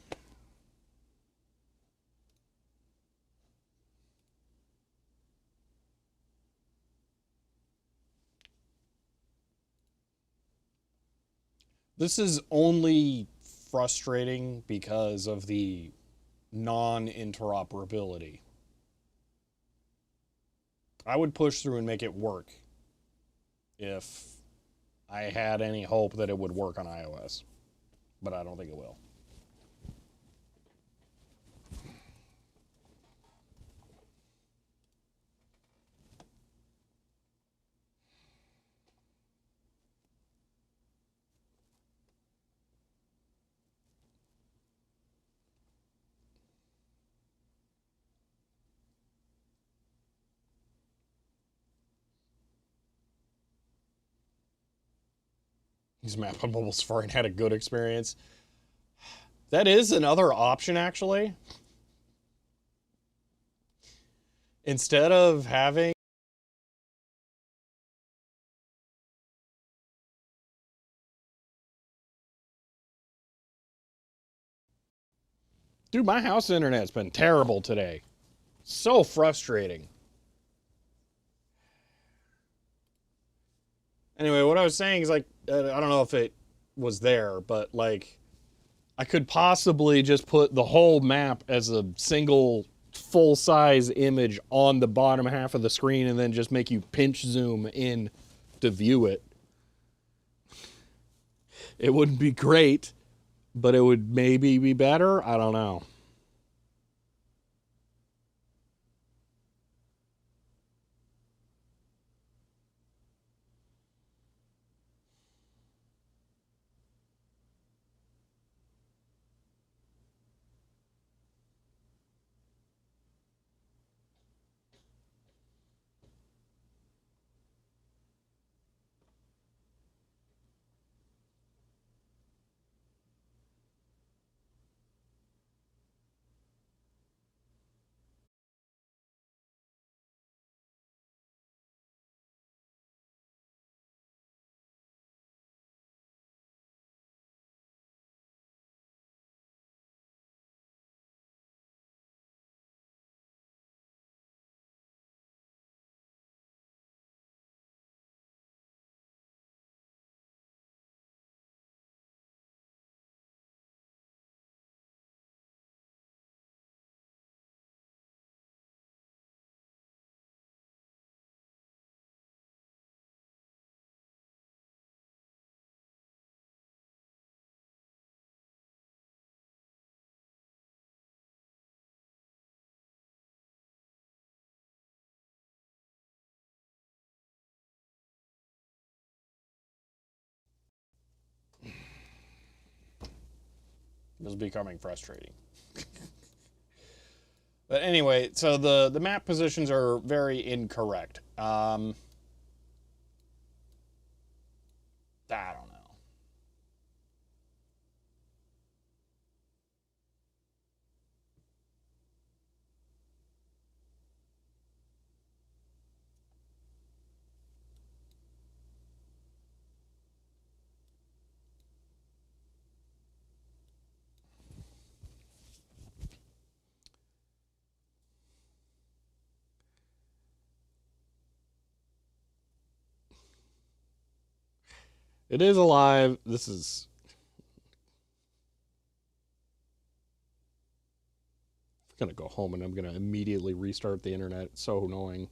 This is only frustrating because of the non-interoperability. I would push through and make it work if I had any hope that it would work on iOS, but I don't think it will. Use Map on mobile Safari and had a good experience. That is another option, actually. Instead of having dude, my house internet's been terrible today. So frustrating. Anyway, what I was saying is like, I don't know if it was there, but like, I could possibly just put the whole map as a single full-size image on the bottom half of the screen and then just make you pinch zoom in to view it. It wouldn't be great, but it would maybe be better. I don't know. It was becoming frustrating. But anyway, so the map positions are very incorrect. I don't know. It is alive. This is... I'm going to go home and I'm going to immediately restart the internet. It's so annoying.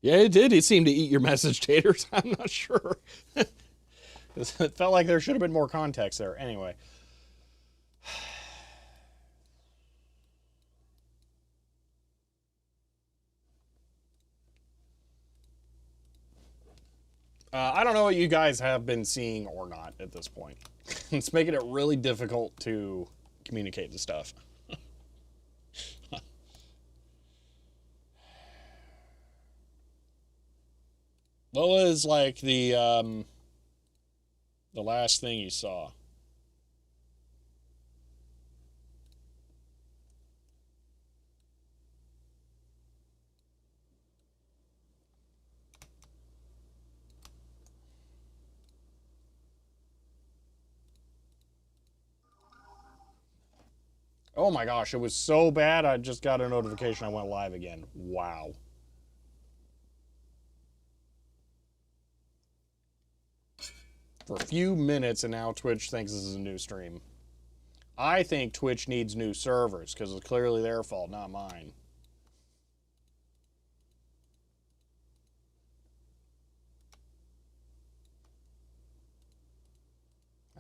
Yeah, it did. It seemed to eat your message, Taters. I'm not sure. It felt like there should have been more context there. Anyway. I don't know what you guys have been seeing or not at this point. It's making it really difficult to communicate the stuff. What was like the last thing you saw? Oh my gosh, it was so bad I just got a notification I went live again. Wow. For a few minutes and now Twitch thinks this is a new stream. I think Twitch needs new servers because it's clearly their fault, not mine.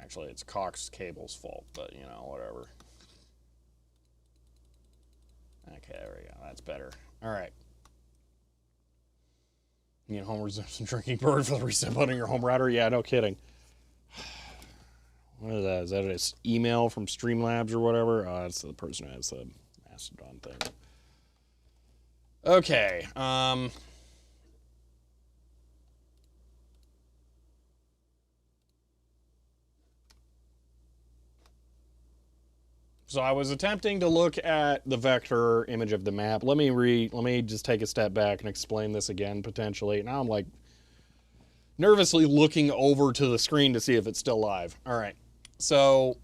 Actually, it's Cox Cable's fault, but you know, whatever. Okay, there we go. That's better. All right. You know, home resumption drinking bird for the reset button on your home router? Yeah, no kidding. What is that? Is that an email from Streamlabs or whatever? Oh, it's the person who has the Mastodon thing. Okay. So I was attempting to look at the vector image of the map. Let me just take a step back and explain this again, potentially. Now I'm like nervously looking over to the screen to see if it's still live. All right. So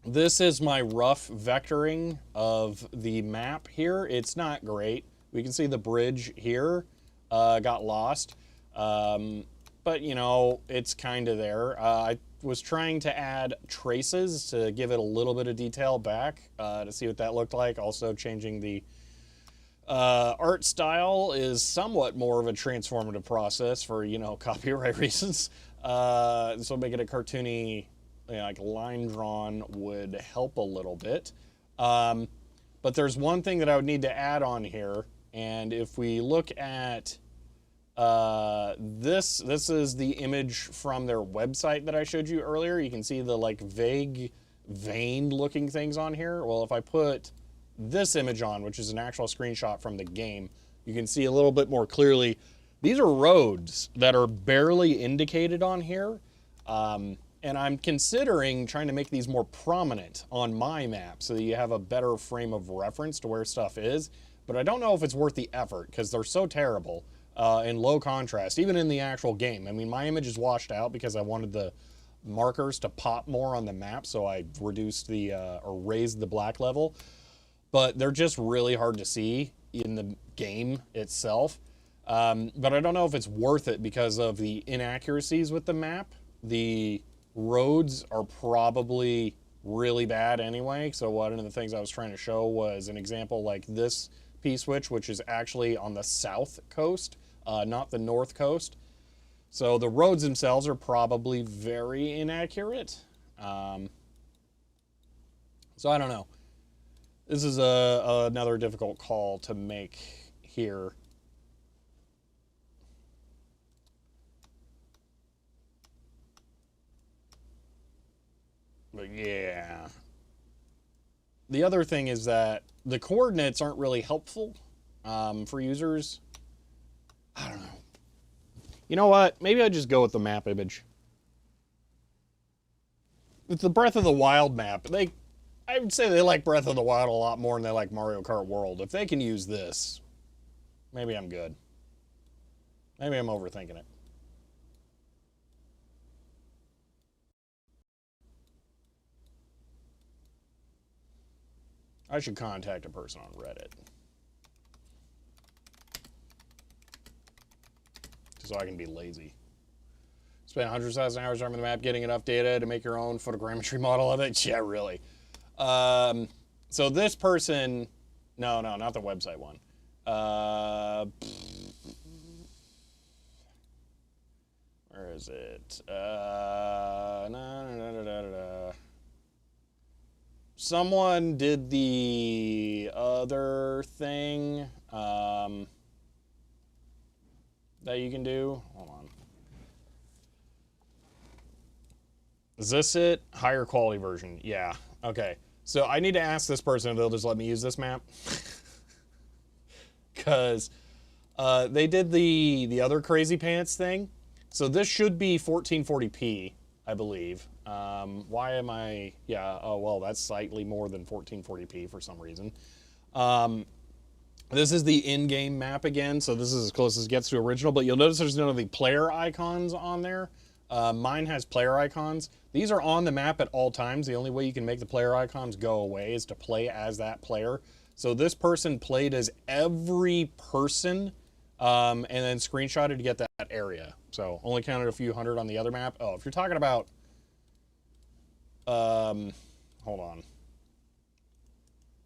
this is my rough vectoring of the map here. It's not great. We can see the bridge here got lost. But, you know, it's kind of there. I was trying to add traces to give it a little bit of detail back to see what that looked like. Also changing the art style is somewhat more of a transformative process for, you know, copyright reasons. So making it cartoony, you know, like line drawn would help a little bit. But there's one thing that I would need to add on here. And if we look at this is the image from their website that I showed you earlier. You can see the like vague veined looking things on here. Well, if I put this image on, which is an actual screenshot from the game, you can see a little bit more clearly. These are roads that are barely indicated on here. And I'm considering trying to make these more prominent on my map so that you have a better frame of reference to where stuff is. But I don't know if it's worth the effort because they're so terrible. In low contrast, even in the actual game. I mean, my image is washed out because I wanted the markers to pop more on the map, so I reduced the, or raised the black level. But they're just really hard to see in the game itself. But I don't know if it's worth it because of the inaccuracies with the map. The roads are probably really bad anyway, so one of the things I was trying to show was an example like this P-switch, which is actually on the south coast. Not the north coast. So the roads themselves are probably very inaccurate. So I don't know. This is another difficult call to make here. But yeah. The other thing is that the coordinates aren't really helpful for users. I don't know. You know what? Maybe I just go with the map image. With the Breath of the Wild map, I would say they like Breath of the Wild a lot more than they like Mario Kart World. If they can use this, maybe I'm good. Maybe I'm overthinking it. I should contact a person on Reddit. so I can be lazy. Spend hundreds of thousands of hours arming the map, getting enough data to make your own photogrammetry model of it. Yeah, really. So this person, no, not the website one. Where is it? Someone did the other thing that you can do. Hold on. Is this it? Higher quality version. Yeah. Okay. So I need to ask this person if they'll just let me use this map. Because they did the other crazy pants thing. So this should be 1440p, I believe. Why am I... Yeah, oh, well, that's slightly more than 1440p for some reason. This is the in-game map again, so this is as close as it gets to original, but you'll notice there's none of the player icons on there. Mine has player icons. These are on the map at all times. The only way you can make the player icons go away is to play as that player. So this person played as every person and then screenshotted to get that area. So only counted a few hundred on the other map. Oh, if you're talking about... hold on.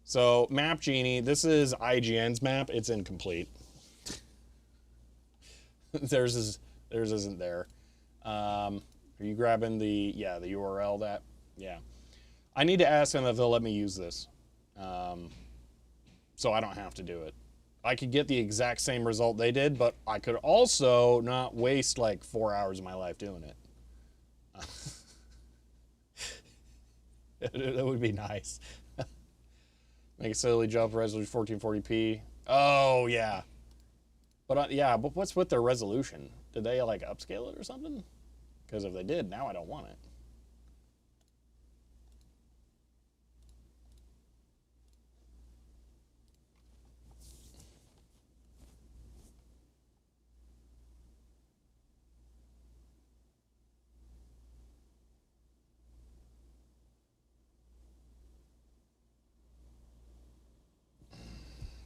So Map Genie, this is IGN's map. It's incomplete. Theirs isn't there. Are you grabbing the URL that? Yeah. I need to ask them if they'll let me use this. So I don't have to do it. I could get the exact same result they did, but I could also not waste like 4 hours of my life doing it. That would be nice. Make a silly jump, resolution 1440p. Oh, yeah. But but what's with their resolution? Did they like upscale it or something? Because if they did, now I don't want it.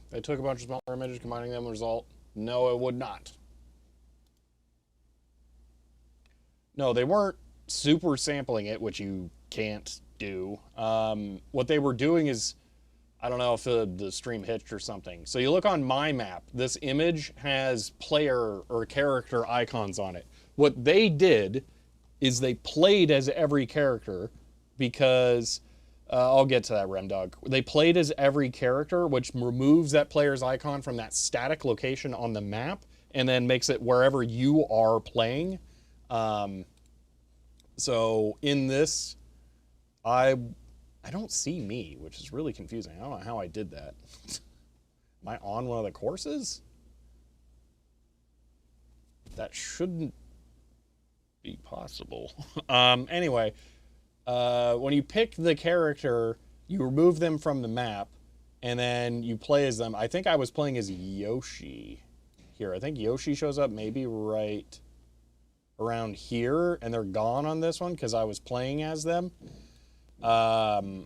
They took a bunch of smaller images, combining them, result. No, it would not. No, they weren't super sampling it, which you can't do. What they were doing is, I don't know if the stream hitched or something. So you look on my map, this image has player or character icons on it. What they did is they played as every character because... I'll get to that, Remdog. They played as every character, which removes that player's icon from that static location on the map and then makes it wherever you are playing. So in this, I don't see me, which is really confusing. I don't know how I did that. Am I on one of the courses? That shouldn't be possible. Anyway... when you pick the character, you remove them from the map, and then you play as them. I think I was playing as Yoshi here. I think Yoshi shows up maybe right around here, and they're gone on this one because I was playing as them. So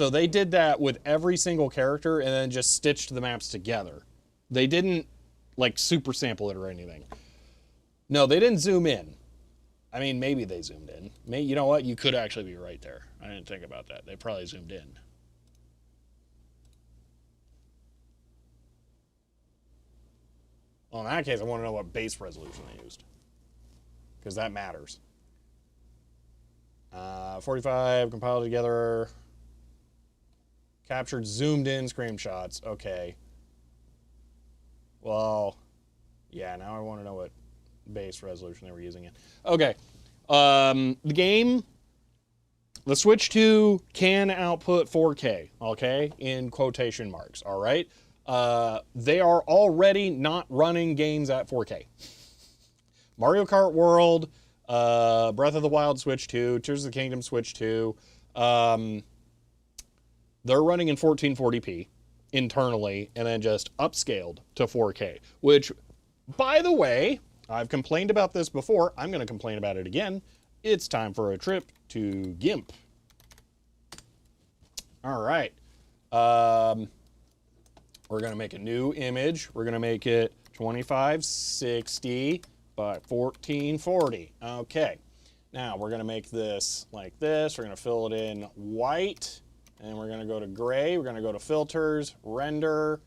they did that with every single character and then just stitched the maps together. They didn't, like, super sample it or anything. No, they didn't zoom in. I mean, maybe they zoomed in. You know what? You could actually be right there. I didn't think about that. They probably zoomed in. Well, in that case, I want to know what base resolution they used. Because that matters. 45, compiled together. Captured, zoomed in screenshots. Okay. Well, yeah, now I want to know what base resolution they were using it. Okay. The game, the Switch 2 can output 4K, okay, in quotation marks, all right? They are already not running games at 4K. Mario Kart World, Breath of the Wild Switch 2, Tears of the Kingdom Switch 2, they're running in 1440p internally and then just upscaled to 4K, which, by the way, I've complained about this before. I'm going to complain about it again. It's time for a trip to GIMP. All right. We're going to make a new image. We're going to make it 2560 by 1440. Okay. Now we're going to make this like this. We're going to fill it in white, and we're going to go to gray. We're going to go to filters, render,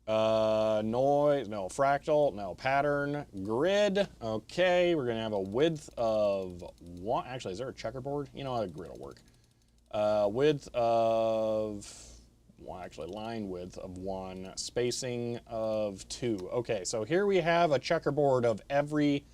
noise, no, fractal, no, pattern, grid. Okay, we're going to have a width of 1. Actually, is there a checkerboard? You know how a grid will work. Width of 1, actually line width of 1, spacing of 2. Okay, so here we have a checkerboard of every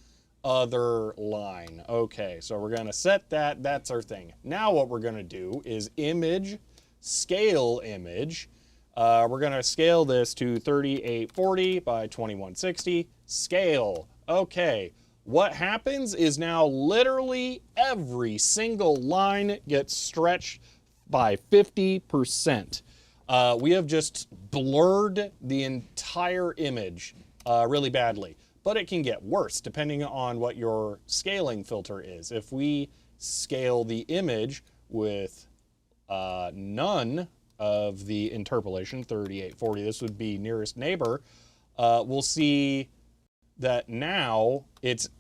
other line. Okay, so we're going to set that. That's our thing. Now what we're going to do is image, scale image. We're going to scale this to 3840 by 2160. Scale. Okay. What happens is now literally every single line gets stretched by 50%. We have just blurred the entire image really badly. But it can get worse depending on what your scaling filter is. If we scale the image with none of the interpolation, 3840, this would be nearest neighbor, we'll see that now it's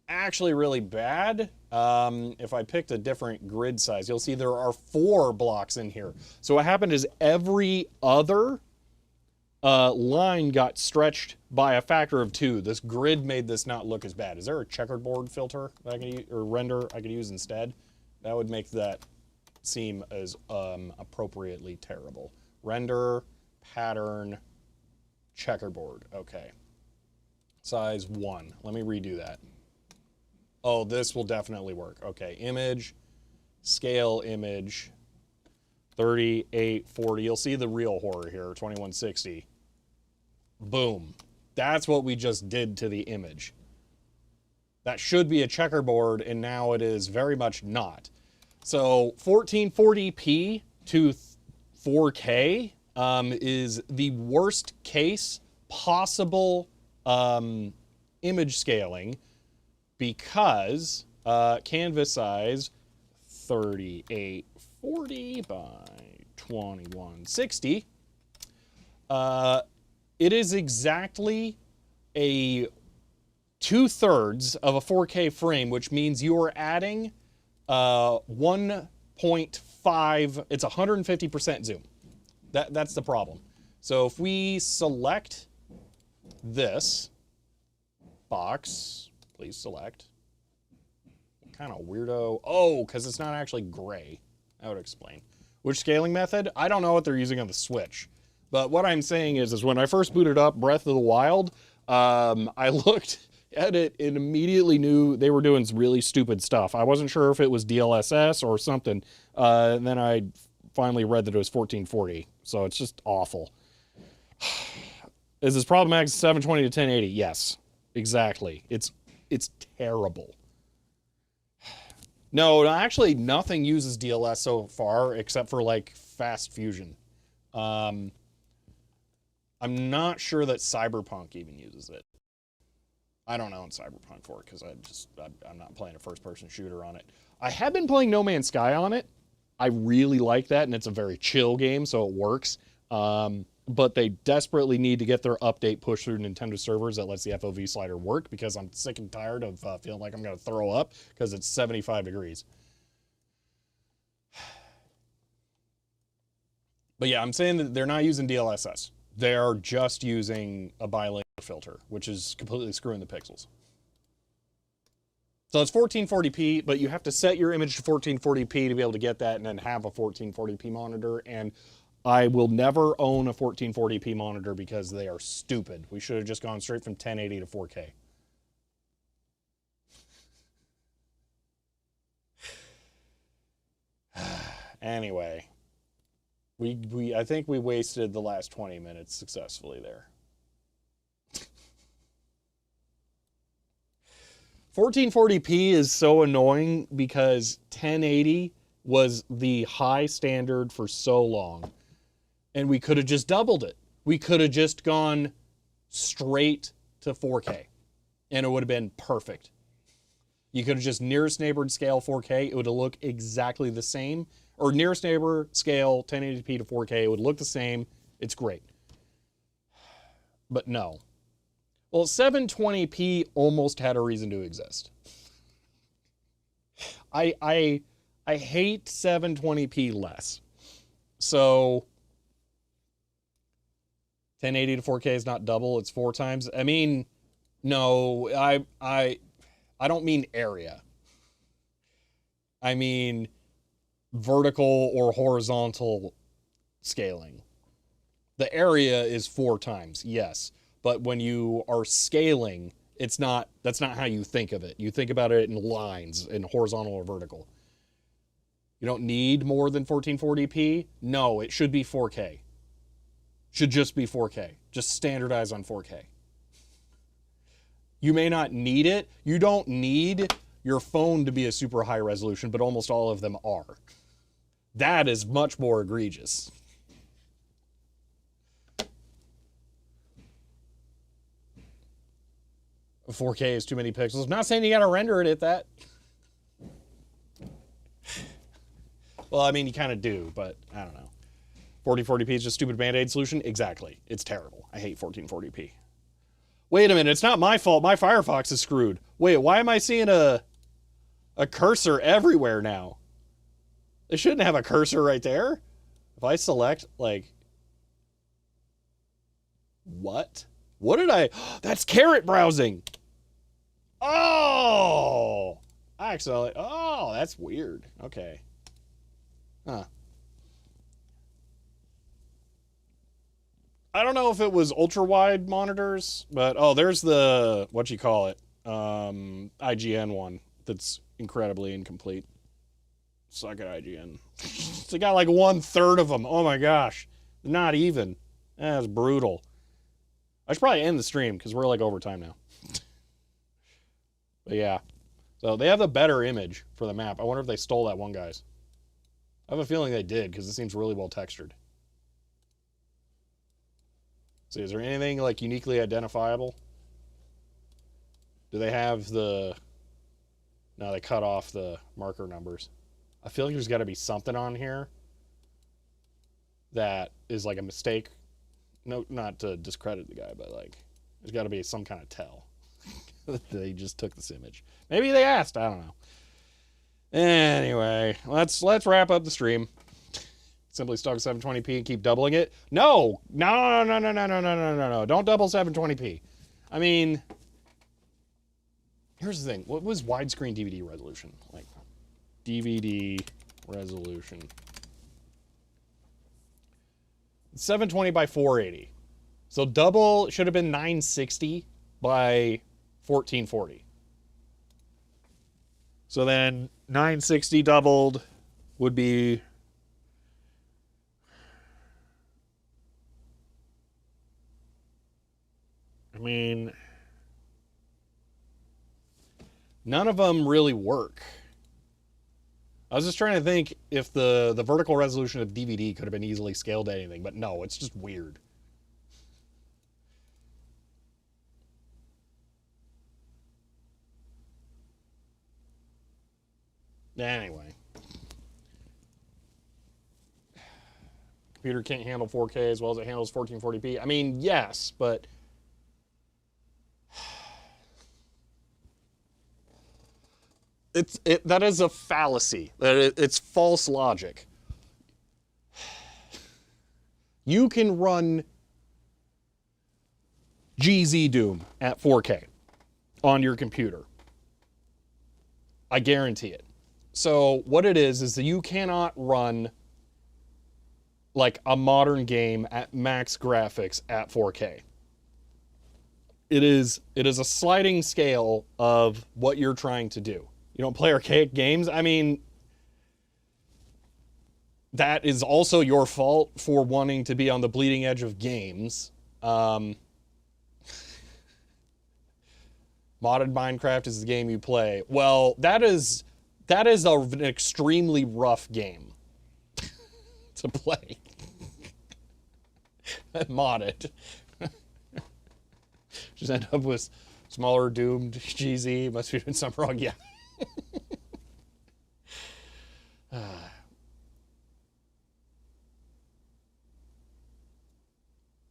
actually really bad. If I picked a different grid size, you'll see there are 4 blocks in here. So what happened is every other line got stretched by a factor of 2. This grid made this not look as bad. Is there a checkerboard filter that I can use, or render I could use instead? That would make that seem as appropriately terrible. Render, pattern, checkerboard. Okay. Size 1. Let me redo that. Oh, this will definitely work. Okay, image, scale image, 3840. You'll see the real horror here, 2160. Boom. That's what we just did to the image. That should be a checkerboard, and now it is very much not. So 1440p to 4K is the worst case possible image scaling, because canvas size 3840 by 2160, it is exactly a 2/3 of a 4K frame, which means you are adding 1.5, it's 150% zoom. That's the problem. So if we select this box, please select. What kind of weirdo? Oh, because it's not actually gray. That would explain. Which scaling method? I don't know what they're using on the Switch. But what I'm saying is when I first booted up Breath of the Wild, I looked at it and immediately knew they were doing really stupid stuff. I wasn't sure if it was DLSS or something. And then I finally read that it was 1440. So it's just awful. Is this problematic 720 to 1080? Yes, exactly. It's terrible. No, actually nothing uses DLS so far except for like fast fusion. I'm not sure that Cyberpunk even uses it. I don't own Cyberpunk for it because I'm not playing a first-person shooter on it. I have been playing No Man's Sky on it. I really like that, and it's a very chill game, so it works. But they desperately need to get their update pushed through Nintendo servers that lets the FOV slider work, because I'm sick and tired of feeling like I'm going to throw up because it's 75 degrees. But yeah, I'm saying that they're not using DLSS. They're just using a bilayer filter, which is completely screwing the pixels. So it's 1440p, but you have to set your image to 1440p to be able to get that and then have a 1440p monitor. And I will never own a 1440p monitor because they are stupid. We should have just gone straight from 1080 to 4K. Anyway, I think we wasted the last 20 minutes successfully there. 1440p is so annoying because 1080 was the high standard for so long. And we could have just doubled it. We could have just gone straight to 4K. And it would have been perfect. You could have just nearest neighbor scale 4K. It would have looked exactly the same. Or nearest neighbor scale 1080p to 4K. It would look the same. It's great. But no. Well, 720p almost had a reason to exist. I hate 720p less. So 1080 to 4K is not double, it's 4 times. I mean, no, I don't mean area. I mean vertical or horizontal scaling. The area is 4 times, yes. But when you are scaling, that's not how you think of it. You think about it in lines, in horizontal or vertical. You don't need more than 1440p? No, it should be 4K. Should just be 4K. Just standardize on 4K. You may not need it. You don't need your phone to be a super high resolution, but almost all of them are. That is much more egregious. A 4K is too many pixels. I'm not saying you gotta render it at that. Well, I mean, you kind of do, but I don't know. 1440p is just stupid Band-Aid solution? Exactly. It's terrible. I hate 1440p. Wait a minute, it's not my fault. My Firefox is screwed. Wait, why am I seeing a cursor everywhere now? They shouldn't have a cursor right there. If I select, like... What? What did I... That's carrot browsing! Oh! I accidentally... Oh, that's weird. Okay. Huh. I don't know if it was ultra-wide monitors, but... Oh, there's the... What you call it? IGN one that's incredibly incomplete. Suck at IGN. They got like 1/3 of them. Oh my gosh. Not even. That's brutal. I should probably end the stream because we're like over time now. But yeah. So they have the better image for the map. I wonder if they stole that one guy's. I have a feeling they did because it seems really well textured. See, is there anything like uniquely identifiable? Do they have the... No, they cut off the marker numbers. I feel like there's got to be something on here that is like a mistake. No, not to discredit the guy, but like there's got to be some kind of tell that they just took this image. Maybe they asked. I don't know. Anyway, let's wrap up the stream. Simply stock 720p and keep doubling it. No. Don't double 720p. I mean, here's the thing. What was widescreen DVD resolution? Like DVD resolution. 720 by 480. So double should have been 960 by 1440. So then 960 doubled would be... I mean... None of them really work. I was just trying to think if the vertical resolution of DVD could have been easily scaled to anything, but no, it's just weird. Anyway. Computer can't handle 4K as well as it handles 1440p. I mean, yes, but... that is a fallacy. It's false logic. You can run GZ Doom at 4K on your computer. I guarantee it. So what it is that you cannot run like a modern game at max graphics at 4K. It is a sliding scale of what you're trying to do. You don't play archaic games? I mean, that is also your fault for wanting to be on the bleeding edge of games. Modded Minecraft is the game you play. Well, that is an extremely rough game to play. Modded. Just end up with smaller doomed GZ. Must be doing something wrong. Yeah.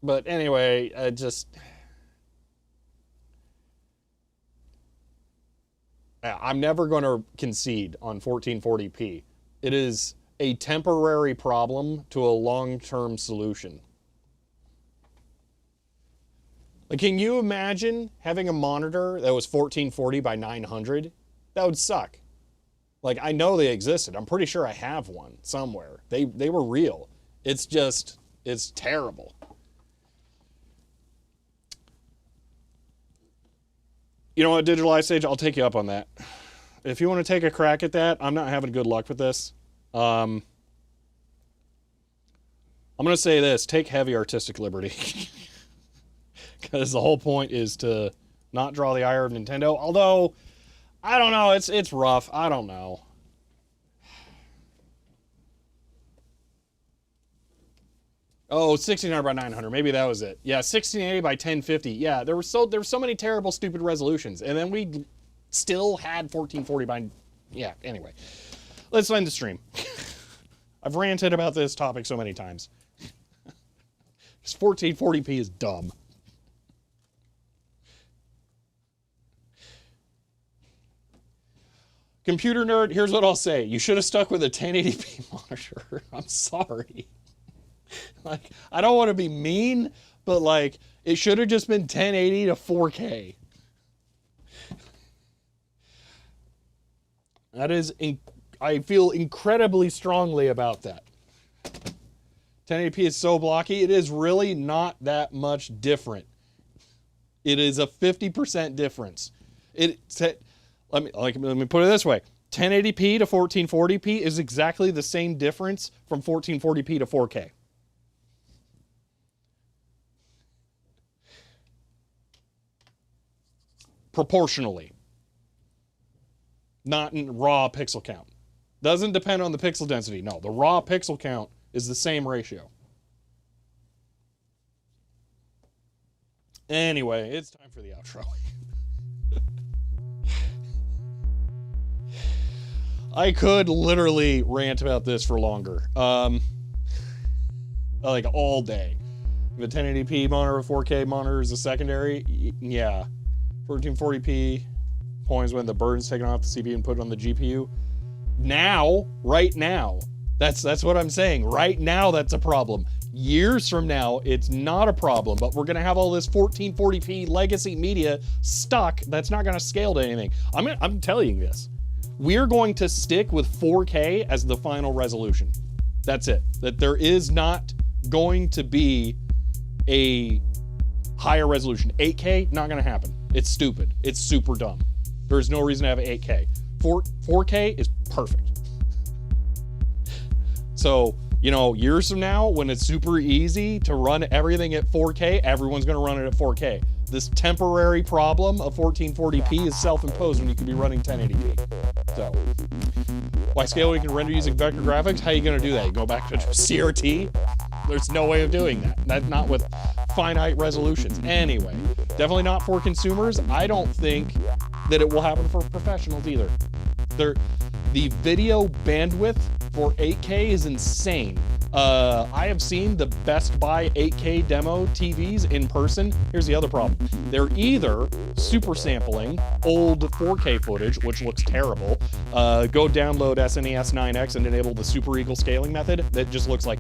But anyway, I'm never going to concede on 1440p. It is a temporary problem to a long-term solution. Like, can you imagine having a monitor that was 1440 by 900? That would suck. Like, I know they existed. I'm pretty sure I have one somewhere. They were real. It's just, it's terrible. You know what, Digital Ice Age, I'll take you up on that. If you want to take a crack at that, I'm not having good luck with this. I'm going to say this, take heavy artistic liberty. Because the whole point is to not draw the ire of Nintendo. Although, I don't know, it's rough. I don't know. Oh, 1600 by 900. Maybe that was it. Yeah, 1680 by 1050. Yeah, there were so many terrible, stupid resolutions. And then we still had 1440 by... Yeah, anyway. Let's end the stream. I've ranted about this topic so many times. 1440p is dumb. Computer nerd, here's what I'll say. You should have stuck with a 1080p monitor. I'm sorry. Like, I don't want to be mean, but like, it should have just been 1080 to 4K. That is, I feel incredibly strongly about that. 1080p is so blocky, it is really not that much different. It is a 50% difference. Let me put it this way. 1080p to 1440p is exactly the same difference from 1440p to 4K. Proportionally. Not in raw pixel count. Doesn't depend on the pixel density. No, the raw pixel count is the same ratio. Anyway, it's time for the outro. I could literally rant about this for longer. Like all day. If a 1080p monitor or 4K monitor is a secondary, yeah. 1440p, points when the burden's taken off the CPU and put on the GPU. Now, right now, that's what I'm saying. Right now, that's a problem. Years from now, it's not a problem, but we're gonna have all this 1440p legacy media stuck that's not gonna scale to anything. I'm telling you this. We're going to stick with 4K as the final resolution. That's it. That there is not going to be a higher resolution. 8K, not gonna happen. It's stupid. It's super dumb. There's no reason to have 8K. 4K is perfect. So, you know, years from now, when it's super easy to run everything at 4K, everyone's gonna run it at 4K. This temporary problem of 1440p is self-imposed when you could be running 1080p. So, why scale when you can render using vector graphics? How are you gonna do that? You go back to CRT? There's no way of doing that. That's not with finite resolutions. Anyway, definitely not for consumers. I don't think that it will happen for professionals either. The video bandwidth for 8K is insane. I have seen the Best Buy 8K demo TVs in person. Here's the other problem. They're either super sampling old 4K footage, which looks terrible. Go download SNES 9X and enable the Super Eagle scaling method. That just looks like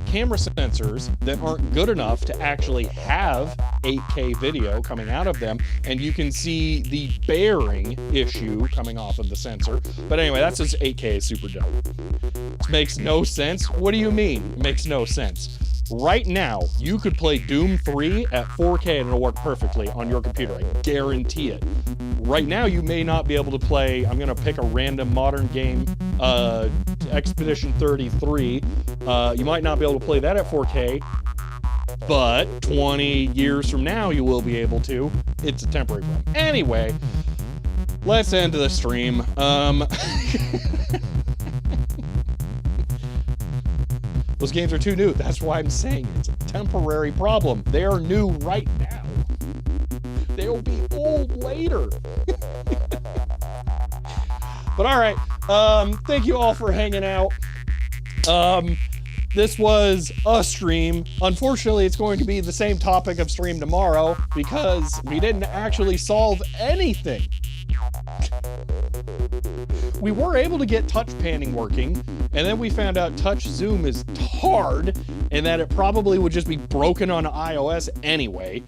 camera sensors that aren't good enough to actually have 8K video coming out of them, and you can see the bearing issue coming off of the sensor. But anyway, that's just 8K is super dumb. This makes no sense. What do you mean? It makes no sense. Right now, you could play Doom 3 at 4K and it'll work perfectly on your computer. I guarantee it. Right now, you may not be able to play, I'm going to pick a random modern game, Expedition 33. You might not be able to play that at 4K, but 20 years from now, you will be able to. It's a temporary problem. Anyway, let's end the stream. Those games are too new. That's why I'm saying it's a temporary problem. They are new right now. They will be old later. But all right. Thank you all for hanging out. this was a stream. Unfortunately, it's going to be the same topic of stream tomorrow because we didn't actually solve anything. We were able to get touch panning working, and then we found out touch zoom is hard and that it probably would just be broken on iOS anyway.